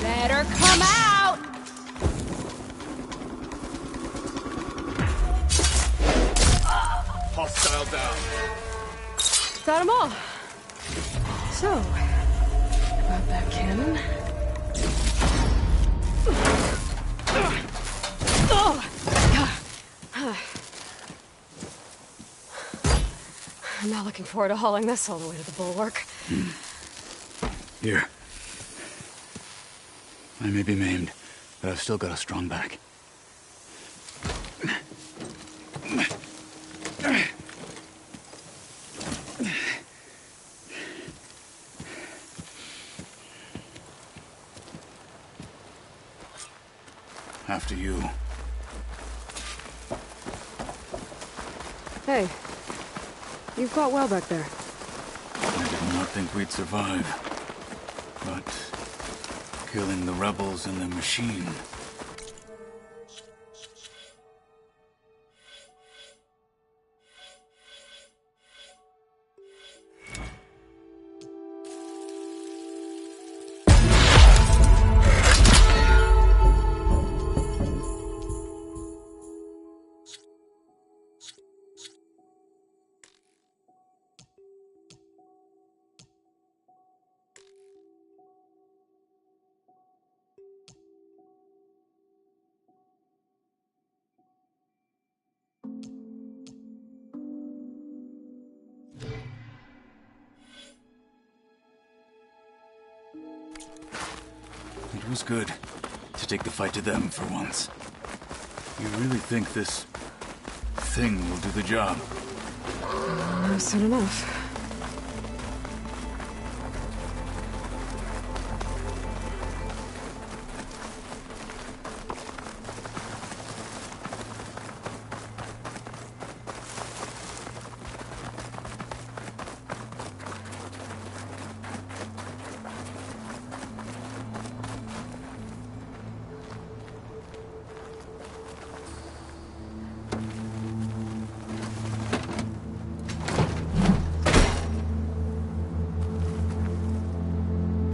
Better come out! Hostile down. Got them all. So, about that cannon. I'm not looking forward to hauling this all the way to the bulwark. Here. I may be maimed, but I've still got a strong back. After you. Hey, you've got well back there. I did not think we'd survive. But killing the rebels and the machine. It was good to take the fight to them for once. You really think this thing will do the job? Soon enough.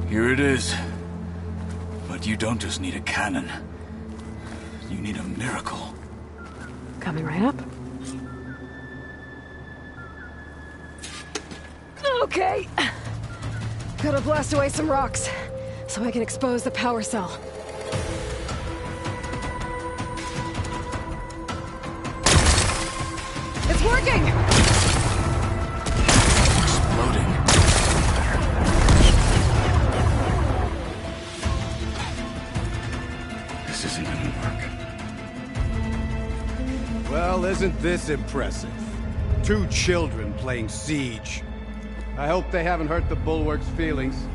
Here it is. But you don't just need a cannon. You need a miracle. Coming right up. Okay. Gotta blast away some rocks, so I can expose the power cell. It's working! Exploding. This isn't gonna work. Well, isn't this impressive? 2 children playing siege. I hope they haven't hurt the Bulwark's feelings.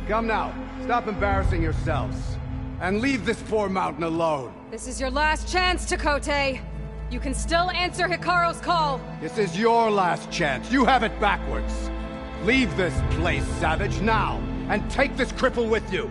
Come now, stop embarrassing yourselves. And leave this poor mountain alone. This is your last chance, Tekotteh. You can still answer Hikaro's call. This is your last chance. You have it backwards. Leave this place, Savage, now. And take this cripple with you.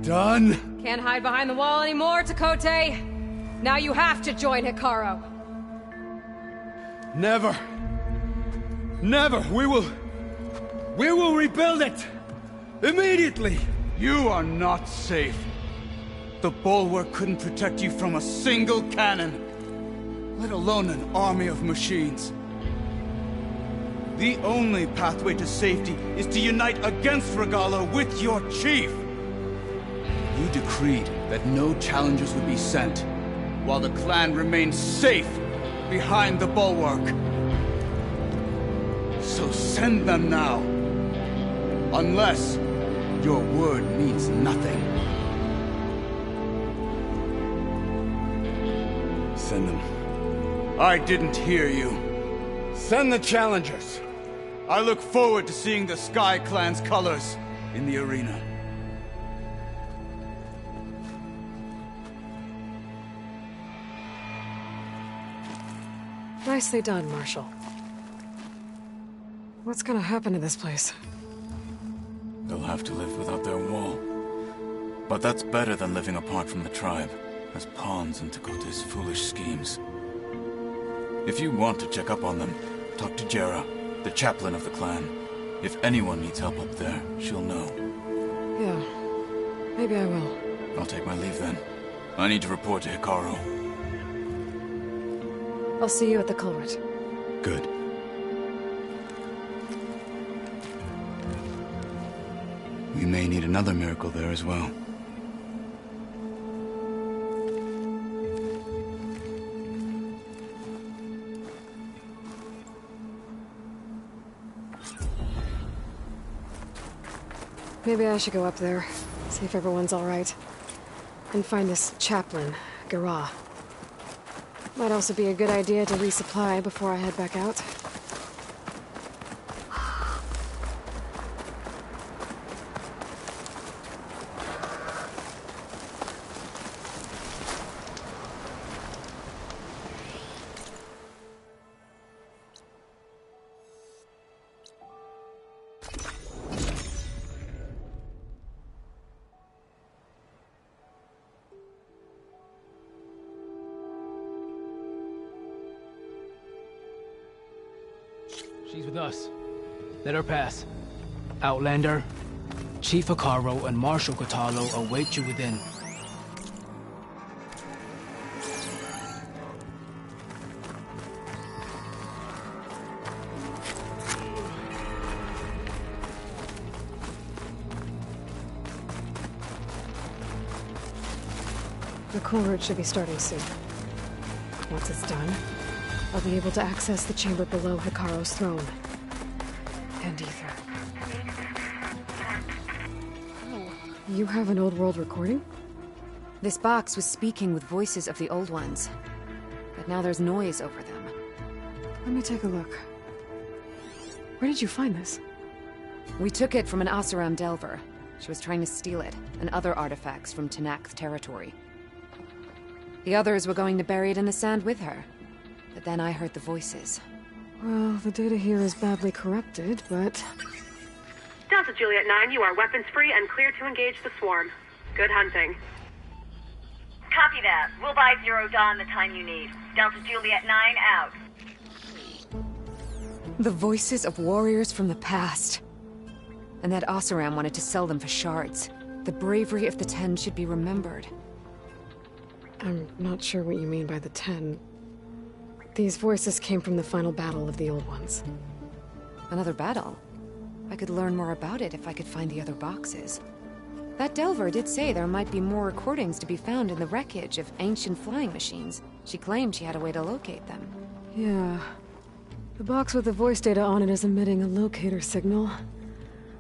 Done? Can't hide behind the wall anymore, Tekotteh. Now you have to join Hikaro. Never. Never. We will rebuild it. Immediately. You are not safe. The Bulwark couldn't protect you from a single cannon, let alone an army of machines. The only pathway to safety is to unite against Regalla with your chief. You decreed that no challengers would be sent, while the clan remained safe behind the Bulwark. So send them now. Unless your word means nothing. Send them. I didn't hear you. Send the challengers. I look forward to seeing the Sky Clan's colors in the arena. Nicely done, Marshal. What's gonna happen to this place? They'll have to live without their wall. But that's better than living apart from the tribe, as pawns in Tekote's foolish schemes. If you want to check up on them, talk to Jera, the chaplain of the clan. If anyone needs help up there, she'll know. Yeah, maybe I will. I'll take my leave then. I need to report to Hekarro. I'll see you at the culvert. Good. We may need another miracle there as well. Maybe I should go up there, see if everyone's all right. And find this chaplain, Garah. Might also be a good idea to resupply before I head back out. She's with us. Let her pass. Outlander, Chief Hekarro and Marshal Kotallo await you within. The culvert should be starting soon. Once it's done, I'll be able to access the chamber below Hekarro's throne. And Ether. You have an old world recording? This box was speaking with voices of the old ones. But now there's noise over them. Let me take a look. Where did you find this? We took it from an Oseram Delver. She was trying to steal it, and other artifacts from Tenakth territory. The others were going to bury it in the sand with her. But then I heard the voices. Well, the data here is badly corrupted, but... Delta Juliet 9, you are weapons-free and clear to engage the swarm. Good hunting. Copy that. We'll buy Zero Dawn the time you need. Delta Juliet 9 out. The voices of warriors from the past. And that Oseram wanted to sell them for shards. The bravery of the Ten should be remembered. I'm not sure what you mean by the Ten. These voices came from the final battle of the Old Ones. Another battle? I could learn more about it if I could find the other boxes. That Delver did say there might be more recordings to be found in the wreckage of ancient flying machines. She claimed she had a way to locate them. Yeah. The box with the voice data on it is emitting a locator signal.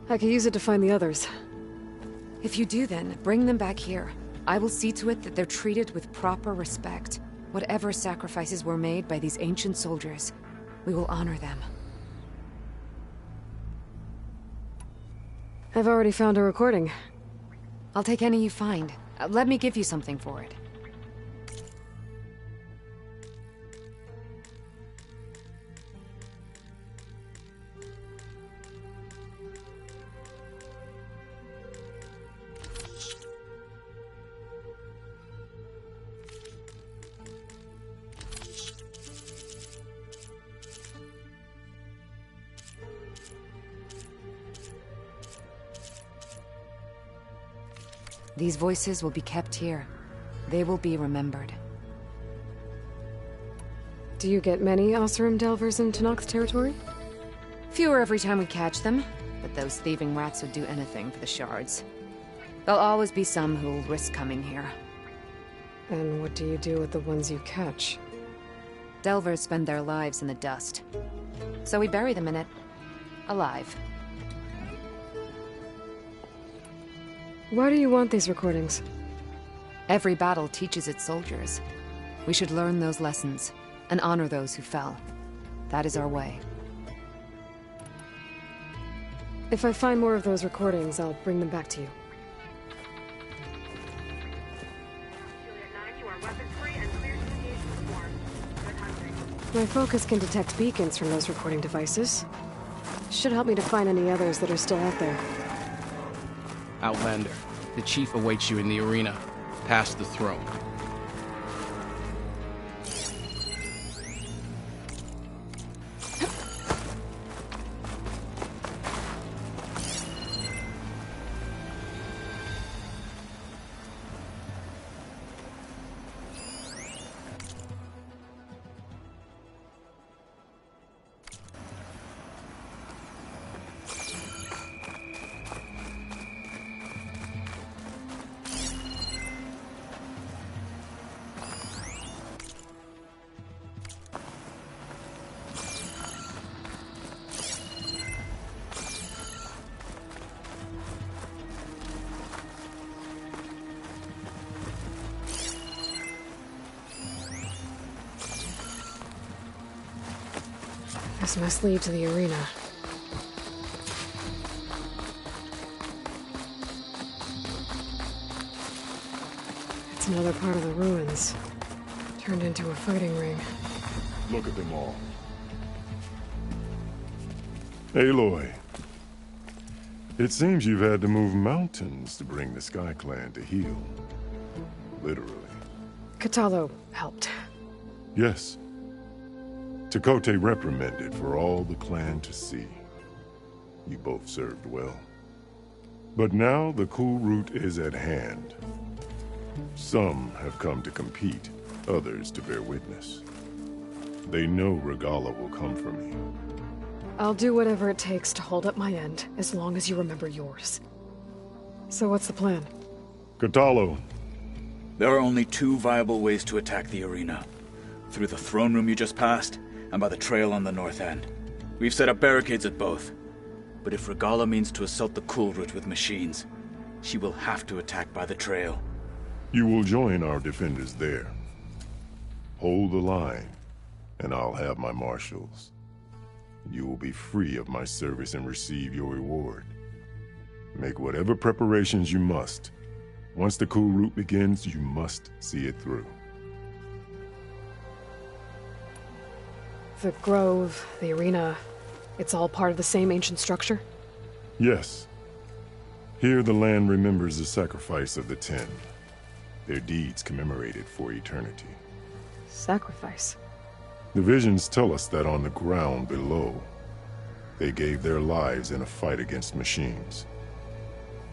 I could use it to find the others. If you do then, bring them back here. I will see to it that they're treated with proper respect. Whatever sacrifices were made by these ancient soldiers, we will honor them. I've already found a recording. I'll take any you find. Let me give you something for it. These voices will be kept here. They will be remembered. Do you get many Oseram Delvers in Tenakth territory? Fewer every time we catch them, but those thieving rats would do anything for the shards. There'll always be some who'll risk coming here. And what do you do with the ones you catch? Delvers spend their lives in the dust. So we bury them in it. Alive. Why do you want these recordings? Every battle teaches its soldiers. We should learn those lessons, and honor those who fell. That is our way. If I find more of those recordings, I'll bring them back to you. Juliet 9, you are weapons-free and clear to engage the swarm. Good hunting. My focus can detect beacons from those recording devices. Should help me to find any others that are still out there. Outlander, the chief awaits you in the arena, past the throne. This must lead to the arena. It's another part of the ruins. Turned into a fighting ring. Look at them all. Aloy. It seems you've had to move mountains to bring the Sky Clan to heal. Literally. Kotallo helped. Yes. Tekotteh reprimanded for all the clan to see. You both served well. But now the Kulrut is at hand. Some have come to compete, others to bear witness. They know Regalla will come for me. I'll do whatever it takes to hold up my end, as long as you remember yours. So what's the plan? Kotallo. There are only two viable ways to attack the arena. Through the throne room you just passed, and by the trail on the north end. We've set up barricades at both. But if Regalla means to assault the Kulrut with machines, she will have to attack by the trail. You will join our defenders there. Hold the line, and I'll have my marshals. You will be free of my service and receive your reward. Make whatever preparations you must. Once the Kulrut begins, you must see it through. The grove, the arena, it's all part of the same ancient structure? Yes. Here the land remembers the sacrifice of the Ten. Their deeds commemorated for eternity. Sacrifice? The visions tell us that on the ground below, they gave their lives in a fight against machines.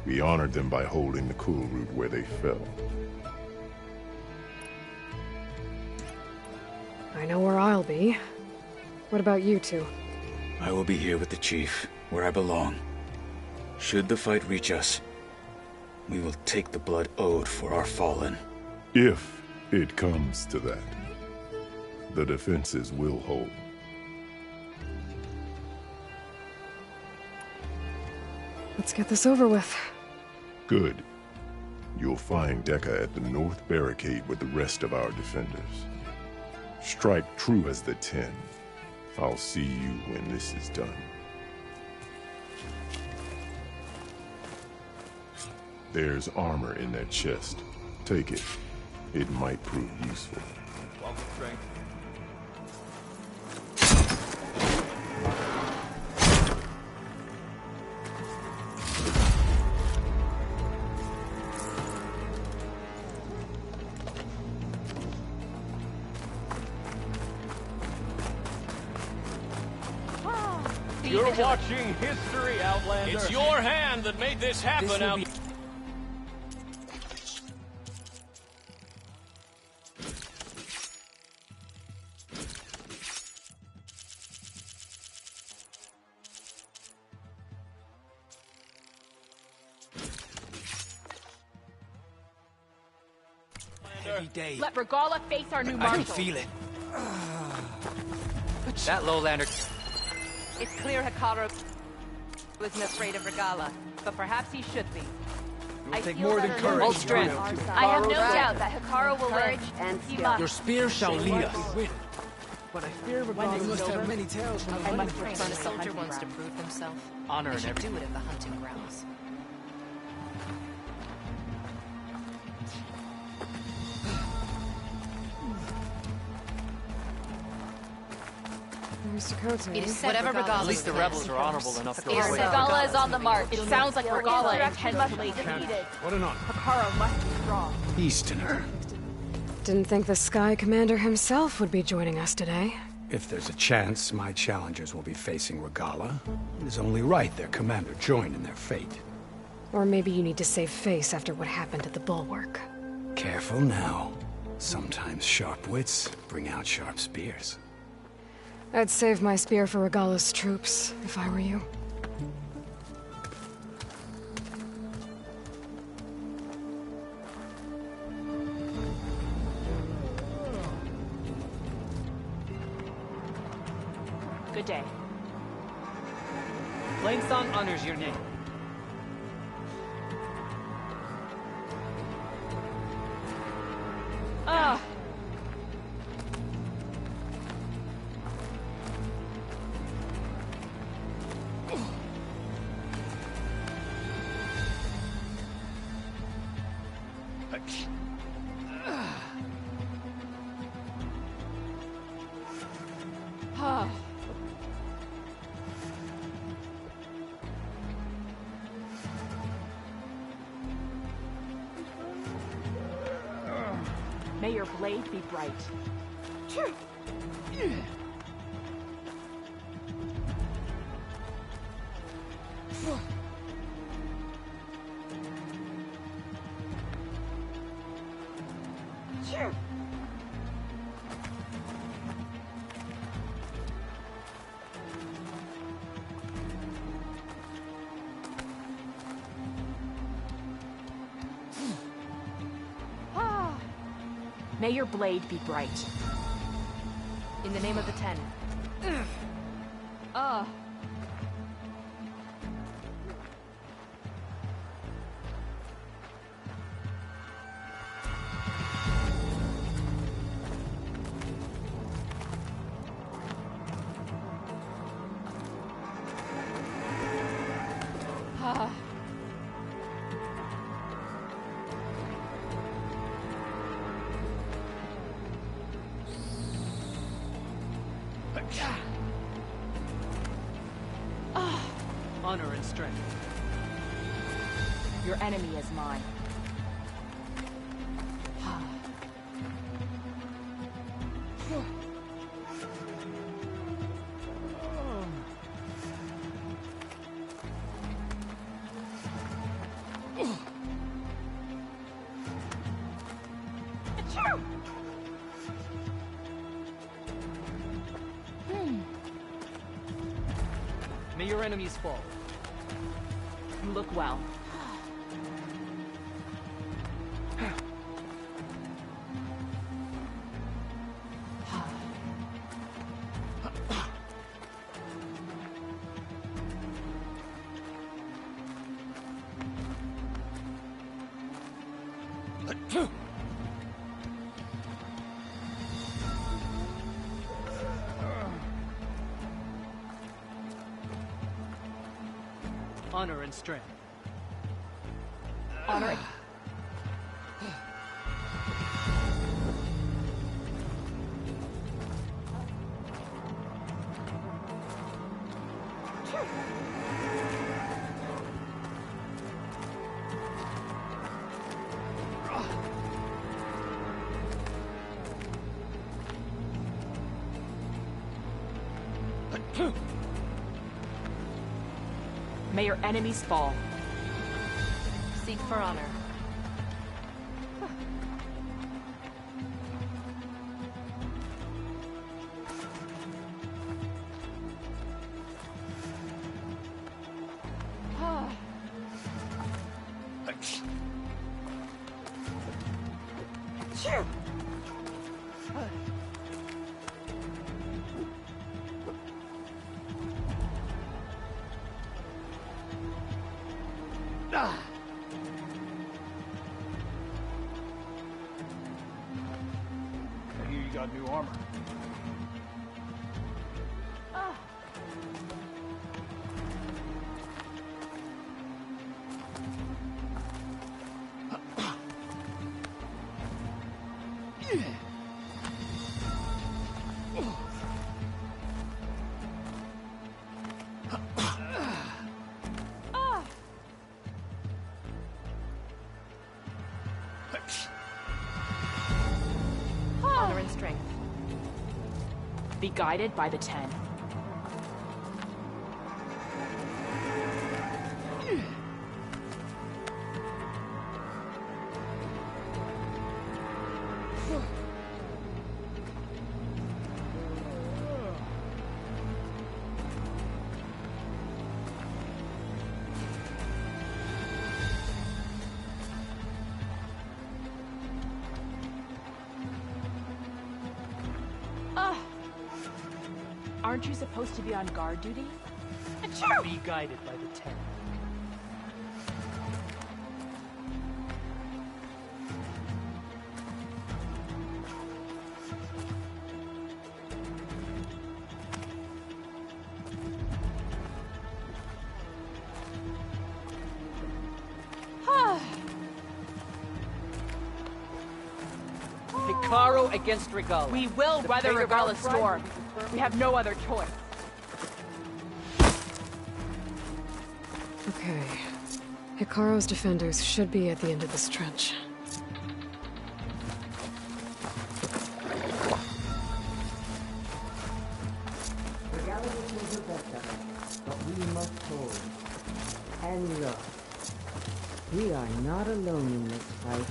We honored them by holding the Kulrut where they fell. I know where I'll be. What about you two? I will be here with the chief, where I belong. Should the fight reach us, we will take the blood owed for our fallen. If it comes to that, the defenses will hold. Let's get this over with. Good. You'll find Dekka at the north barricade with the rest of our defenders. Strike true as the Ten. I'll see you when this is done. There's armor in that chest. Take it. It might prove useful. Welcome, Frank. You're watching history, Outlander. It's your hand that made this happen, Outlander. Every day. Let Regalla face our new I marshal. can feel it. That lowlander. It's clear Hekarro wasn't afraid of Regalla, but perhaps he should be. It will take more than courage. All strength. I have no doubt that Hekarro will learn and team up. Your spear shall lead us. But I fear Regalla You must have many tales from the I must hunting return grounds. to the hunting wants to prove himself. Honor and should everything. do it at the hunting grounds. Mr. Cote. Whatever Regala. At least the rebels are honorable enough to... Regala is on the march. It sounds like Regala intends to lead. What an honor. Hekarro must be strong. Easterner. Didn't think the Sky Commander himself would be joining us today. If there's a chance my challengers will be facing Regala, it is only right their commander join in their fate. Or maybe you need to save face after what happened at the Bulwark. Careful now. Sometimes sharp wits bring out sharp spears. I'd save my spear for Regala's troops, if I were you. Good day. Plainsong honors your name. Ah! May your blade be bright. May your blade be bright. In the name of the Ten. Honor and strength. Your enemy is mine. May your enemies fall. You look well. Honor and strength. Honor. May your enemies fall. Seek for honor. I hear you got new armor. strength. Be guided by the Ten. Aren't you supposed to be on guard duty? Be guided by the Ten. Hekarro against Regalla. We will weather Regalla's storm. We have no other choice. Okay. Hekarro's defenders should be at the end of this trench. Regalla will do her best of it, but we must hold. And look, we are not alone in this fight.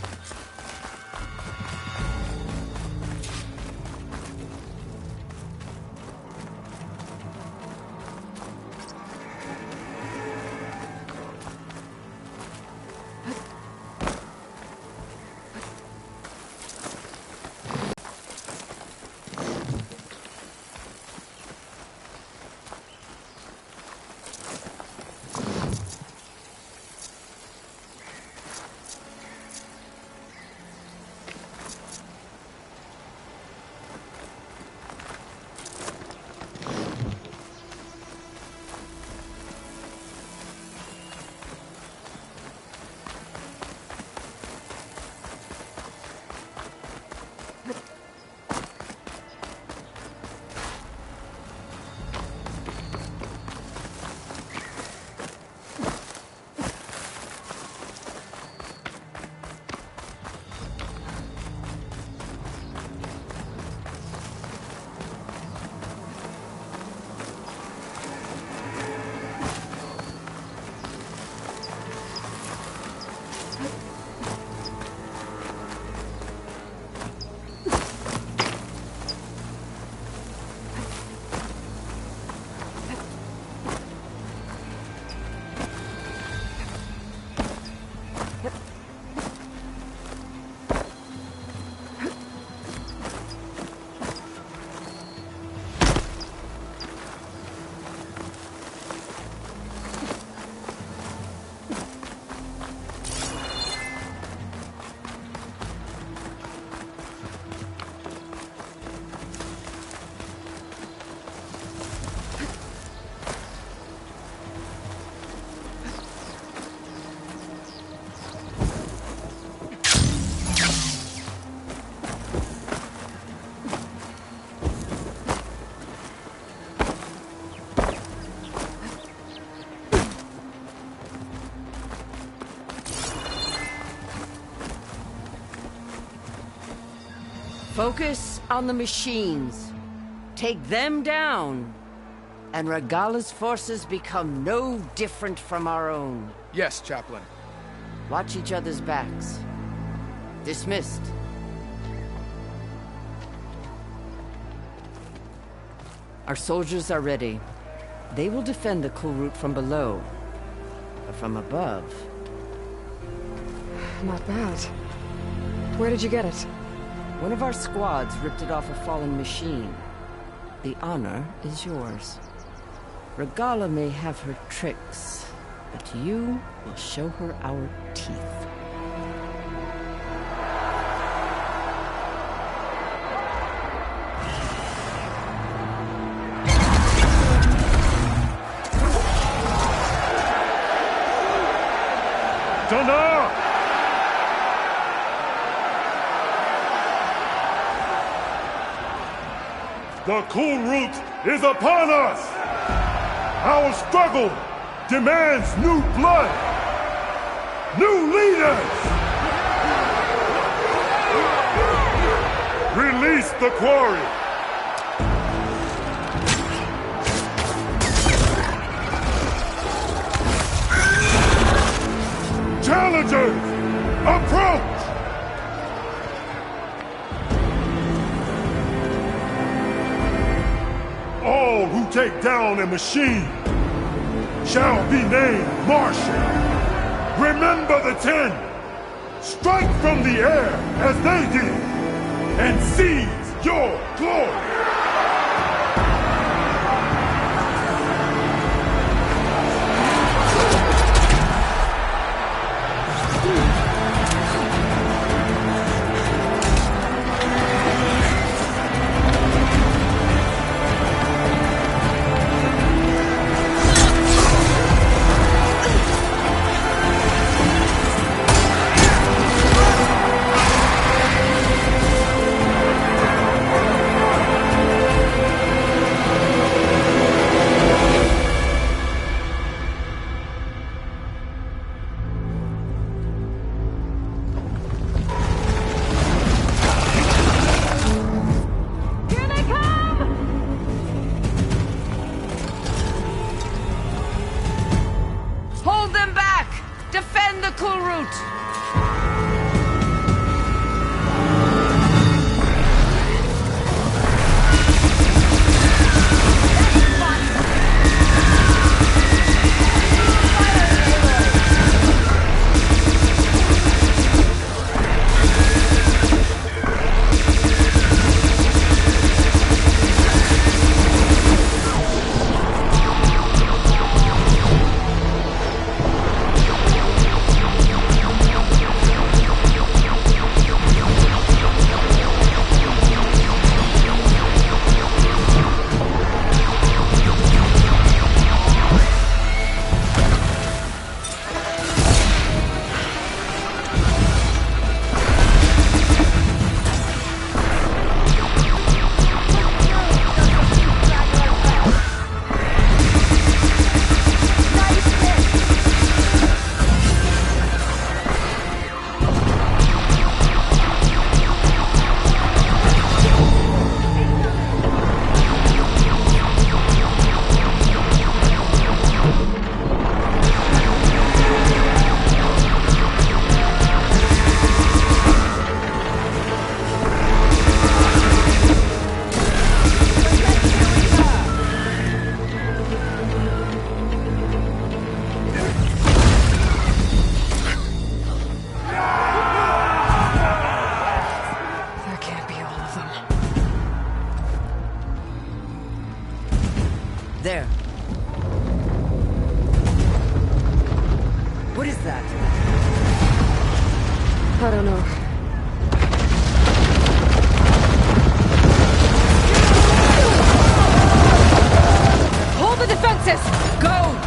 Focus on the machines. Take them down, and Regalla's forces become no different from our own. Yes, Chaplain. Watch each other's backs. Dismissed. Our soldiers are ready. They will defend the Kulrut from below. But from above... Not bad. Where did you get it? One of our squads ripped it off a fallen machine. The honor is yours. Regalla may have her tricks, but you will show her our teeth. Dana! The Kulrut is upon us! Our struggle demands new blood! New leaders! Release Release the quarry! Challengers, approach! All who take down a machine shall be named Marshal. Remember the 10. Strike from the air as they did, and seize your glory! Hold them back! Defend the Kulrut! There. What is that? I don't know. Hold the defenses! Go!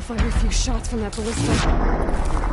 Fire a few shots from that ballista.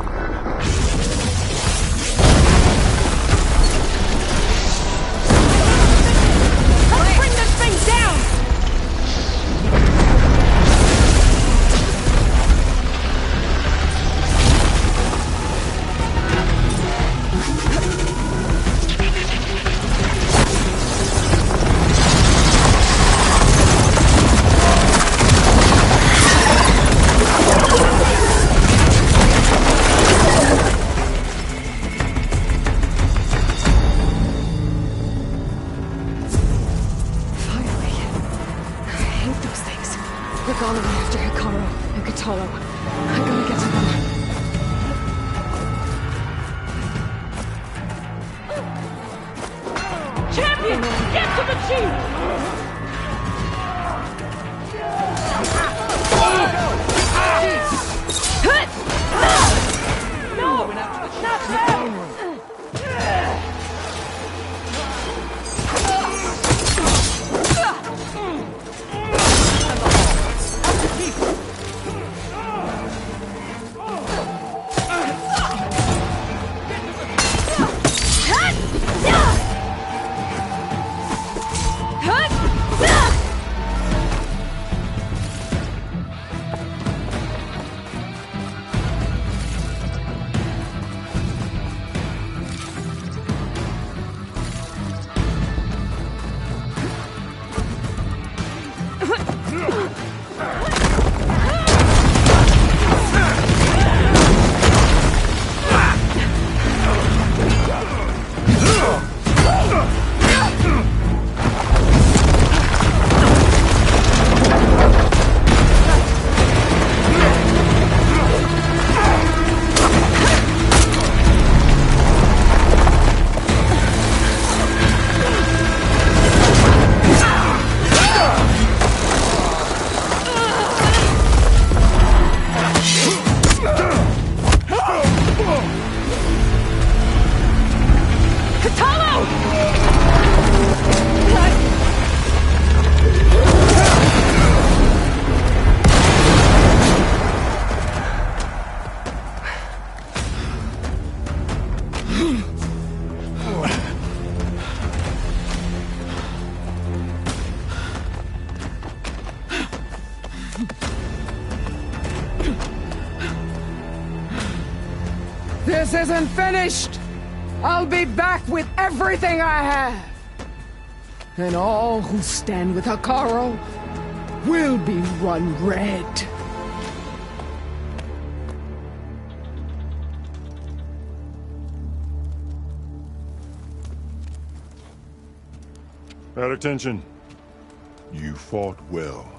This isn't finished! I'll be back with everything I have! And all who stand with Hekarro will be run red. At attention. You fought well.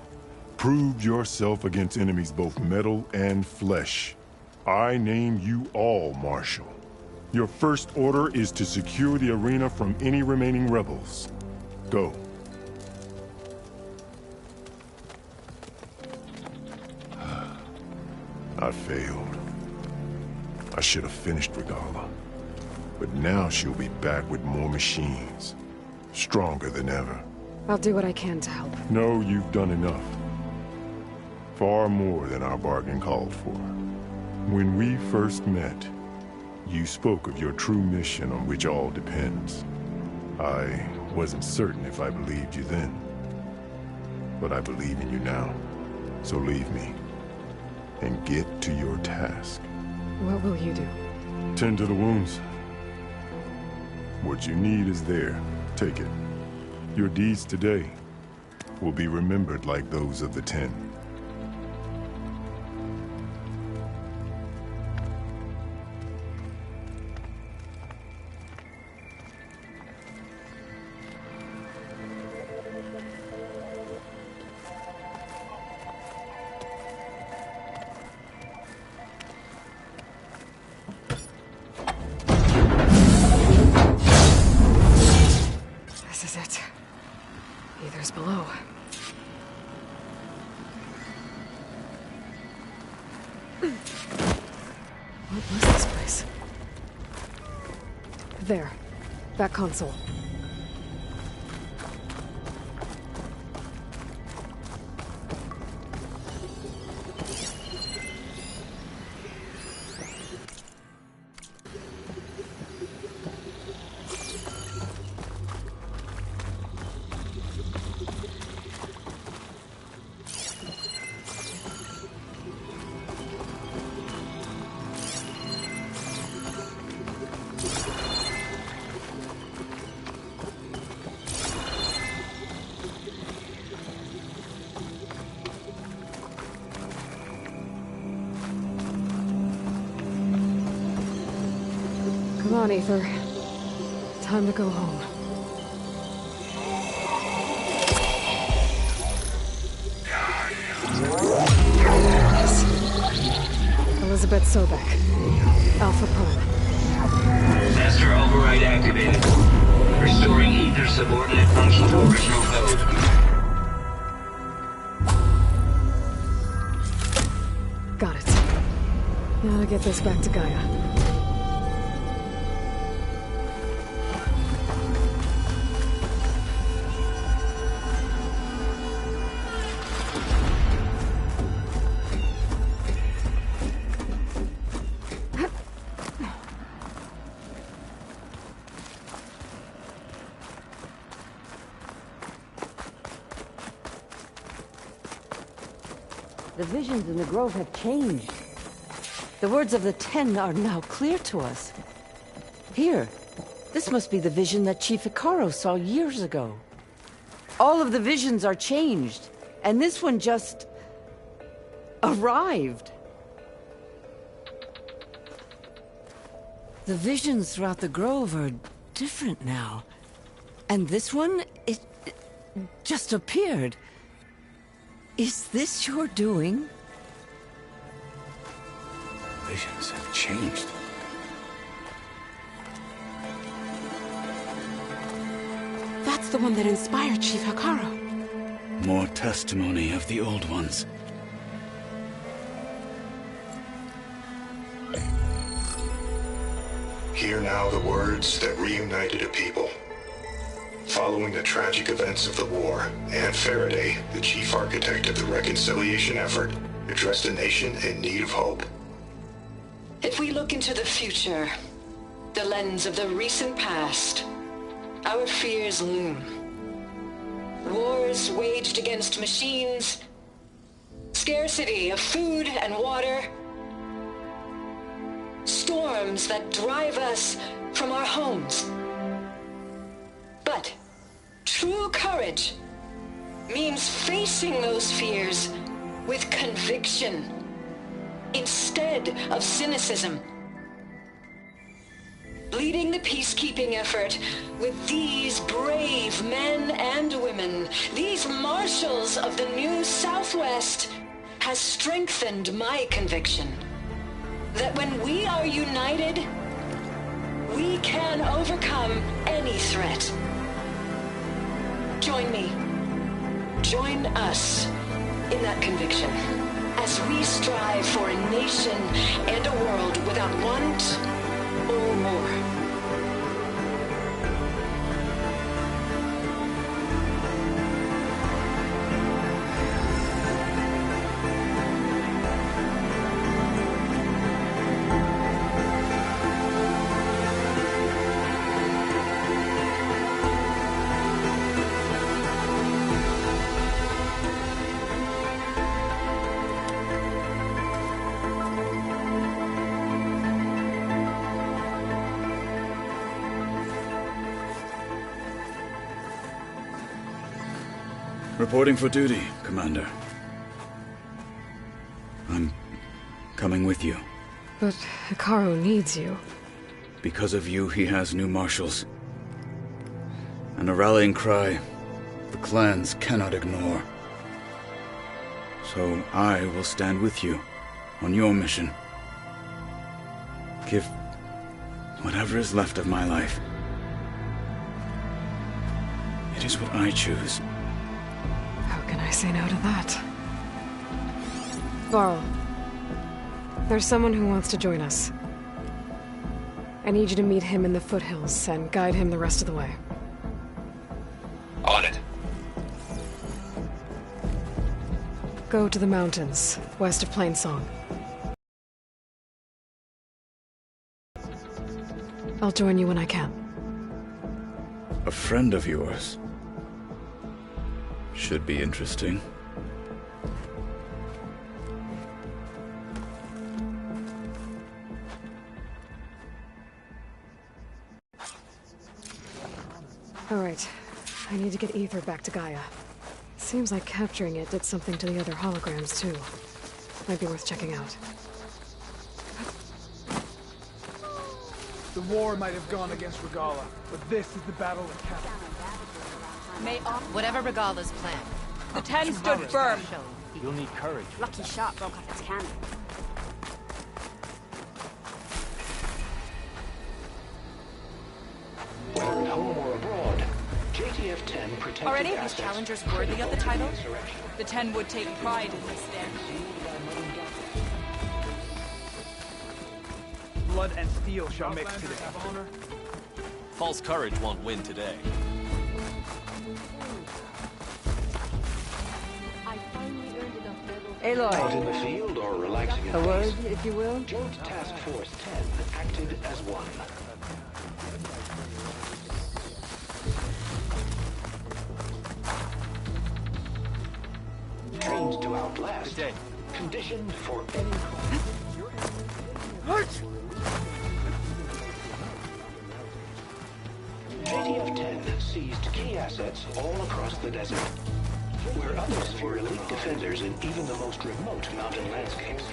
Proved yourself against enemies both metal and flesh. I name you all Marshal. Your first order is to secure the arena from any remaining rebels. Go. I failed. I should have finished Regalla. But now she'll be back with more machines. Stronger than ever. I'll do what I can to help. No, you've done enough. Far more than our bargain called for. When we first met, you spoke of your true mission on which all depends. I wasn't certain if I believed you then. But I believe in you now. So leave me. And get to your task. What will you do? Tend to the wounds. What you need is there. Take it. Your deeds today will be remembered like those of the 10. This is it. Aether's below. What was this place? There. That console. on, Aether. Time to go home. Elizabeth Sobek. Alpha Prime. Master override activated. Restoring Aether subordinate function to original code. Got it. Now to get this back to Gaia. The visions in the grove have changed. The words of the Ten are now clear to us. Here, this must be the vision that Chief Hekarro saw years ago. All of the visions are changed, and this one just arrived. The visions throughout the grove are different now. And this one, it just appeared. Is this your doing? Visions have changed. That's the one that inspired Chief Hekarro. More testimony of the old ones. Hear now the words that reunited a people. Following the tragic events of the war, Anne Faraday, the chief architect of the reconciliation effort, addressed a nation in need of hope. If we look into the future, the lens of the recent past, our fears loom. Wars waged against machines, scarcity of food and water, storms that drive us from our homes. But true courage means facing those fears with conviction instead of cynicism. Leading the peacekeeping effort with these brave men and women, these marshals of the new Southwest, has strengthened my conviction that when we are united, we can overcome any threat. Join me. Join us in that conviction as we strive for a nation and a world without want or war. Reporting for duty, Commander. I'm coming with you. But Hekarro needs you. Because of you, he has new marshals. And a rallying cry the clans cannot ignore. So I will stand with you on your mission. Give whatever is left of my life. It is what I choose. How can I say no to that? Varl, there's someone who wants to join us. I need you to meet him in the foothills and guide him the rest of the way. On it. Go to the mountains, west of Plainsong. I'll join you when I can. A friend of yours. Should be interesting. All right. I need to get Aether back to Gaia. Seems like capturing it did something to the other holograms, too. Might be worth checking out. The war might have gone against Regalla, but this is the battle that counts. Whatever Regalla's plan. The 10 stood firm. You'll need courage. Lucky shot broke off its cannon. Whether at home or abroad, JTF-10 protected Already? These assets challengers worthy of the title? The 10 would take pride in this stand. Blood and steel shall mix today. False courage won't win today. Aloy. Out in the field or relaxing in A word, peace, if you will? Joint Task Force 10 acted as one. Trained to outlast, conditioned for any JTF-10 seized key assets all across the desert, where others were elite defenders in even the most remote mountain landscapes.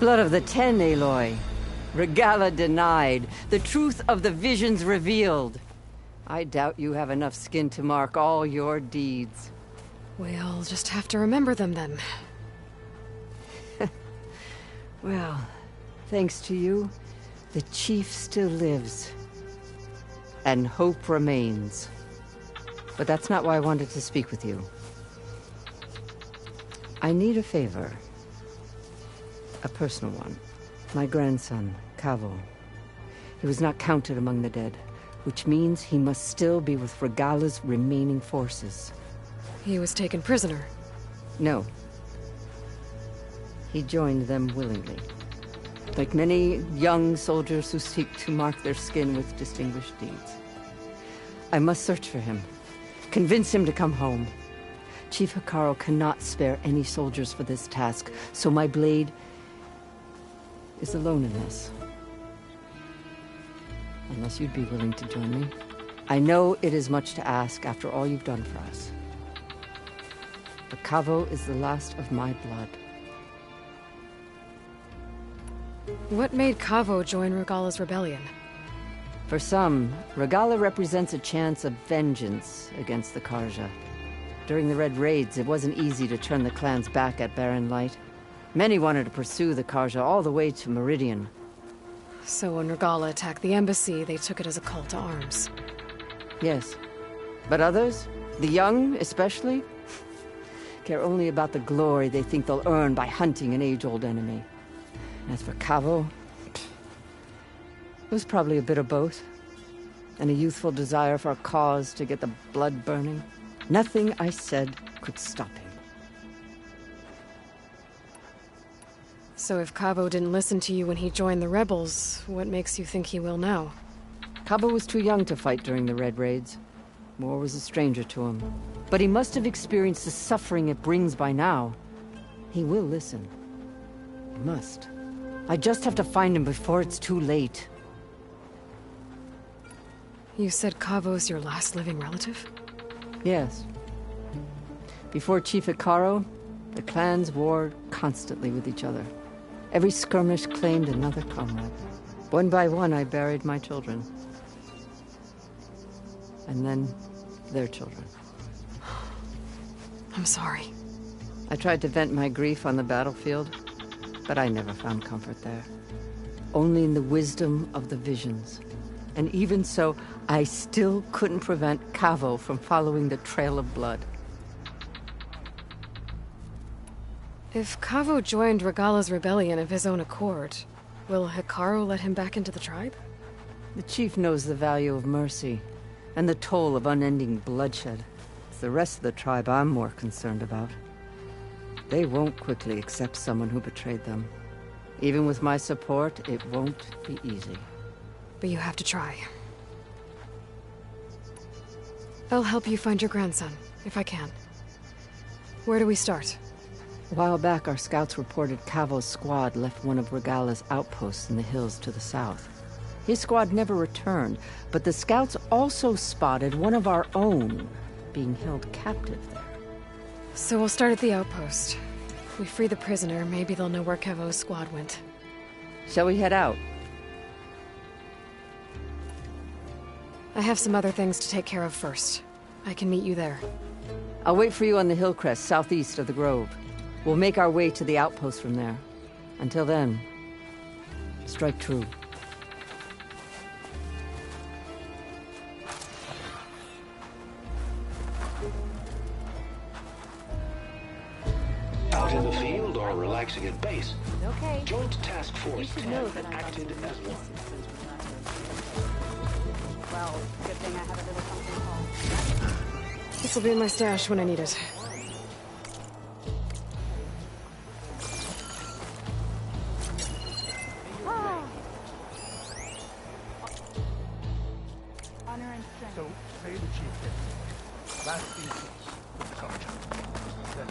Blood of the 10, Aloy. Regalla denied. The truth of the visions revealed. I doubt you have enough skin to mark all your deeds. We'll just have to remember them then. Well, thanks to you, the Chief still lives. And hope remains. But that's not why I wanted to speak with you. I need a favor. A personal one. My grandson, Kavo. He was not counted among the dead, which means he must still be with Regalla's remaining forces. He was taken prisoner. No. He joined them willingly. Like many young soldiers who seek to mark their skin with distinguished deeds. I must search for him. Convince him to come home. Chief Hekarro cannot spare any soldiers for this task, so my blade is alone in this. Unless you'd be willing to join me. I know it is much to ask after all you've done for us. But Kavo is the last of my blood. What made Kavo join Regalla's rebellion? For some, Regalla represents a chance of vengeance against the Carja. During the Red Raids, it wasn't easy to turn the clan's back at Barren Light. Many wanted to pursue the Carja all the way to Meridian. So when Regalla attacked the embassy, they took it as a call to arms. Yes. But others, the young especially, care only about the glory they think they'll earn by hunting an age-old enemy. As for Kavo, it was probably a bit of both. And a youthful desire for a cause to get the blood burning. Nothing I said could stop him. So if Kavo didn't listen to you when he joined the rebels, what makes you think he will now? Kavo was too young to fight during the Red Raids. War was a stranger to him. But he must have experienced the suffering it brings by now. He will listen. He must. I just have to find him before it's too late. You said Kavo's your last living relative? Yes. Before Chief Hekarro, the clans warred constantly with each other. Every skirmish claimed another comrade. One by one, I buried my children. And then, their children. I'm sorry. I tried to vent my grief on the battlefield, but I never found comfort there. Only in the wisdom of the visions. And even so, I still couldn't prevent Kavo from following the trail of blood. If Kavo joined Regalla's rebellion of his own accord, will Hekarro let him back into the tribe? The chief knows the value of mercy, and the toll of unending bloodshed. It's the rest of the tribe I'm more concerned about. They won't quickly accept someone who betrayed them. Even with my support, it won't be easy. But you have to try. I'll help you find your grandson, if I can. Where do we start? A while back, our scouts reported Kavo's squad left one of Regalla's outposts in the hills to the south. His squad never returned, but the scouts also spotted one of our own being held captive there. So we'll start at the outpost. We free the prisoner, maybe they'll know where Kevo's squad went. Shall we head out? I have some other things to take care of first. I can meet you there. I'll wait for you on the hill crest southeast of the grove. We'll make our way to the outpost from there. Until then, strike true. Out in the field or relaxing at base? Okay. Joint Task Force 10 acted as one. Well, good thing I have a little something called. This will be in my stash when I need it. Honor and strength. So, say the chief did. Last thing with the sergeant. Then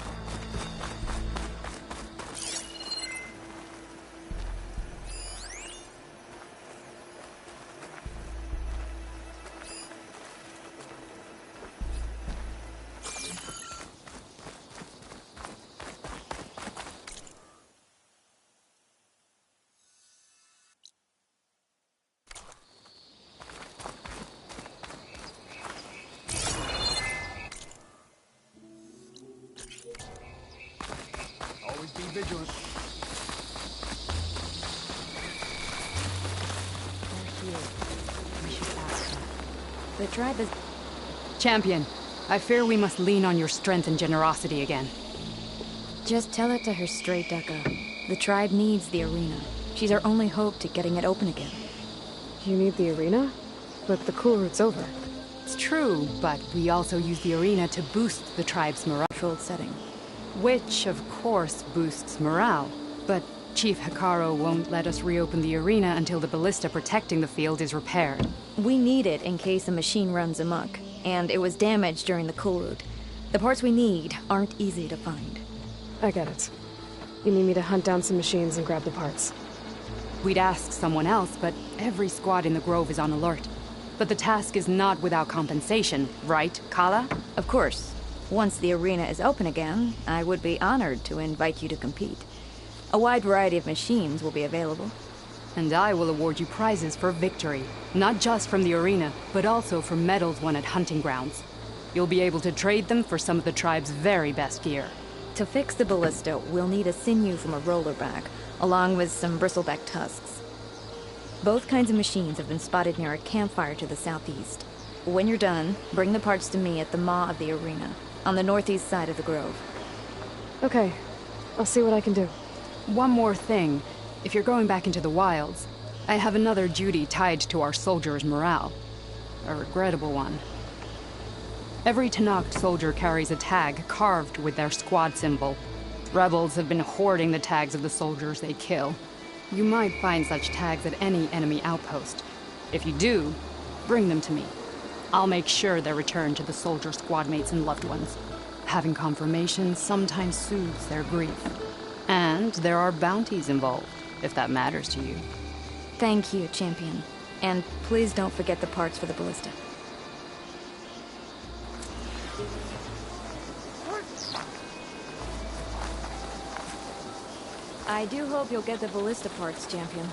always be vigilant. We should ask her. The tribe is... Champion, I fear we must lean on your strength and generosity again. Just tell it to her straight, Dekka. The tribe needs the arena. She's our only hope to getting it open again. You need the arena? But the cool route's over. It's true, but we also use the arena to boost the tribe's morale. Controlled setting. Which, of course, boosts morale. But Chief Hekarro won't let us reopen the arena until the ballista protecting the field is repaired. We need it in case a machine runs amok, and it was damaged during the cool route. The parts we need aren't easy to find. I get it. You need me to hunt down some machines and grab the parts. We'd ask someone else, but every squad in the Grove is on alert. But the task is not without compensation, right, Kala? Of course. Once the arena is open again, I would be honored to invite you to compete. A wide variety of machines will be available. And I will award you prizes for victory, not just from the arena, but also for medals won at hunting grounds. You'll be able to trade them for some of the tribe's very best gear. To fix the ballista, we'll need a sinew from a rollerback, along with some bristleback tusks. Both kinds of machines have been spotted near a campfire to the southeast. When you're done, bring the parts to me at the maw of the arena, on the northeast side of the grove. Okay. I'll see what I can do. One more thing. If you're going back into the wilds, I have another duty tied to our soldiers' morale. A regrettable one. Every Tenakth soldier carries a tag carved with their squad symbol. Rebels have been hoarding the tags of the soldiers they kill. You might find such tags at any enemy outpost. If you do, bring them to me. I'll make sure they're returned to the soldier squad mates and loved ones. Having confirmation sometimes soothes their grief. And there are bounties involved, if that matters to you. Thank you, Champion. And please don't forget the parts for the ballista. I do hope you'll get the ballista parts, Champion.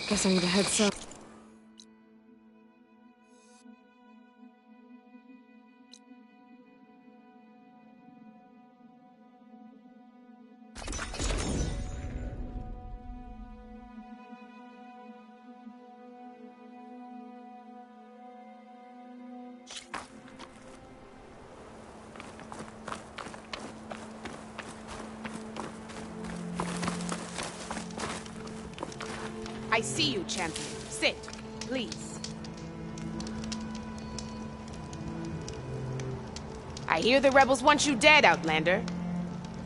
Guess I need to head south. I see you, champion. Sit, please. I hear the rebels want you dead, Outlander.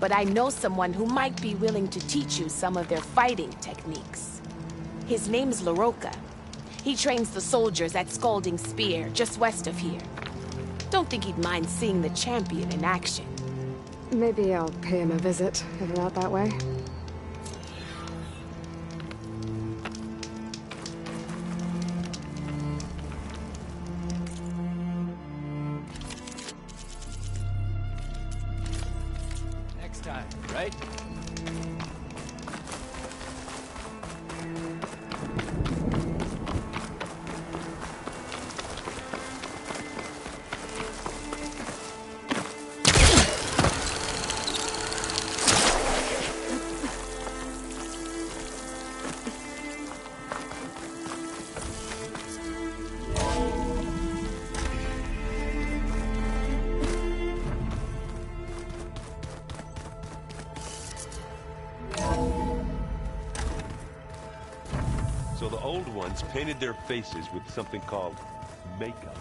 But I know someone who might be willing to teach you some of their fighting techniques. His name's Laroka. He trains the soldiers at Scalding Spear, just west of here. Don't think he'd mind seeing the champion in action. Maybe I'll pay him a visit, if not that way. time, right? So the old ones painted their faces with something called makeup.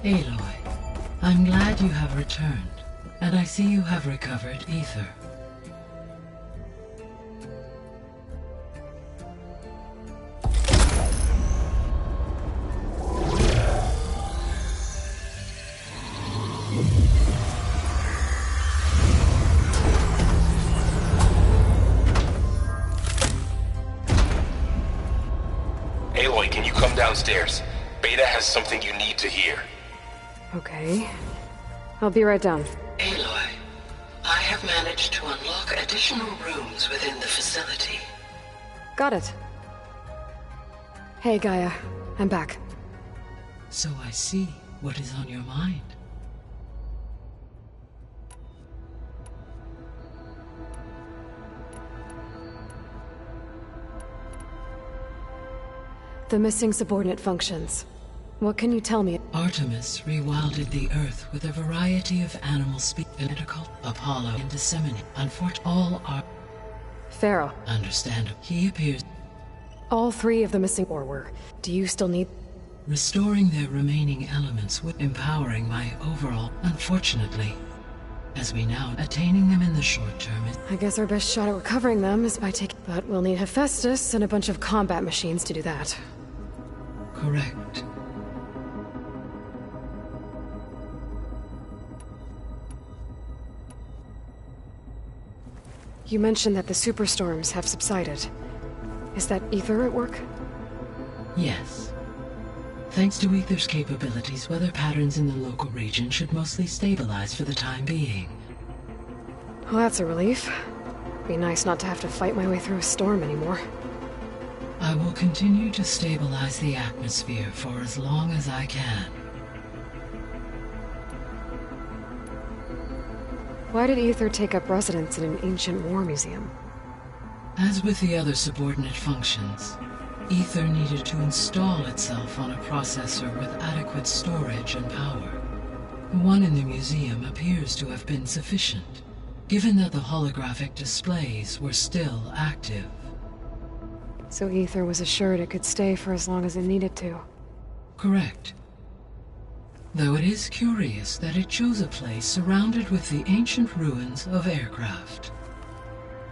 Aloy, I'm glad you have returned, and I see you have recovered Ether. Aloy, can you come downstairs? Beta has something you need to hear. Okay. I'll be right down. Aloy, I have managed to unlock additional rooms within the facility. Got it. Hey, Gaia. I'm back. So I see what is on your mind. The missing subordinate functions. What can you tell me? Artemis rewilded the Earth with a variety of animal species. Apollo and disseminate. Unfortunately, all are... Pharaoh. Understandable. He appears... All three of the missing were. Do you still need... Restoring their remaining elements with empowering my overall... Unfortunately, as we now attaining them in the short term... I guess our best shot at recovering them is by taking... But we'll need Hephaestus and a bunch of combat machines to do that. Correct. You mentioned that the superstorms have subsided. Is that Ether at work? Yes. Thanks to Ether's capabilities, weather patterns in the local region should mostly stabilize for the time being. Well, that's a relief. Be nice not to have to fight my way through a storm anymore. I will continue to stabilize the atmosphere for as long as I can. Why did Ether take up residence in an ancient war museum? As with the other subordinate functions, Ether needed to install itself on a processor with adequate storage and power. The one in the museum appears to have been sufficient, given that the holographic displays were still active. So Ether was assured it could stay for as long as it needed to. Correct. Though it is curious that it chose a place surrounded with the ancient ruins of aircraft.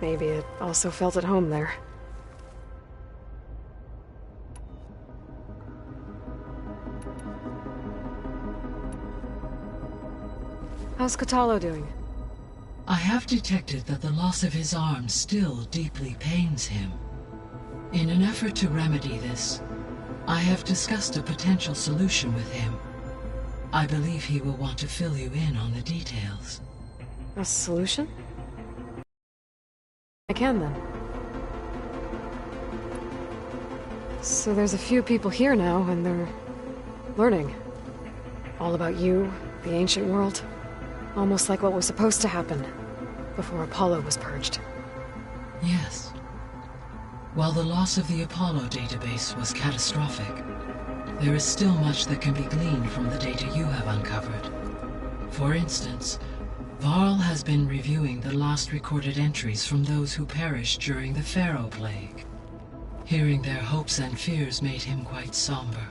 Maybe it also felt at home there. How's Kotallo doing? I have detected that the loss of his arm still deeply pains him. In an effort to remedy this, I have discussed a potential solution with him. I believe he will want to fill you in on the details. A solution? I can then. So there's a few people here now, and they're learning. All about you, the ancient world. Almost like what was supposed to happen before Apollo was purged. Yes. While the loss of the Apollo database was catastrophic, there is still much that can be gleaned from the data you have uncovered. For instance, Varl has been reviewing the last recorded entries from those who perished during the Pharaoh Plague. Hearing their hopes and fears made him quite somber.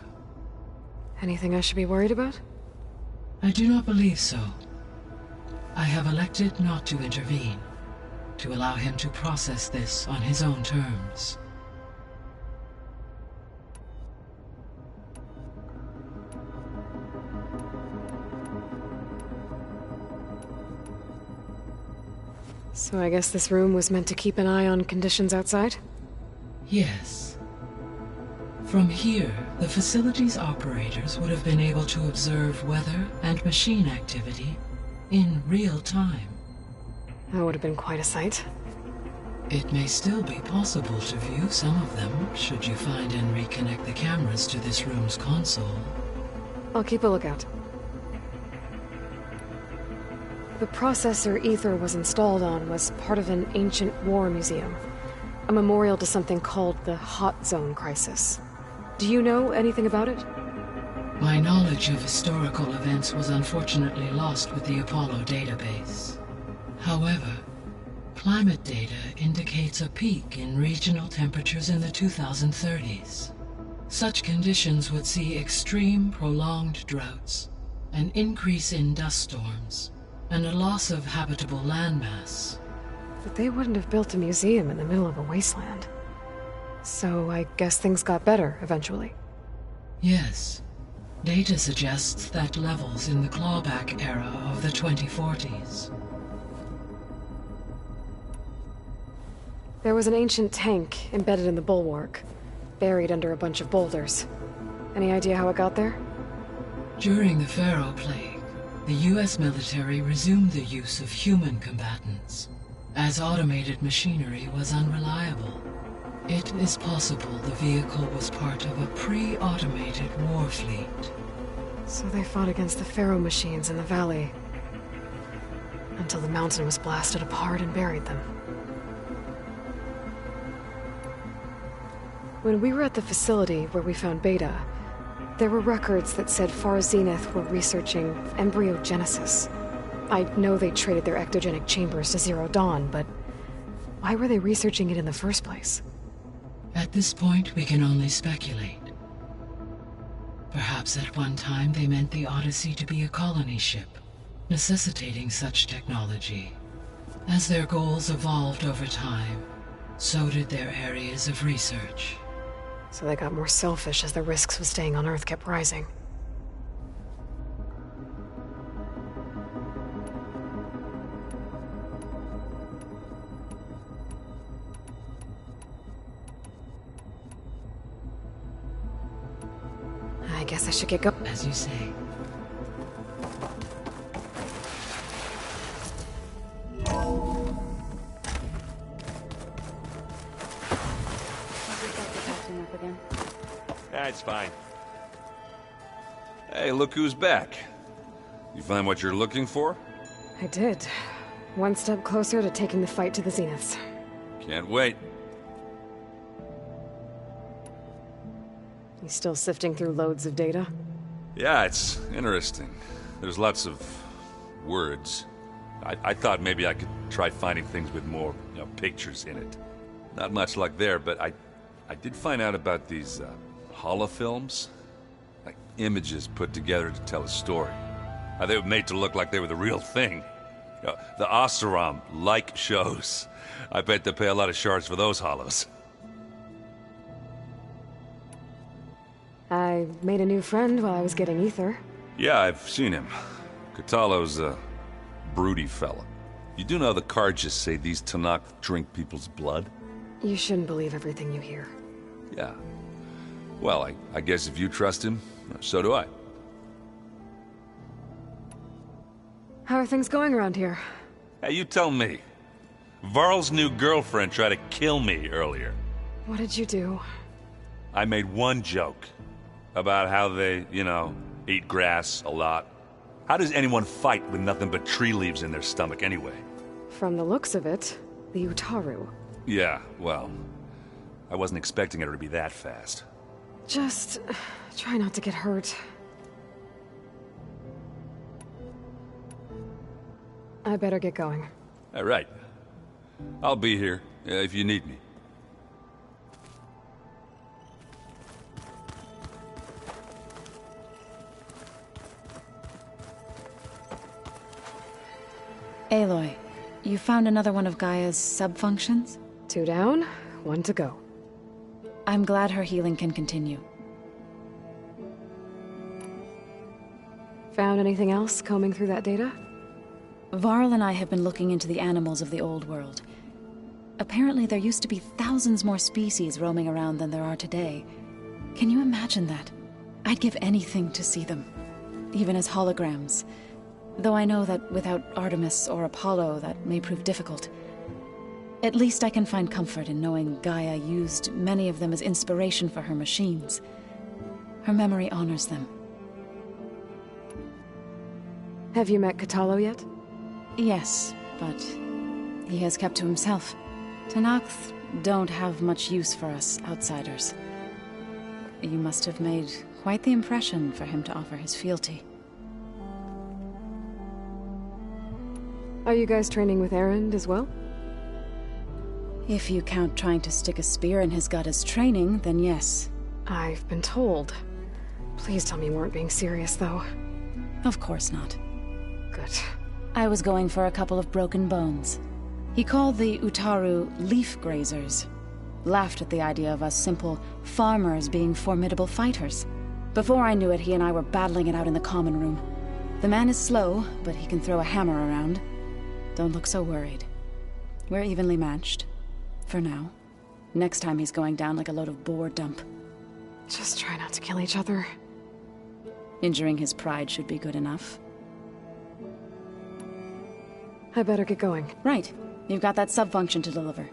Anything I should be worried about? I do not believe so. I have elected not to intervene, to allow him to process this on his own terms. So I guess this room was meant to keep an eye on conditions outside? Yes. From here, the facility's operators would have been able to observe weather and machine activity in real time. That would have been quite a sight. It may still be possible to view some of them, should you find and reconnect the cameras to this room's console. I'll keep a lookout. The processor Ether was installed on was part of an ancient war museum. A memorial to something called the Hot Zone Crisis. Do you know anything about it? My knowledge of historical events was unfortunately lost with the Apollo database. However, climate data indicates a peak in regional temperatures in the 2030s. Such conditions would see extreme, prolonged droughts, an increase in dust storms, and a loss of habitable landmass. But they wouldn't have built a museum in the middle of a wasteland. So I guess things got better eventually. Yes. Data suggests that levels in the clawback era of the 2040s. There was an ancient tank embedded in the bulwark, buried under a bunch of boulders. Any idea how it got there? During the Pharaoh Plague, the US military resumed the use of human combatants, as automated machinery was unreliable. It is possible the vehicle was part of a pre-automated war fleet. So they fought against the Pharaoh machines in the valley, until the mountain was blasted apart and buried them. When we were at the facility where we found Beta, there were records that said Far Zenith were researching embryogenesis. I know they traded their ectogenic chambers to Zero Dawn, but why were they researching it in the first place? At this point, we can only speculate. Perhaps at one time they meant the Odyssey to be a colony ship, necessitating such technology. As their goals evolved over time, so did their areas of research. So they got more selfish as the risks of staying on Earth kept rising. I guess I should get going. As you say. It's fine. Hey, look who's back. You find what you're looking for? I did. One step closer to taking the fight to the Zeniths. Can't wait. You still sifting through loads of data? Yeah, it's interesting. There's lots of words. I thought maybe I could try finding things with more, pictures in it. Not much luck there, but I did find out about these holofilms, like images put together to tell a story. They were made to look like they were the real thing. The Oseram-like shows. I bet they pay a lot of shards for those holos. I made a new friend while I was getting Ether. Yeah, I've seen him. Kotallo's a broody fella. You do know the cards just say these Tenakth drink people's blood? You shouldn't believe everything you hear. Yeah. Well, I guess if you trust him, so do I. How are things going around here? Hey, you tell me. Varl's new girlfriend tried to kill me earlier. What did you do? I made one joke about how they, eat grass a lot. How does anyone fight with nothing but tree leaves in their stomach anyway? From the looks of it, the Utaru. Yeah, well, I wasn't expecting her to be that fast. Just try not to get hurt. I better get going. All right. I'll be here if you need me. Aloy, you found another one of Gaia's sub-functions? 2 down, 1 to go. I'm glad her healing can continue. Found anything else combing through that data? Varl and I have been looking into the animals of the old world. Apparently there used to be thousands more species roaming around than there are today. Can you imagine that? I'd give anything to see them, even as holograms. Though I know that without Artemis or Apollo, that may prove difficult. At least I can find comfort in knowing Gaia used many of them as inspiration for her machines. Her memory honors them. Have you met Kotallo yet? Yes, but he has kept to himself. Tenakth don't have much use for us outsiders. You must have made quite the impression for him to offer his fealty. Are you guys training with Erend as well? If you count trying to stick a spear in his gut as training, then yes. I've been told. Please tell me you weren't being serious, though. Of course not. Good. I was going for a couple of broken bones. He called the Utaru leaf grazers. Laughed at the idea of us simple farmers being formidable fighters. Before I knew it, he and I were battling it out in the common room. The man is slow, but he can throw a hammer around. Don't look so worried. We're evenly matched. For now. Next time he's going down like a load of boar dump. Just try not to kill each other. Injuring his pride should be good enough. I better get going. Right. You've got that sub-function to deliver.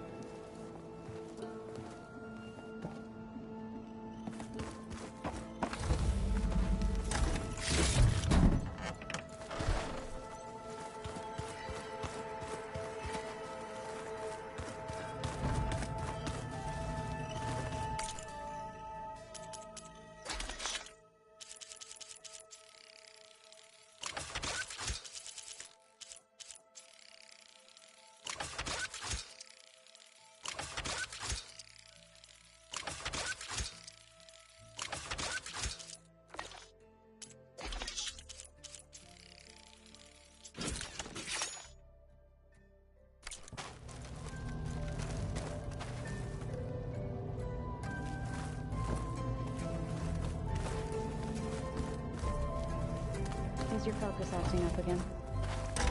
Is your focus acting up again?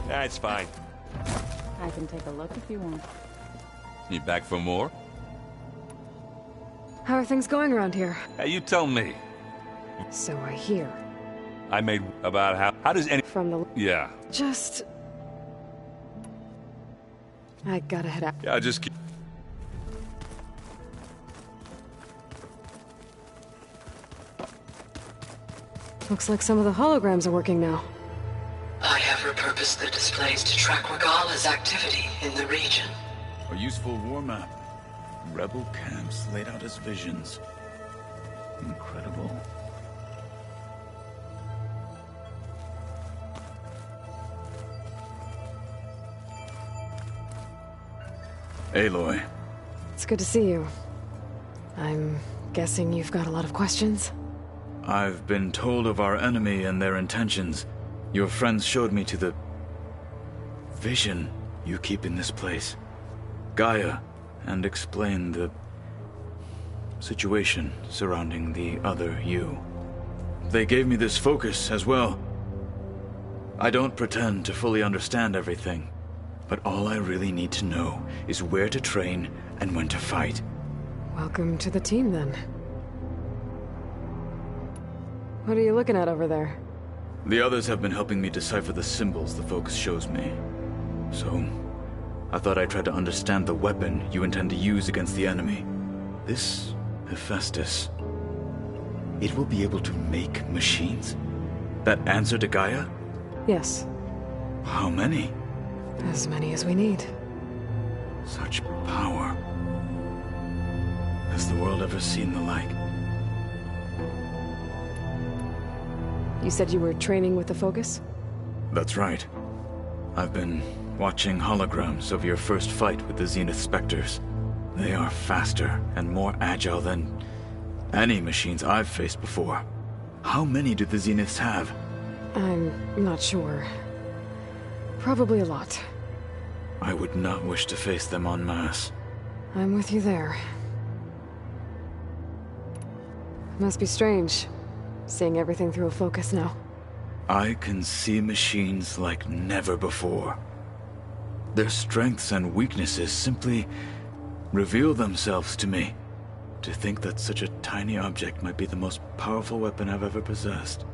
Nah, it's fine. I can take a look if you want. You back for more? How are things going around here? Hey, you tell me. So I hear. I made about how does any... From the... Yeah. Just... I gotta head out. Yeah, just keep... Looks like some of the holograms are working now. I have repurposed the displays to track Regala's activity in the region. A useful war map. Rebel camps laid out as visions. Incredible. Aloy. It's good to see you. I'm guessing you've got a lot of questions? I've been told of our enemy and their intentions. Your friends showed me to the... vision you keep in this place. Gaia, and explained the... situation surrounding the other you. They gave me this focus as well. I don't pretend to fully understand everything, but all I really need to know is where to train and when to fight. Welcome to the team, then. What are you looking at over there? The others have been helping me decipher the symbols the focus shows me. So, I thought I'd try to understand the weapon you intend to use against the enemy. This Hephaestus. It will be able to make machines? That answer to Gaia? Yes. How many? As many as we need. Such power. Has the world ever seen the like? You said you were training with the Focus? That's right. I've been watching holograms of your first fight with the Zenith Spectres. They are faster and more agile than any machines I've faced before. How many do the Zeniths have? I'm not sure. Probably a lot. I would not wish to face them en masse. I'm with you there. Must be strange, seeing everything through a focus now. I can see machines like never before. Their strengths and weaknesses simply reveal themselves to me. To think that such a tiny object might be the most powerful weapon I've ever possessed.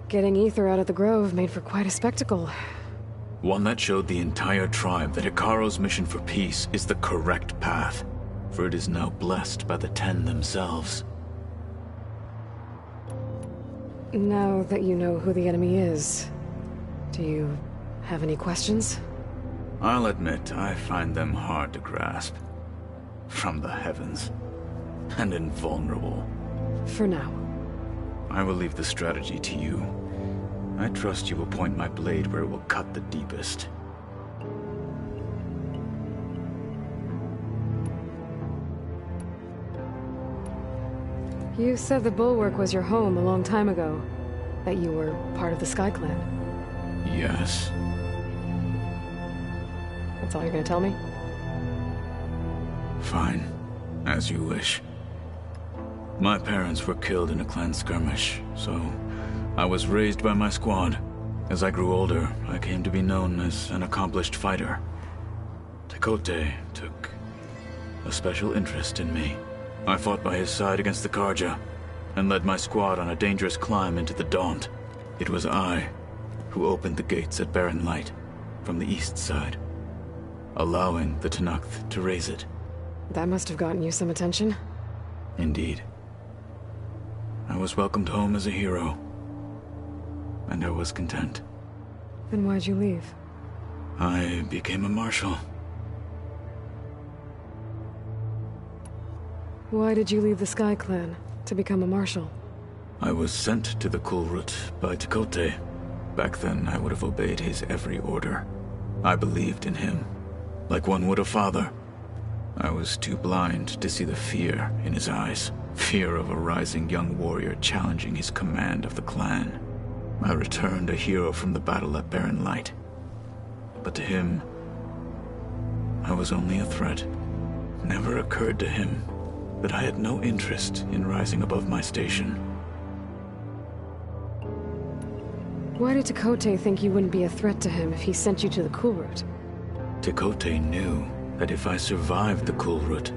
Getting Ether out of the Grove made for quite a spectacle. One that showed the entire tribe that Hekarro's mission for peace is the correct path, for it is now blessed by the Ten themselves. Now that you know who the enemy is, do you have any questions? I'll admit, I find them hard to grasp. From the heavens. And invulnerable. For now. I will leave the strategy to you. I trust you will point my blade where it will cut the deepest. You said the Bulwark was your home a long time ago. That you were part of the Sky Clan. Yes. That's all you're gonna tell me? Fine. As you wish. My parents were killed in a clan skirmish, so I was raised by my squad. As I grew older, I came to be known as an accomplished fighter. Tekotteh took a special interest in me. I fought by his side against the Carja, and led my squad on a dangerous climb into the Daunt. It was I who opened the gates at Barren Light, from the east side, allowing the Tenakth to raise it. That must have gotten you some attention. Indeed. I was welcomed home as a hero, and I was content. Then why'd you leave? I became a marshal. Why did you leave the Sky Clan to become a marshal? I was sent to the Kulrut by Tekotteh. Back then, I would have obeyed his every order. I believed in him, like one would a father. I was too blind to see the fear in his eyes. Fear of a rising young warrior challenging his command of the clan. I returned a hero from the battle at Barren Light. But to him, I was only a threat. Never occurred to him that I had no interest in rising above my station. Why did Tekotteh think you wouldn't be a threat to him if he sent you to the Kulrut? Tekotteh knew that if I survived the Kulrut,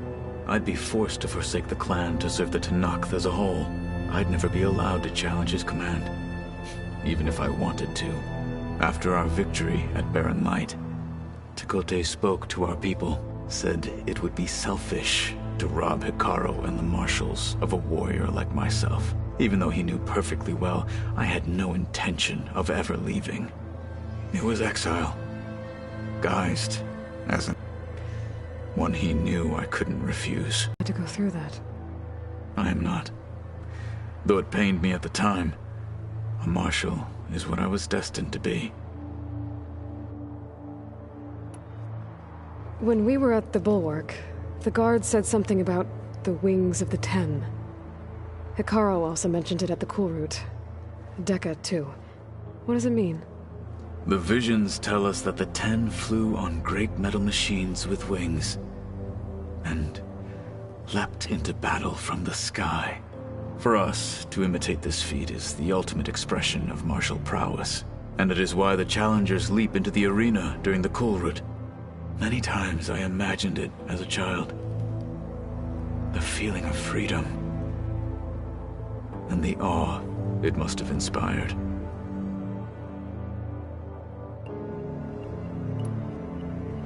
I'd be forced to forsake the clan to serve the Tenakth as a whole. I'd never be allowed to challenge his command, even if I wanted to. After our victory at Barren Light, Tekotteh spoke to our people, said it would be selfish to rob Hekarro and the marshals of a warrior like myself, even though he knew perfectly well I had no intention of ever leaving. It was exile, guised as one he knew I couldn't refuse. I had to go through that. I am not. Though it pained me at the time, a marshal is what I was destined to be. When we were at the Bulwark, the guard said something about the Wings of the Ten. Hekarro also mentioned it at the Kulrut. Dekka, too. What does it mean? The visions tell us that the Ten flew on great metal machines with wings, and leapt into battle from the sky. For us, to imitate this feat is the ultimate expression of martial prowess, and it is why the challengers leap into the arena during the Kulrut. Many times I imagined it as a child. The feeling of freedom, and the awe it must have inspired.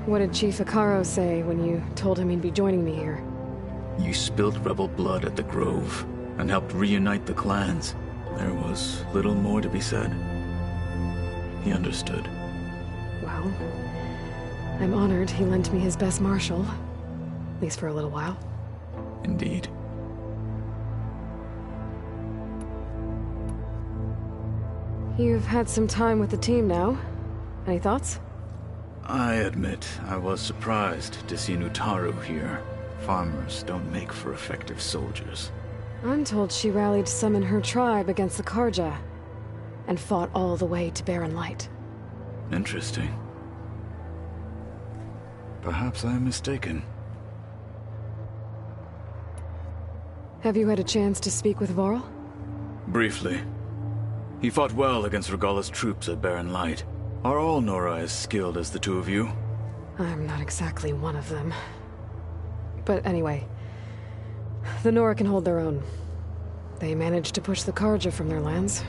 What did Chief Hekarro say when you told him he'd be joining me here? You spilled rebel blood at the Grove, and helped reunite the clans. There was little more to be said. He understood. Well, I'm honored he lent me his best marshal. At least for a little while. Indeed. You've had some time with the team now. Any thoughts? I admit, I was surprised to see an Utaru here. Farmers don't make for effective soldiers. I'm told she rallied some in her tribe against the Carja, and fought all the way to Barren Light. Interesting. Perhaps I am mistaken. Have you had a chance to speak with Varl? Briefly. He fought well against Regalla's troops at Barren Light. Are all Nora as skilled as the two of you? I'm not exactly one of them. But anyway, the Nora can hold their own. They managed to push the Karja from their lands.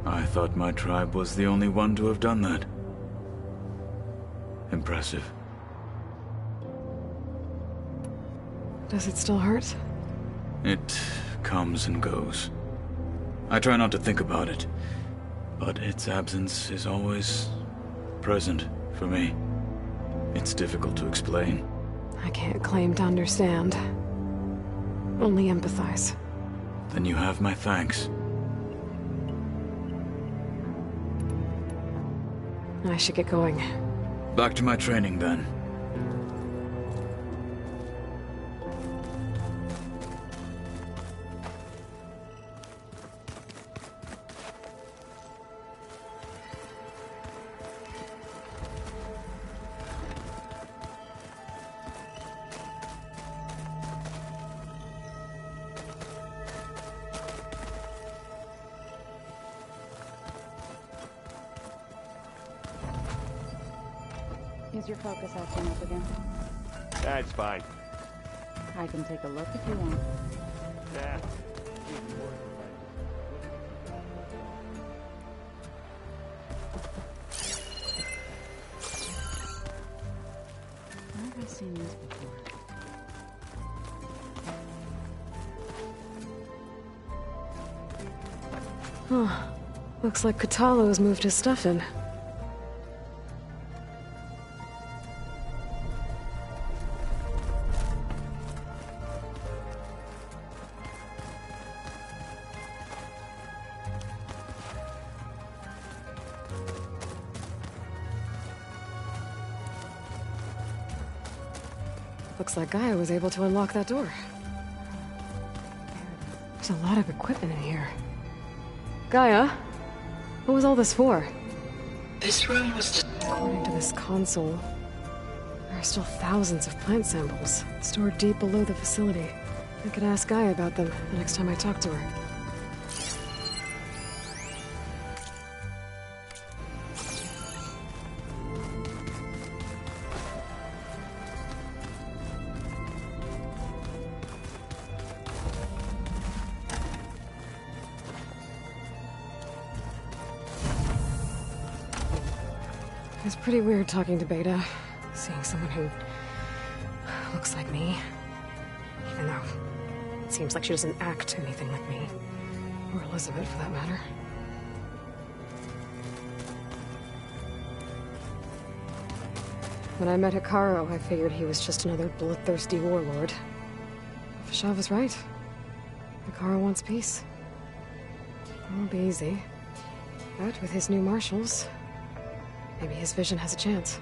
I thought my tribe was the only one to have done that. Impressive. Does it still hurt? It comes and goes. I try not to think about it, but its absence is always present for me. It's difficult to explain. I can't claim to understand. Only empathize. Then you have my thanks. I should get going. Back to my training, then. Is your focus acting up again? That's fine. I can take a look if you want. Nah. Where have I seen this before? Huh. Looks like Kotallo's moved his stuff in. Looks like Gaia was able to unlock that door. There's a lot of equipment in here. Gaia? What was all this for? This room was According to this console, there are still thousands of plant samples stored deep below the facility. I could ask Gaia about them the next time I talk to her. It's pretty weird talking to Beta, seeing someone who looks like me. Even though it seems like she doesn't act anything like me. Or Elizabeth, for that matter. When I met Hekarro, I figured he was just another bloodthirsty warlord. Fashav was right. Hekarro wants peace. It won't be easy. But with his new marshals, maybe his vision has a chance.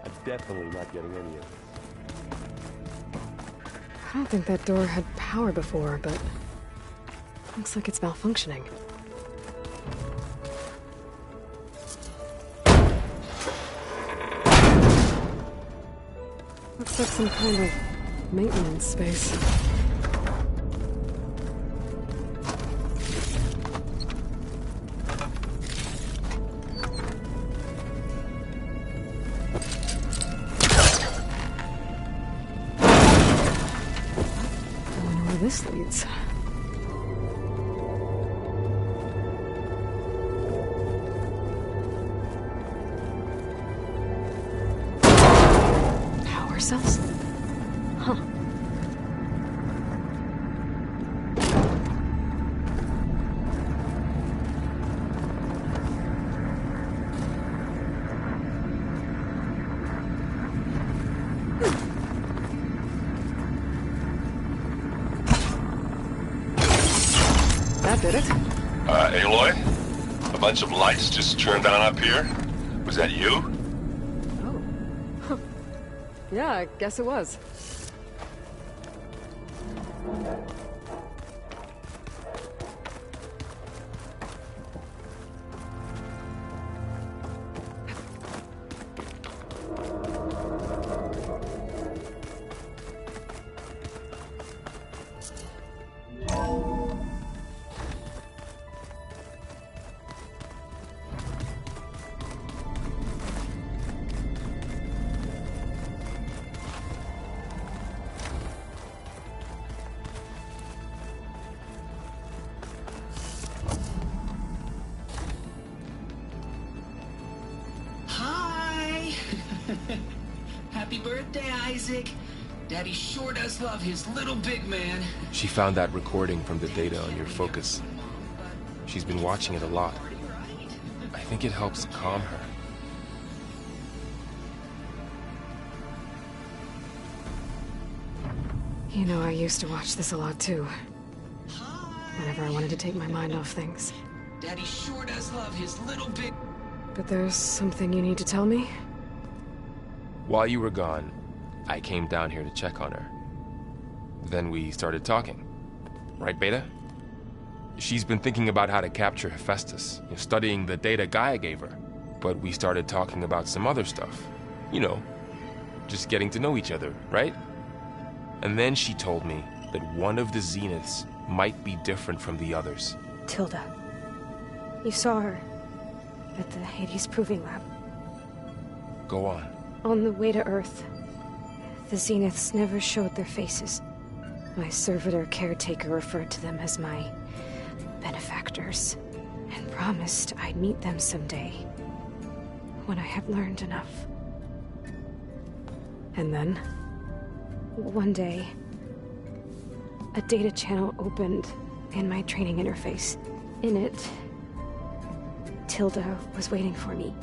I'm definitely not getting any of this. I don't think that door had power before, but looks like it's malfunctioning. Looks like some kind of maintenance space. I wonder where this leads. Power cells? Huh. That did it. Aloy? A bunch of lights just turned on up here? Was that you? Yeah, I guess it was. birthday, Isaac. Daddy sure does love his little big man. She found that recording from the data on your focus. She's been watching it a lot. I think it helps calm her. You know, I used to watch this a lot too. Whenever I wanted to take my mind off things. Daddy sure does love his little big... But there's something you need to tell me? While you were gone, I came down here to check on her. Then we started talking. Right, Beta? She's been thinking about how to capture Hephaestus, studying the data Gaia gave her. But we started talking about some other stuff. You know, just getting to know each other, right? And then she told me that one of the Zeniths might be different from the others. Tilda. You saw her at the Hades Proving Lab. Go on. On the way to Earth, the Zeniths never showed their faces. My servitor caretaker referred to them as my benefactors, and promised I'd meet them someday, when I had learned enough. And then? One day, a data channel opened in my training interface. In it, Tilda was waiting for me,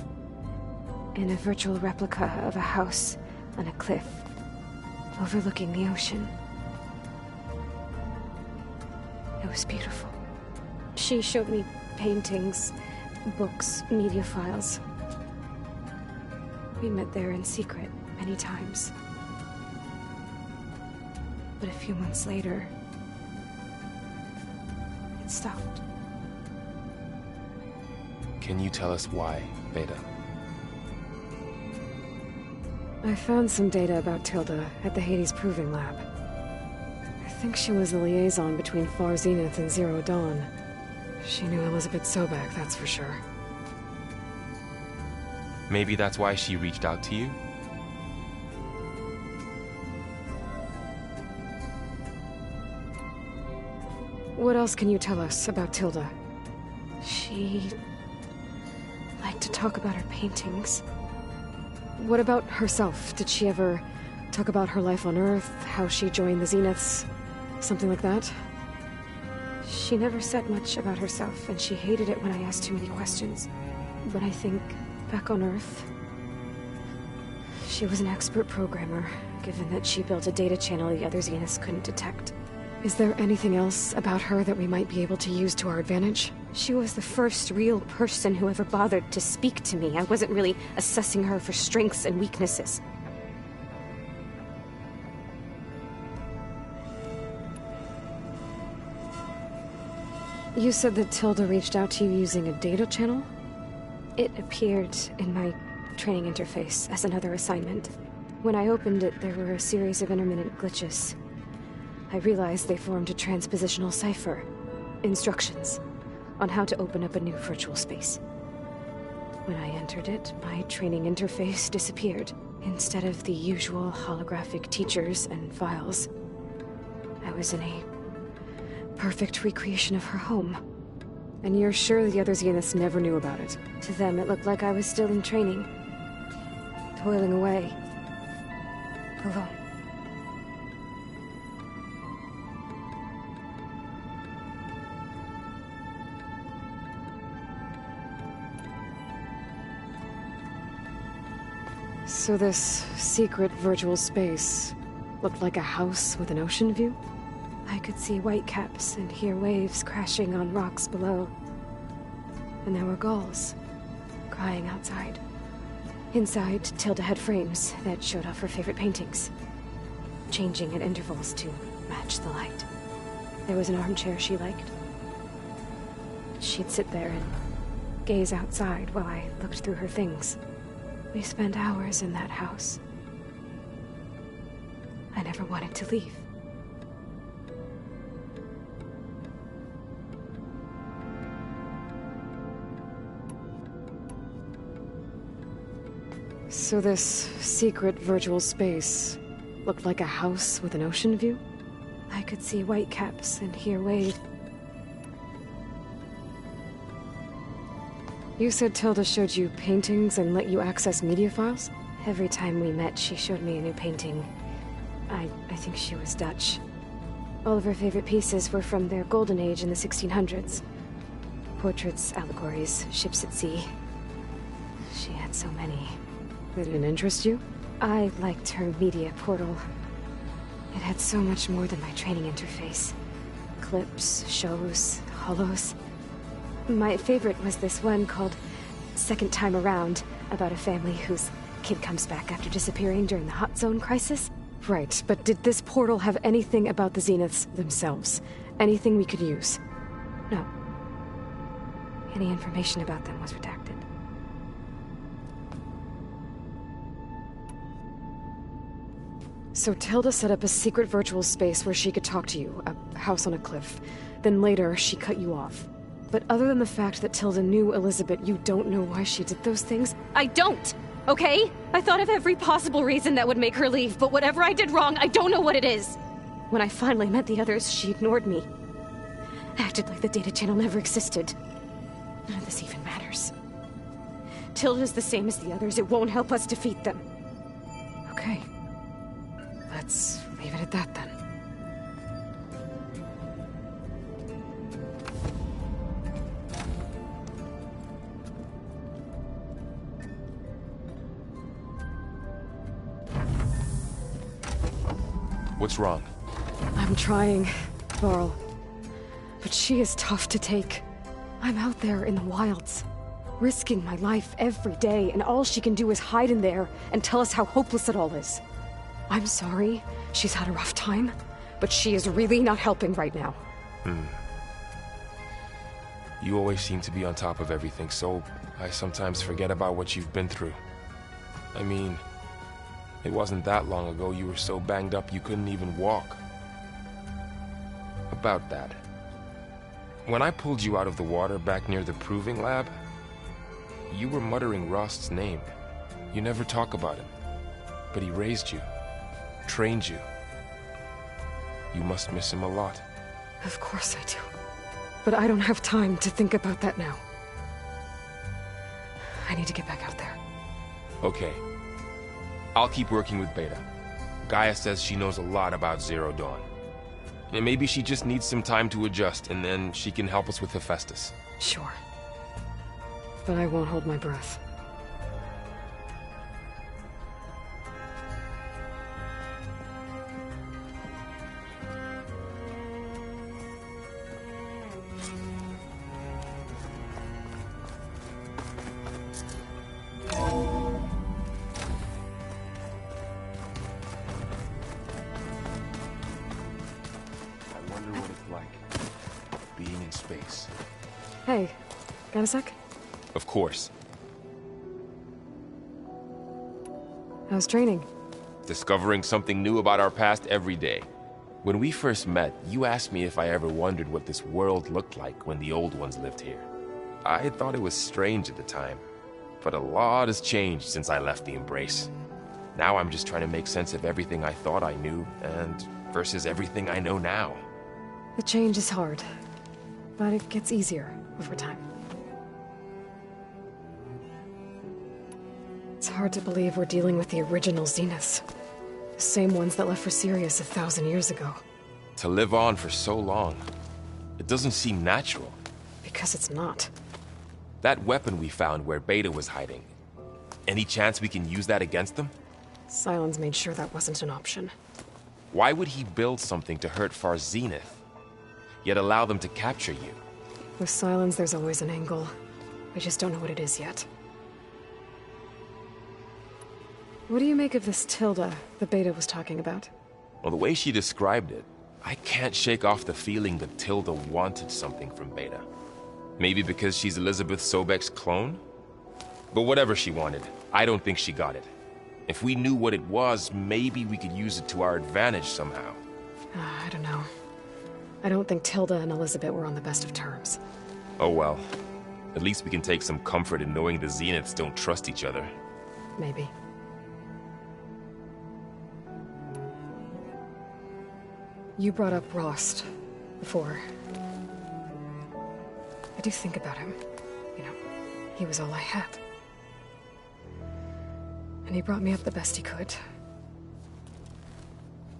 in a virtual replica of a house on a cliff overlooking the ocean. It was beautiful. She showed me paintings, books, media files. We met there in secret many times. But a few months later, it stopped. Can you tell us why, Beta? I found some data about Tilda at the Hades Proving Lab. I think she was the liaison between Far Zenith and Zero Dawn. She knew Elizabeth Sobek, that's for sure. Maybe that's why she reached out to you? What else can you tell us about Tilda? She liked to talk about her paintings. What about herself? Did she ever talk about her life on Earth, how she joined the Zeniths, something like that? She never said much about herself, and she hated it when I asked too many questions. But I think, back on Earth, she was an expert programmer, given that she built a data channel the other Zeniths couldn't detect. Is there anything else about her that we might be able to use to our advantage? She was the first real person who ever bothered to speak to me. I wasn't really assessing her for strengths and weaknesses. You said that Tilda reached out to you using a data channel? It appeared in my training interface as another assignment. When I opened it, there were a series of intermittent glitches. I realized they formed a transpositional cipher. Instructions on how to open up a new virtual space. When I entered it, my training interface disappeared. Instead of the usual holographic teachers and files, I was in a perfect recreation of her home. And you're sure the other Zeniths never knew about it? To them, it looked like I was still in training. Toiling away. Alone. So this secret virtual space looked like a house with an ocean view? I could see whitecaps and hear waves crashing on rocks below. And there were gulls crying outside. Inside, Tilda had frames that showed off her favorite paintings, changing at intervals to match the light. There was an armchair she liked. She'd sit there and gaze outside while I looked through her things. We spent hours in that house. I never wanted to leave. So this secret virtual space looked like a house with an ocean view? I could see whitecaps and hear waves. You said Tilda showed you paintings and let you access media files? Every time we met, she showed me a new painting. I think she was Dutch. All of her favorite pieces were from their golden age in the 1600s. Portraits, allegories, ships at sea. She had so many. They didn't interest you? I liked her media portal. It had so much more than my training interface. Clips, shows, holos. My favorite was this one called Second Time Around, about a family whose kid comes back after disappearing during the Hot Zone crisis. Right, but did this portal have anything about the Zeniths themselves? Anything we could use? No. Any information about them was redacted. So Tilda set up a secret virtual space where she could talk to you, a house on a cliff. Then later, she cut you off. But other than the fact that Tilda knew Elizabeth, you don't know why she did those things? I don't! Okay? I thought of every possible reason that would make her leave, but whatever I did wrong, I don't know what it is. When I finally met the others, she ignored me. Acted like the data channel never existed. None of this even matters. Tilda's the same as the others. It won't help us defeat them. Okay. Let's leave it at that, then. What's wrong? I'm trying, Varl. But she is tough to take. I'm out there in the wilds, risking my life every day, and all she can do is hide in there and tell us how hopeless it all is. I'm sorry, she's had a rough time, but she is really not helping right now. You always seem to be on top of everything, so I sometimes forget about what you've been through. I mean, it wasn't that long ago you were so banged up you couldn't even walk. About that. When I pulled you out of the water back near the proving lab, you were muttering Rost's name. You never talk about him. But he raised you, trained you. You must miss him a lot. Of course I do. But I don't have time to think about that now. I need to get back out there. Okay. I'll keep working with Beta. Gaia says she knows a lot about Zero Dawn. And maybe she just needs some time to adjust, and then she can help us with Hephaestus. Sure. But I won't hold my breath. Hey, got a sec? Of course. How's training? Discovering something new about our past every day. When we first met, you asked me if I ever wondered what this world looked like when the old ones lived here. I thought it was strange at the time, but a lot has changed since I left the Embrace. Now I'm just trying to make sense of everything I thought I knew, and versus everything I know now. The change is hard, but it gets easier over time. It's hard to believe we're dealing with the original Zeniths. The same ones that left for Sirius 1,000 years ago. To live on for so long, it doesn't seem natural. Because it's not. That weapon we found where Beta was hiding, any chance we can use that against them? Sylens made sure that wasn't an option. Why would he build something to hurt Far Zenith, yet allow them to capture you? With Sylens, there's always an angle. I just don't know what it is yet. What do you make of this Tilda the Beta was talking about? Well, the way she described it, I can't shake off the feeling that Tilda wanted something from Beta. Maybe because she's Elizabeth Sobek's clone? But whatever she wanted, I don't think she got it. If we knew what it was, maybe we could use it to our advantage somehow. I don't know. I don't think Tilda and Elizabeth were on the best of terms. Oh well. At least we can take some comfort in knowing the Zeniths don't trust each other. Maybe. You brought up Rost before. I do think about him. You know, he was all I had. And he brought me up the best he could.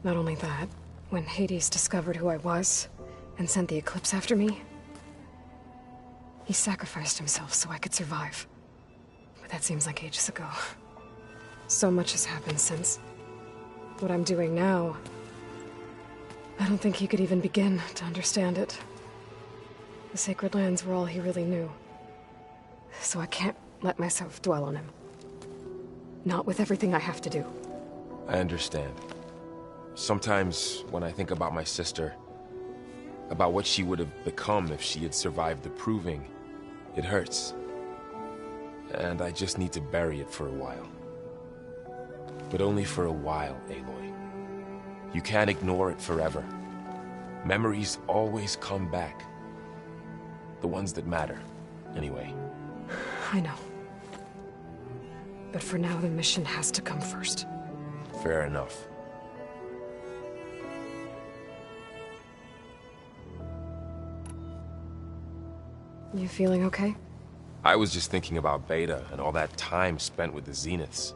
Not only that, when Hades discovered who I was and sent the Eclipse after me, he sacrificed himself so I could survive. But that seems like ages ago. So much has happened since. What I'm doing now, I don't think he could even begin to understand it. The Sacred Lands were all he really knew. So I can't let myself dwell on him. Not with everything I have to do. I understand. Sometimes, when I think about my sister, about what she would have become if she had survived the Proving, it hurts. And I just need to bury it for a while. But only for a while, Aloy. You can't ignore it forever. Memories always come back. The ones that matter, anyway. I know. But for now, the mission has to come first. Fair enough. You feeling okay? I was just thinking about Beta and all that time spent with the Zeniths.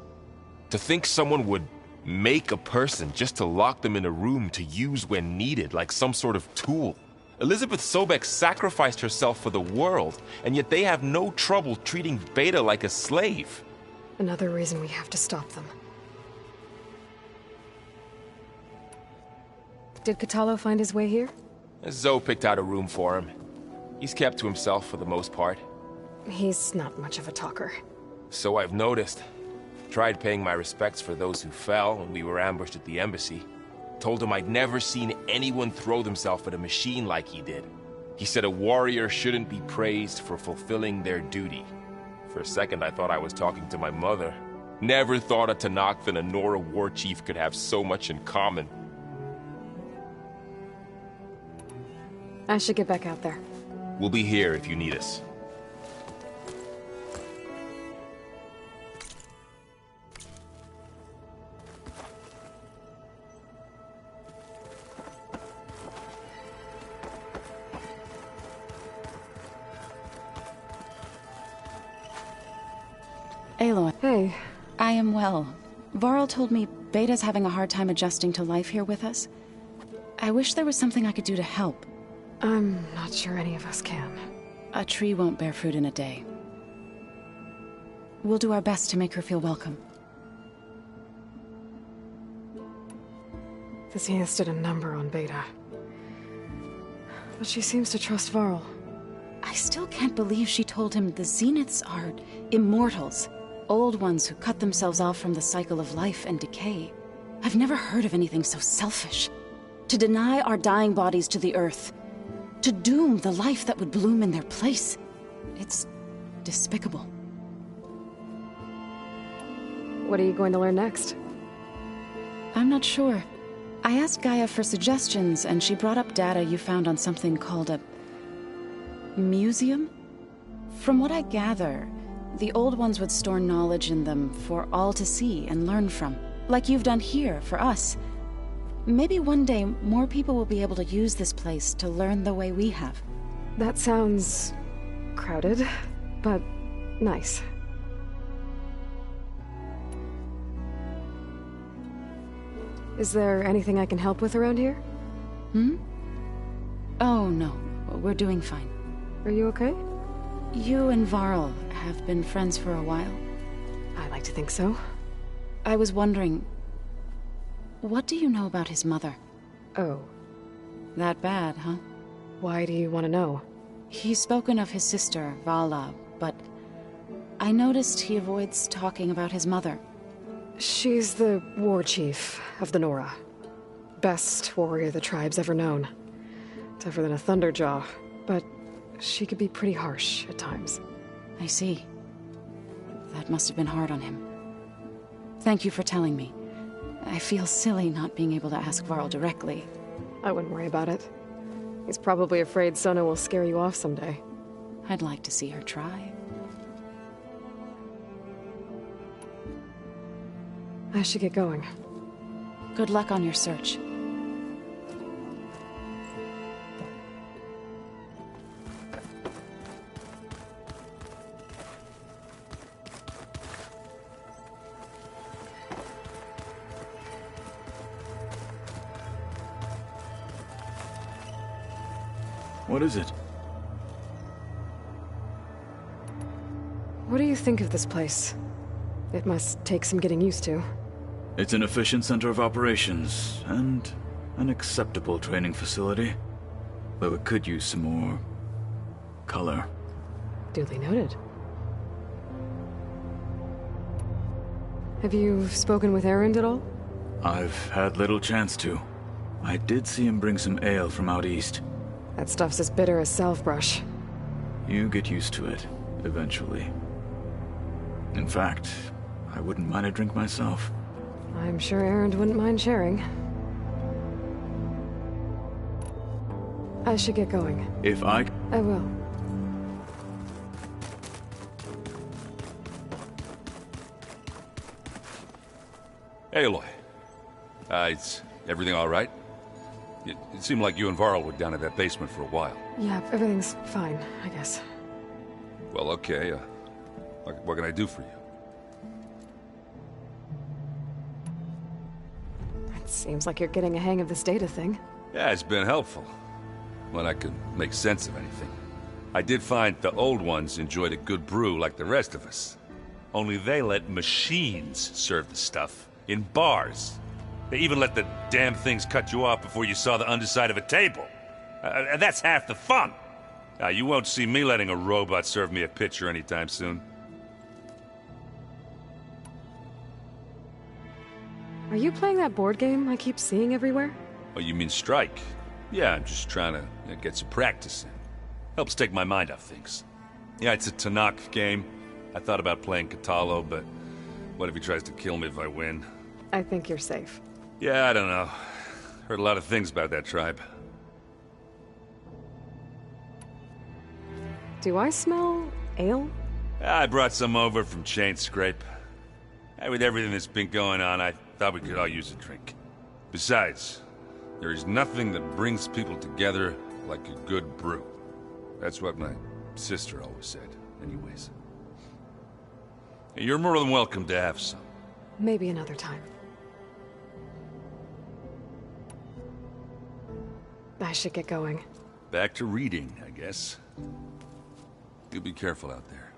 To think someone would make a person just to lock them in a room to use when needed, like some sort of tool. Elizabeth Sobek sacrificed herself for the world, and yet they have no trouble treating Beta like a slave. Another reason we have to stop them. Did Kotallo find his way here? Zoe picked out a room for him. He's kept to himself for the most part. He's not much of a talker. So I've noticed. Tried paying my respects for those who fell when we were ambushed at the embassy. Told him I'd never seen anyone throw themselves at a machine like he did. He said a warrior shouldn't be praised for fulfilling their duty. For a second I thought I was talking to my mother. Never thought a Tenakth and a Nora war chief could have so much in common. I should get back out there. We'll be here if you need us. Aloy. Hey. I am well. Varl told me Beta's having a hard time adjusting to life here with us. I wish there was something I could do to help. I'm not sure any of us can. A tree won't bear fruit in a day. We'll do our best to make her feel welcome. The Zeniths did a number on Beta. But she seems to trust Varl. I still can't believe she told him the Zeniths are immortals. Old ones who cut themselves off from the cycle of life and decay. I've never heard of anything so selfish. To deny our dying bodies to the earth. To doom the life that would bloom in their place. It's despicable. What are you going to learn next? I'm not sure. I asked Gaia for suggestions, and she brought up data you found on something called a museum? From what I gather, the old ones would store knowledge in them for all to see and learn from. Like you've done here, for us. Maybe one day, more people will be able to use this place to learn the way we have. That sounds crowded, but nice. Is there anything I can help with around here? Hmm? Oh, no. We're doing fine. Are you okay? You and Varl have been friends for a while. I like to think so. I was wondering, what do you know about his mother? Oh. That bad, huh? Why do you want to know? He's spoken of his sister, Vala, but I noticed he avoids talking about his mother. She's the war chief of the Nora. Best warrior the tribe's ever known. Tougher than a Thunderjaw, but she could be pretty harsh at times. I see. That must have been hard on him. Thank you for telling me. I feel silly not being able to ask Varl directly. I wouldn't worry about it. He's probably afraid Sona will scare you off someday. I'd like to see her try. I should get going. Good luck on your search. What is it? What do you think of this place? It must take some getting used to. It's an efficient center of operations, and an acceptable training facility. Though it could use some more color. Duly noted. Have you spoken with Erend at all? I've had little chance to. I did see him bring some ale from out east. That stuff's as bitter as salve-brush. You get used to it, eventually. In fact, I wouldn't mind a drink myself. I'm sure Erend wouldn't mind sharing. I should get going. If I will. Aloy. Is everything all right? It seemed like you and Varl were down at that basement for a while. Yeah, everything's fine, I guess. Well, okay. What can I do for you? It seems like you're getting a hang of this data thing. Yeah, it's been helpful. When I could make sense of anything. I did find the old ones enjoyed a good brew like the rest of us. Only they let machines serve the stuff in bars. They even let the damn things cut you off before you saw the underside of a table. And that's half the fun. You won't see me letting a robot serve me a pitcher anytime soon. Are you playing that board game I keep seeing everywhere? Oh, you mean Strike? Yeah, I'm just trying to get some practice in. Helps take my mind off things. Yeah, it's a Tanakh game. I thought about playing Kotallo, but what if he tries to kill me if I win? I think you're safe. Yeah, I don't know. Heard a lot of things about that tribe. Do I smell ale? I brought some over from Chain Scrape. With everything that's been going on, I thought we could all use a drink. Besides, there is nothing that brings people together like a good brew. That's what my sister always said, anyways. You're more than welcome to have some. Maybe another time. I should get going. Back to reading, I guess. You be careful out there.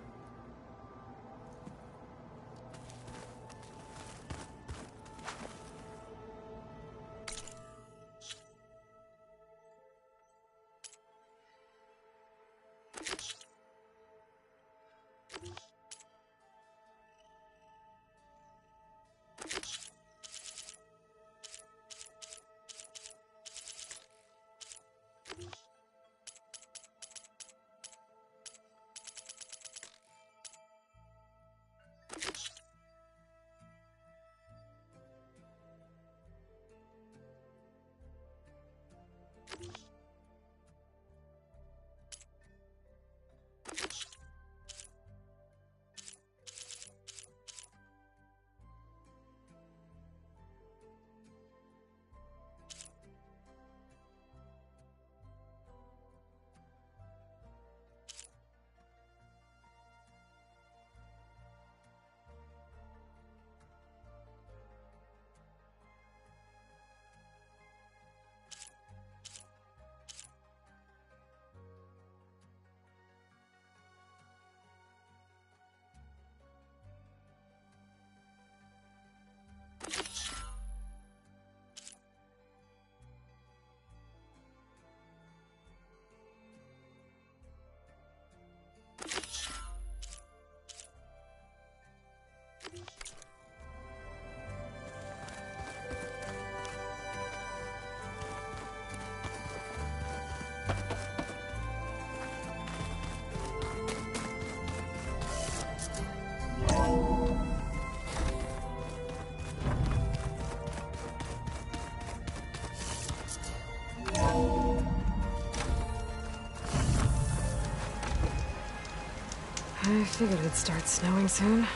I figured it'd start snowing soon.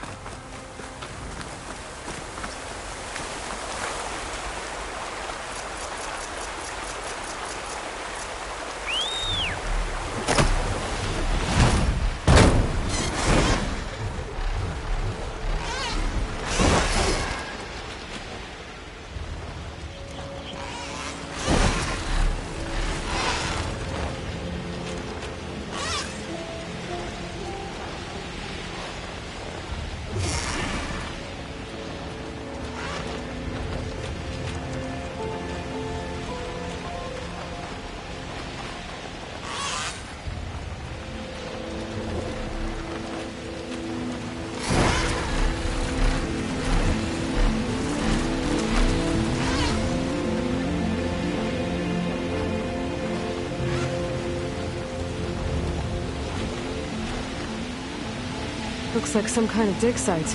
Looks like some kind of dig site.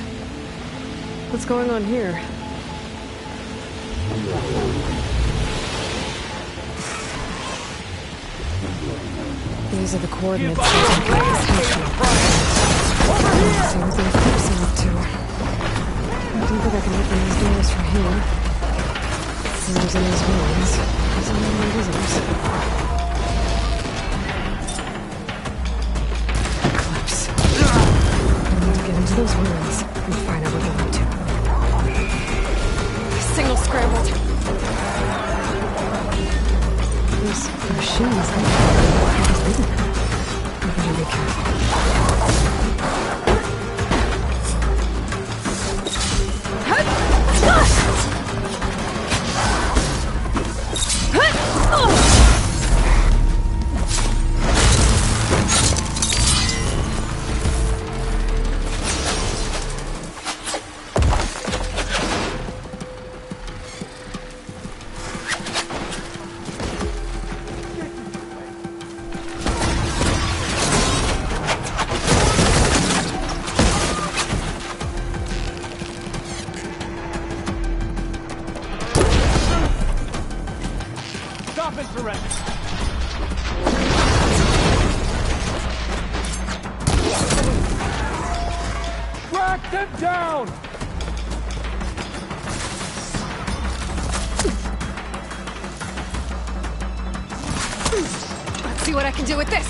What's going on here? These are the coordinates used in Kai's henchmen. See what the Eclipse are up to. I don't think I can open these doors from here. Seems in these ruins, there's a lot of visitors. Eclipse. I need to get into those ruins and find out what they're up to. Signal scrambled. Those machines, I better be careful. Track them down! Let's see what I can do with this.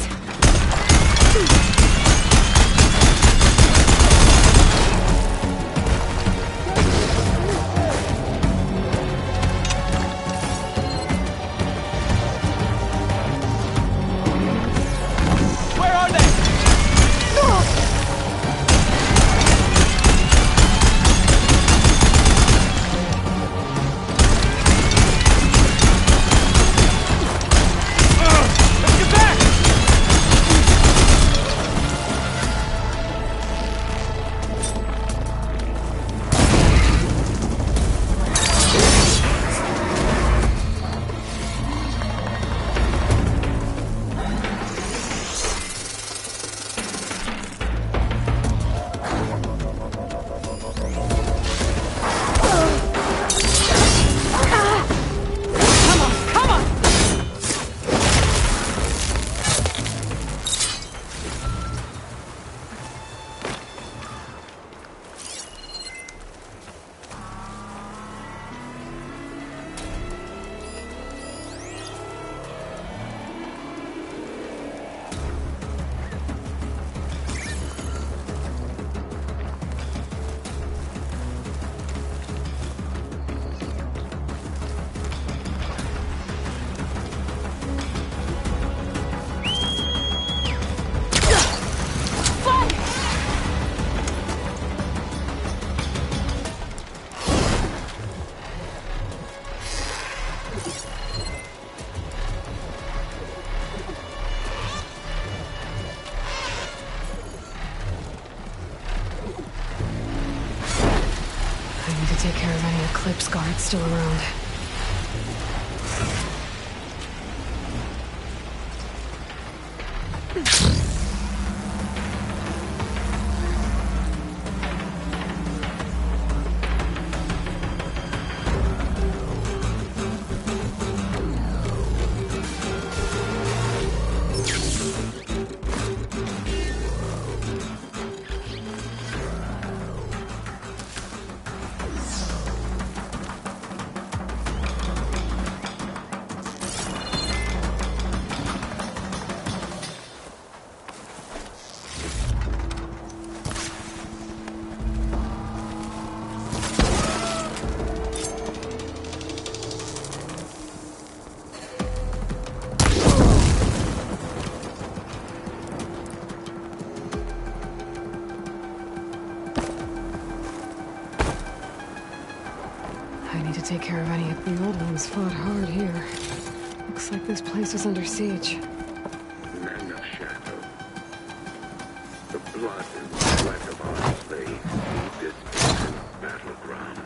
Where are they? Take care of any Eclipse guards still around. Take care of any of the old ones fought hard here. Looks like this place was under siege. Men of shadow. The blood and sweat of our slaves leave this ancient battleground.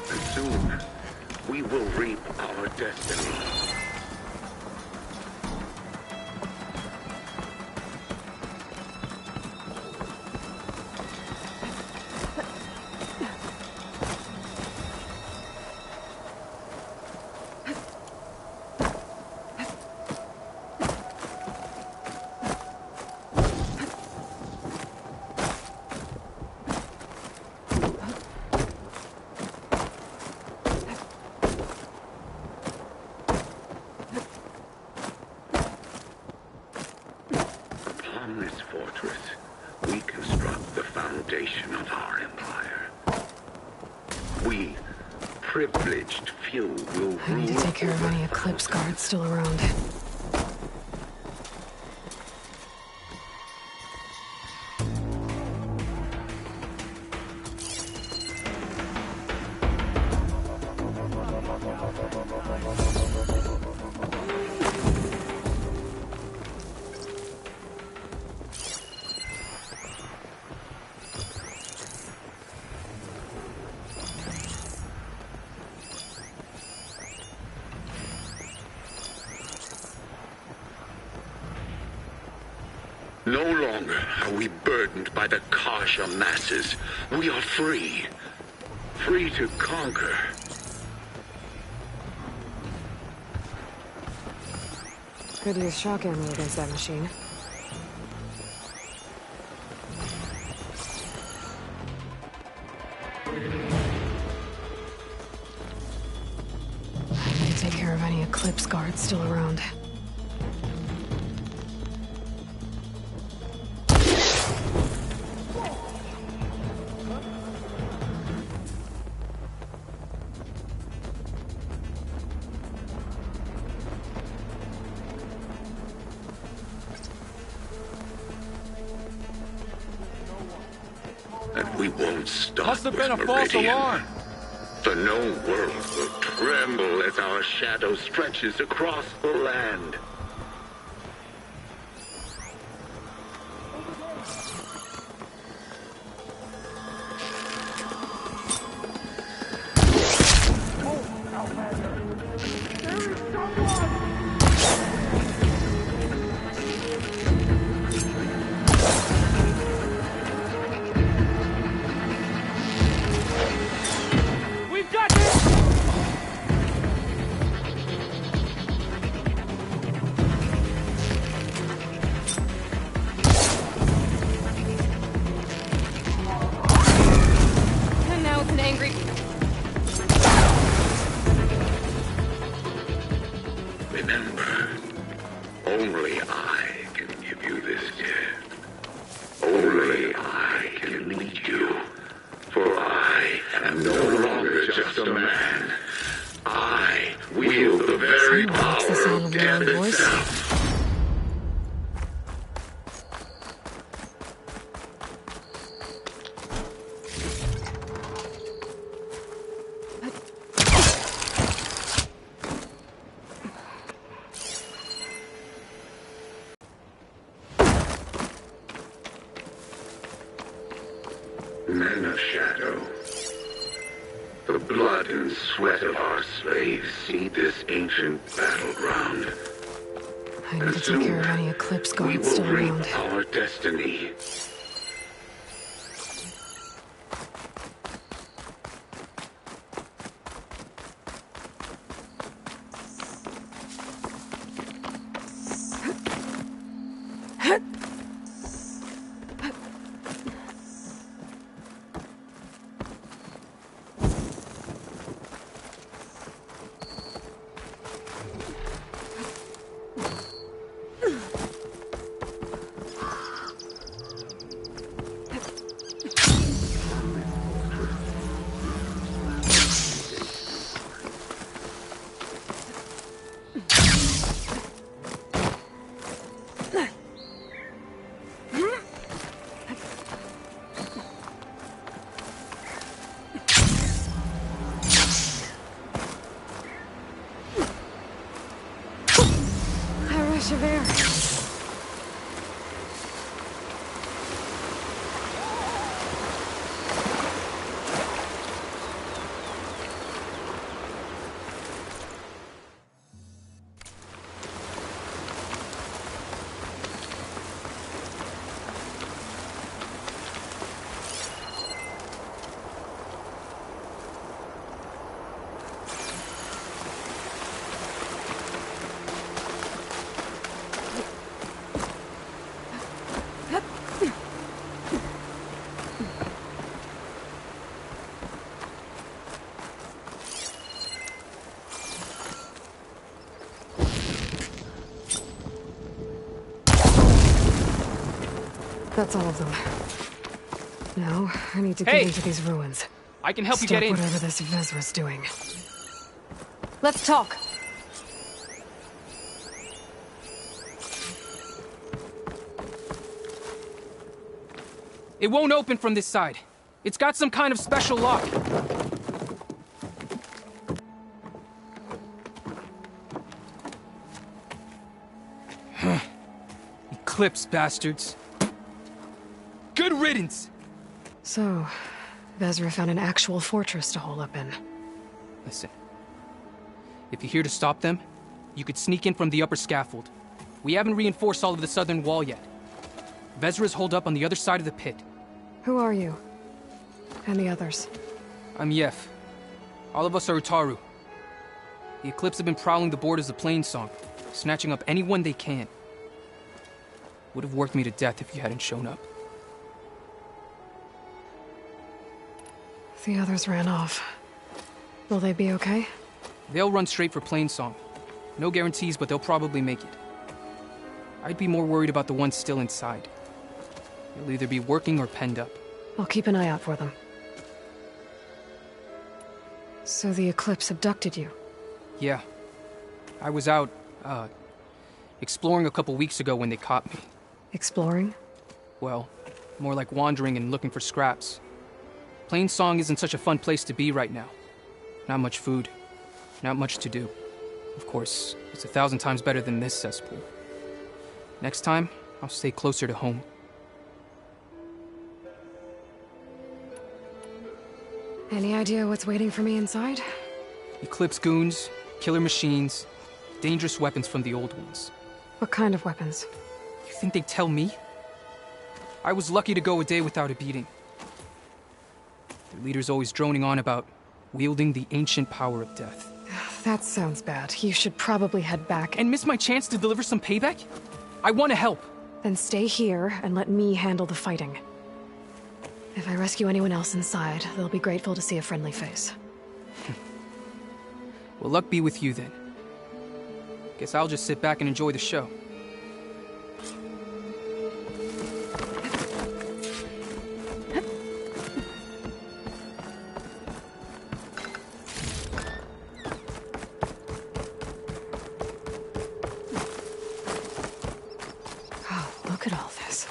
And soon, we will reap our destiny. From this fortress, we construct the foundation of our empire. We, privileged few, will I need to rule take care of over any Eclipse guards still around. No longer are we burdened by the Kasha masses. We are free. Free to conquer. Could use shock ammo against that machine. I need to take care of any Eclipse guards still around. And we won't stop. Must have been a with false Meridian. alarm. The known world will tremble as our shadow stretches across the land. We've got this! And now it's an angry... Remember, only I can give you this gift. Only I can lead you. For I am no longer just a man. I wield the very power of death itself. Men of Shadow, the blood and sweat of our slaves seed this ancient battleground. I need to take care of any Eclipse We guards will still reap around. our destiny. That's all of them. Now, I need to get into these ruins. I can help Stop you get in. whatever this Vezra's doing. Let's talk. It won't open from this side. It's got some kind of special lock. Eclipse bastards. Good riddance! So, Vezra found an actual fortress to hole up in. Listen. If you're here to stop them, you could sneak in from the upper scaffold. We haven't reinforced all of the southern wall yet. Vezra's holed up on the other side of the pit. Who are you? And the others? I'm Yef. All of us are Utaru. The Eclipse have been prowling the borders of Plainsong, snatching up anyone they can. Would have worked me to death if you hadn't shown up. The others ran off. Will they be okay? They'll run straight for Plainsong. No guarantees, but they'll probably make it. I'd be more worried about the ones still inside. They'll either be working or penned up. I'll keep an eye out for them. So the Eclipse abducted you? Yeah. I was out, exploring a couple weeks ago when they caught me. Exploring? Well, more like wandering and looking for scraps. Plainsong isn't such a fun place to be right now. Not much food. Not much to do. Of course, it's 1,000 times better than this cesspool. Next time, I'll stay closer to home. Any idea what's waiting for me inside? Eclipse goons, killer machines, dangerous weapons from the old ones. What kind of weapons? You think they'd tell me? I was lucky to go a day without a beating. Their leader's always droning on about wielding the ancient power of death. That sounds bad. You should probably head back. And miss my chance to deliver some payback? I want to help. Then stay here and let me handle the fighting. If I rescue anyone else inside, they'll be grateful to see a friendly face. Well, luck be with you then. Guess I'll just sit back and enjoy the show. Oh, look at all this.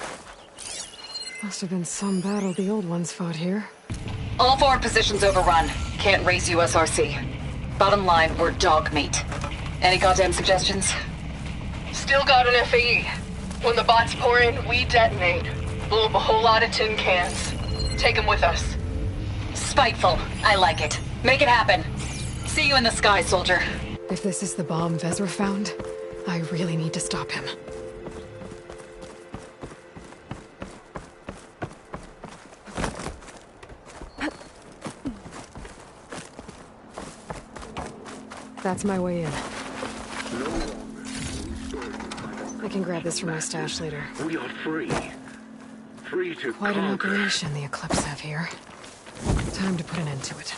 Must have been some battle the old ones fought here. All forward positions overrun. Can't raise USRC. Bottom line, we're dog meat. Any goddamn suggestions? Still got an FAE. When the bots pour in, we detonate. Blow up a whole lot of tin cans. Take them with us. Spiteful. I like it. Make it happen. See you in the sky, soldier. If this is the bomb Vezra found, I really need to stop him. That's my way in. I can grab this from my stash later. We are free. Free to Quite an conquer. operation the Eclipse have here. Time to put an end to it.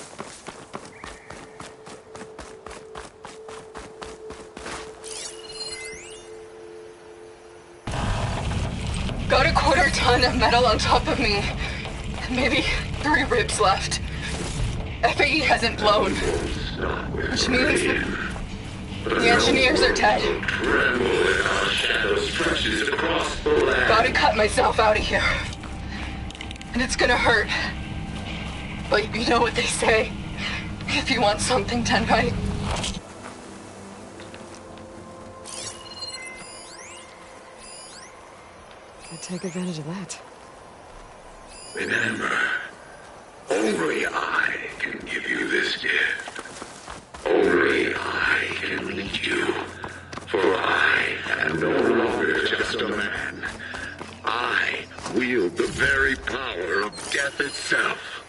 Got a quarter ton of metal on top of me. Maybe 3 ribs left. FAE hasn't blown. Which means the engineers are dead. Gotta cut myself out of here. And it's gonna hurt. But you know what they say. If you want something done right. I'd take advantage of that. Remember, only I can give you this gift. Only I can lead you. For I am no longer just a man. I wield the very power of death itself.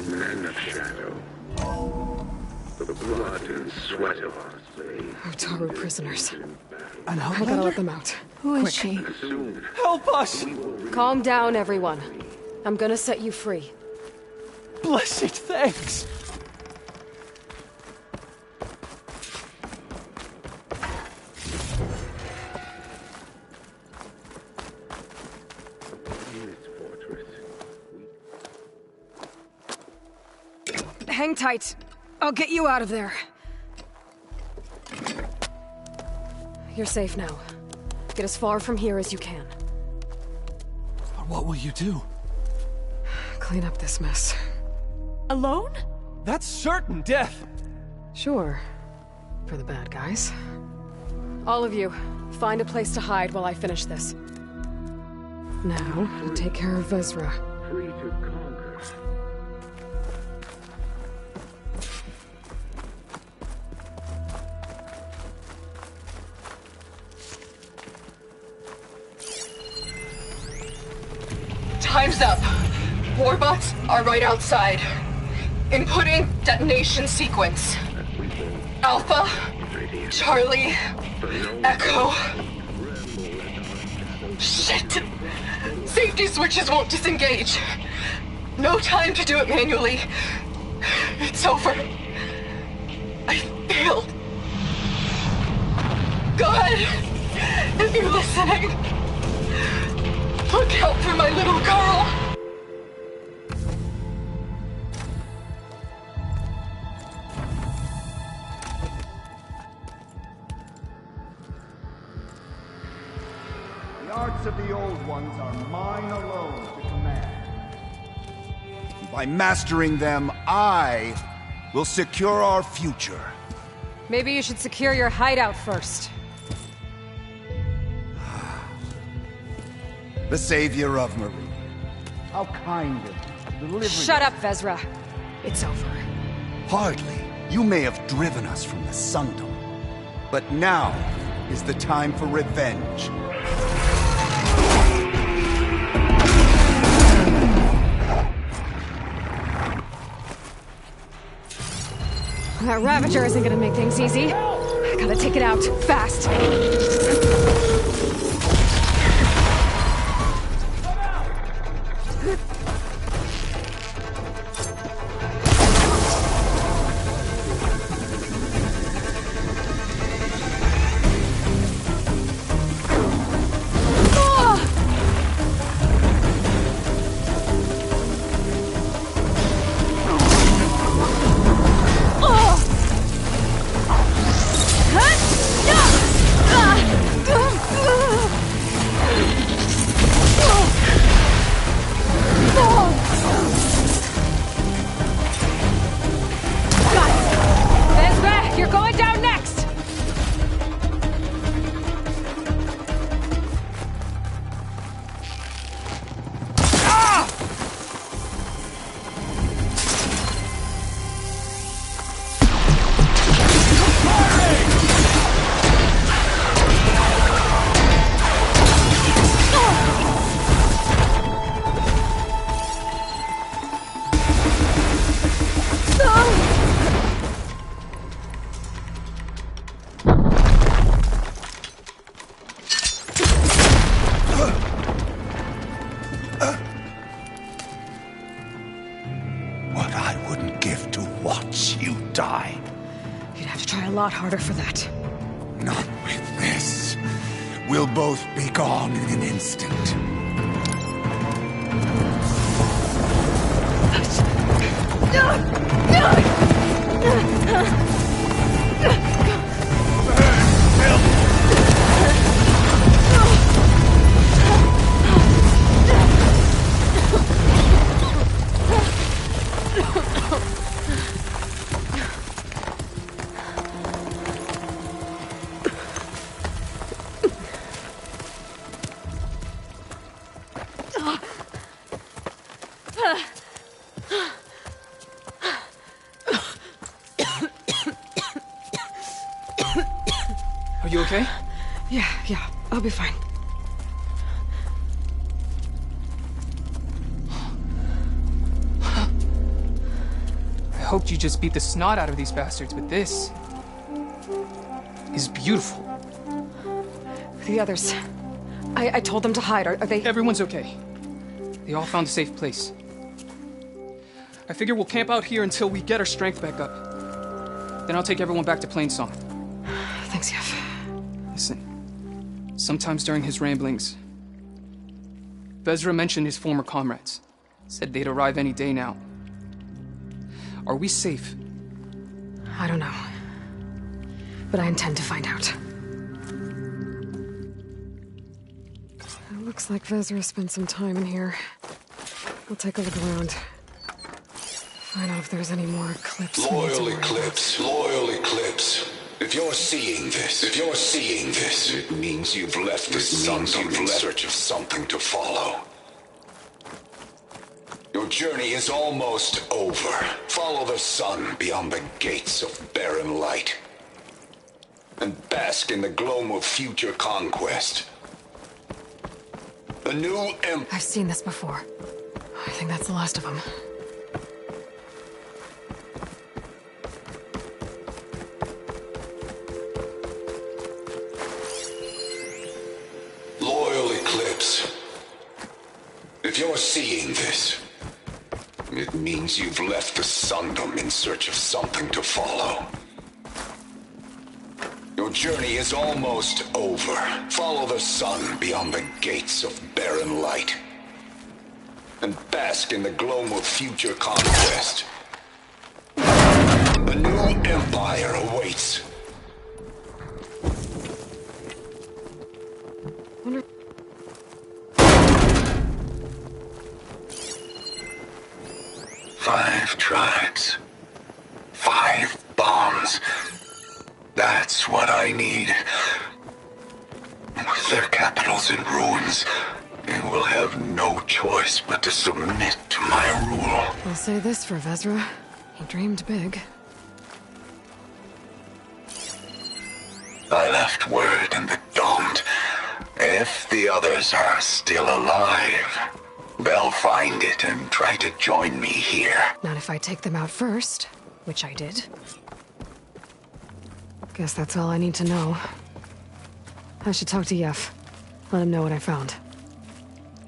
Men of Shadow. The blood and sweat of our slaves. Utaru prisoners. An I gotta let them out. Who is Quick. she? Help us! Calm down, everyone. I'm gonna set you free. Blessed thanks! hang tight. I'll get you out of there. You're safe now. Get as far from here as you can. But what will you do? Clean up this mess. Alone? That's certain death! Sure. For the bad guys. All of you, find a place to hide while I finish this. Now, take care of Vezra. Free to conquer. Time's up. Warbots are right outside. Inputting detonation sequence. Alpha, Charlie, Echo. Shit! Safety switches won't disengage. No time to do it manually. It's over. I failed. God, if you're listening, look out for my little girl. The arts of the old ones are mine alone to command. By mastering them, I will secure our future. Maybe you should secure your hideout first. The savior of Marine. How kind of you. Delivering. Shut up, Vezra. It's over. Hardly. You may have driven us from the Sundom. But now is the time for revenge. That Ravager isn't gonna make things easy. I gotta take it out, fast. Harder for that. Not with this. We'll both be gone in an instant. Are you okay? Yeah, I'll be fine. I hoped you just beat the snot out of these bastards, but this is beautiful. The others. I told them to hide. Are they... Everyone's okay. They all found a safe place. I figure we'll camp out here until we get our strength back up. Then I'll take everyone back to Plainsong. Thanks, Yef. Listen, sometimes during his ramblings, Vezra mentioned his former comrades. Said they'd arrive any day now. Are we safe? I don't know. But I intend to find out. It looks like Vezra spent some time in here. I'll take a look around. Find out if there's any more Eclipse. Loyal Eclipse, loyal Eclipse. If you're seeing this, it means you've left the sun in search of something to follow. Your journey is almost over. Follow the sun beyond the gates of barren light. And bask in the glow of future conquest. The new Empire. I've seen this before. I think that's the last of them. Loyal Eclipse. If you're seeing this, it means you've left the Sundom in search of something to follow. Your journey is almost over. Follow the sun beyond the gates of barren light. And bask in the glow of future conquest. A new empire awaits. Five tribes. 5 bombs. That's what I need. With their capitals in ruins, they will have no choice but to submit to my rule. I'll say this for Vezra. He dreamed big. I left word in the Domed. If the others are still alive, they'll find it and try to join me here. Not if I take them out first, which I did. Guess that's all I need to know. I should talk to Yef. Let him know what I found.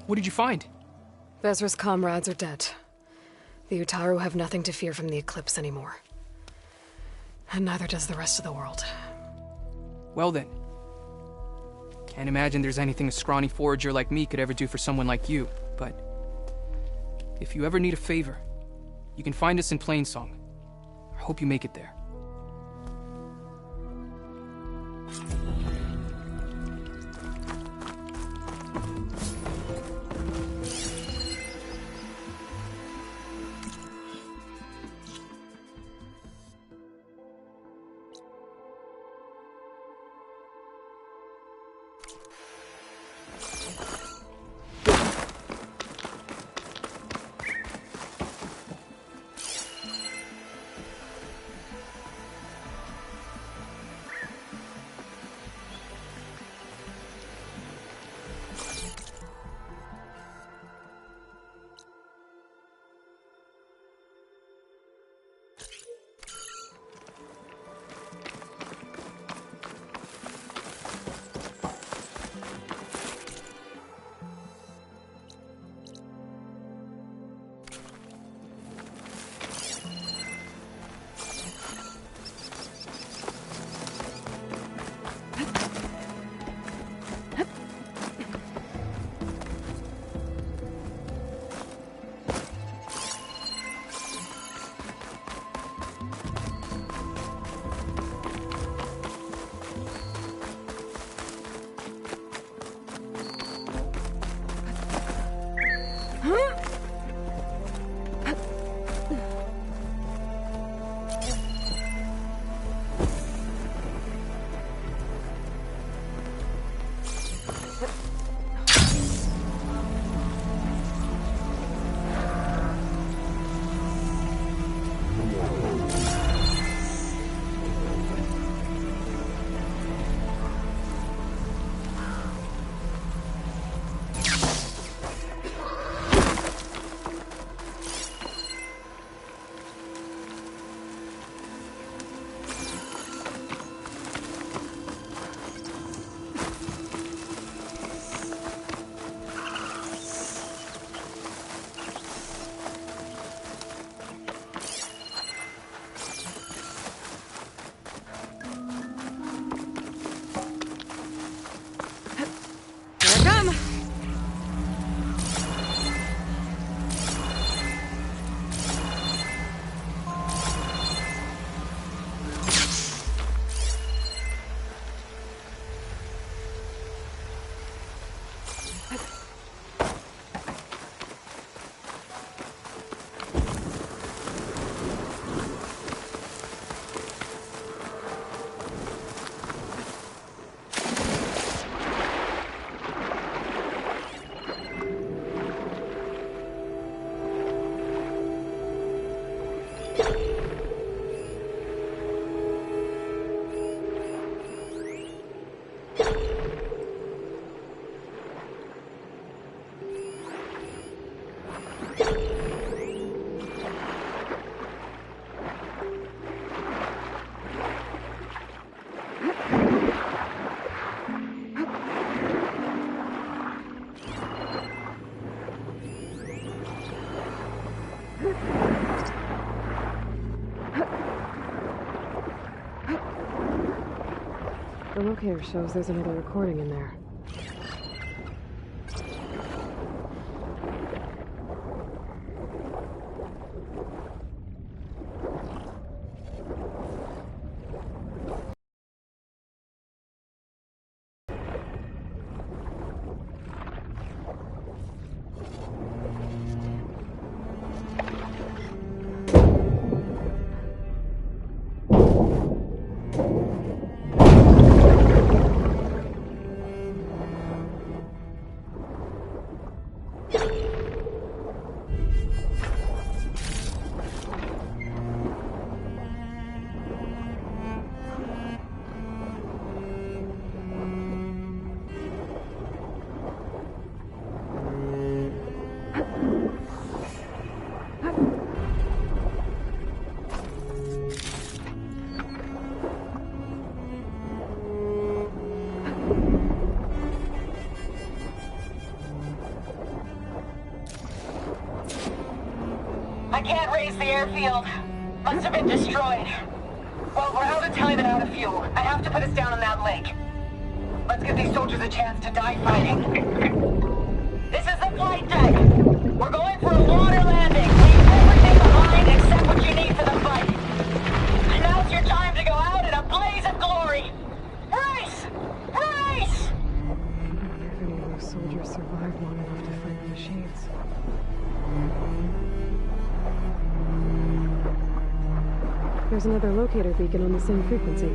What did you find? Vezra's comrades are dead. The Utaru have nothing to fear from the Eclipse anymore. And neither does the rest of the world. Well then. Can't imagine there's anything a scrawny forager like me could ever do for someone like you, but... if you ever need a favor, you can find us in Plainsong. I hope you make it there. The locator shows there's another recording in there. I can't raise the airfield. Must have been destroyed. Well, we're out of time and out of fuel. I have to put us down on that lake. Let's give these soldiers a chance to die fighting. This is the flight deck. We're going for a water landing. Leave everything behind except what you need for the fight. And now's your time to go out in a blaze of glory. Race! Race! If any of those soldiers survived long enough to fight the machines. There's another locator beacon on the same frequency.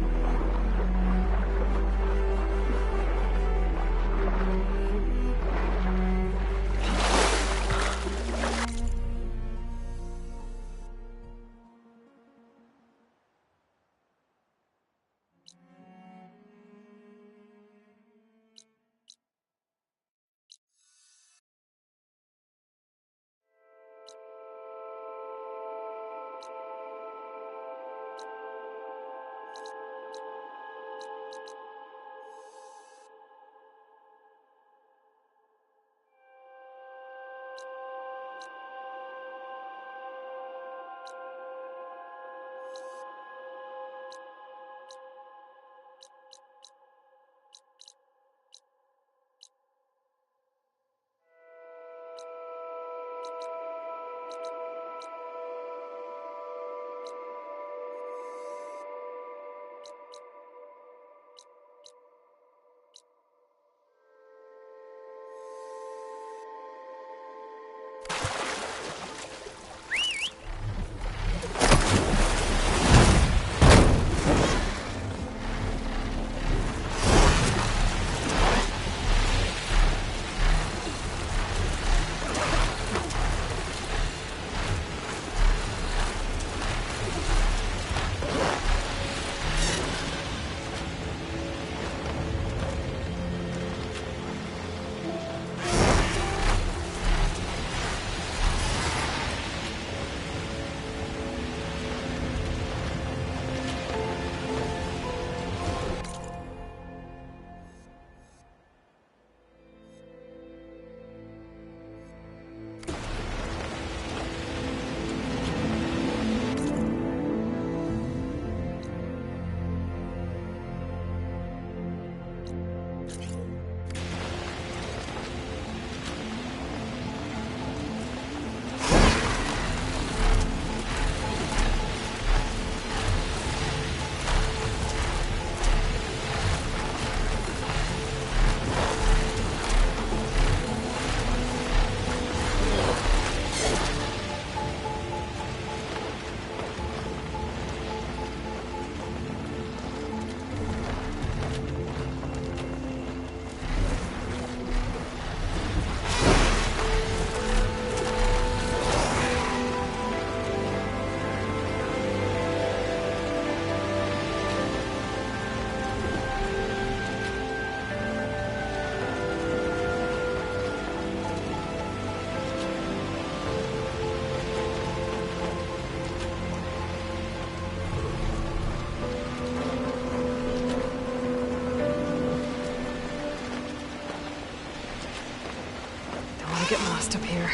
fast up here.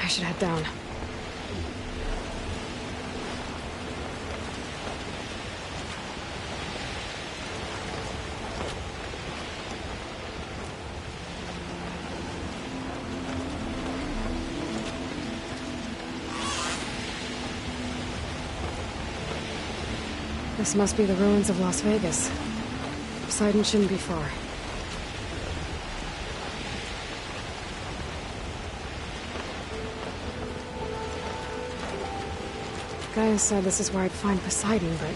I should head down. This must be the ruins of Las Vegas. Poseidon shouldn't be far. Gaius said this is where I'd find Poseidon, but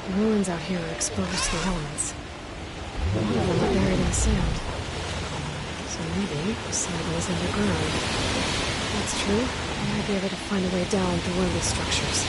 the ruins out here are exposed to the elements. A lot of them are buried in the sand. So maybe Poseidon is underground. If that's true, I might be able to find a way down through one of these structures.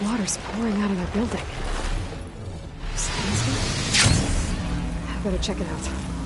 Water's pouring out of their building. I better check it out.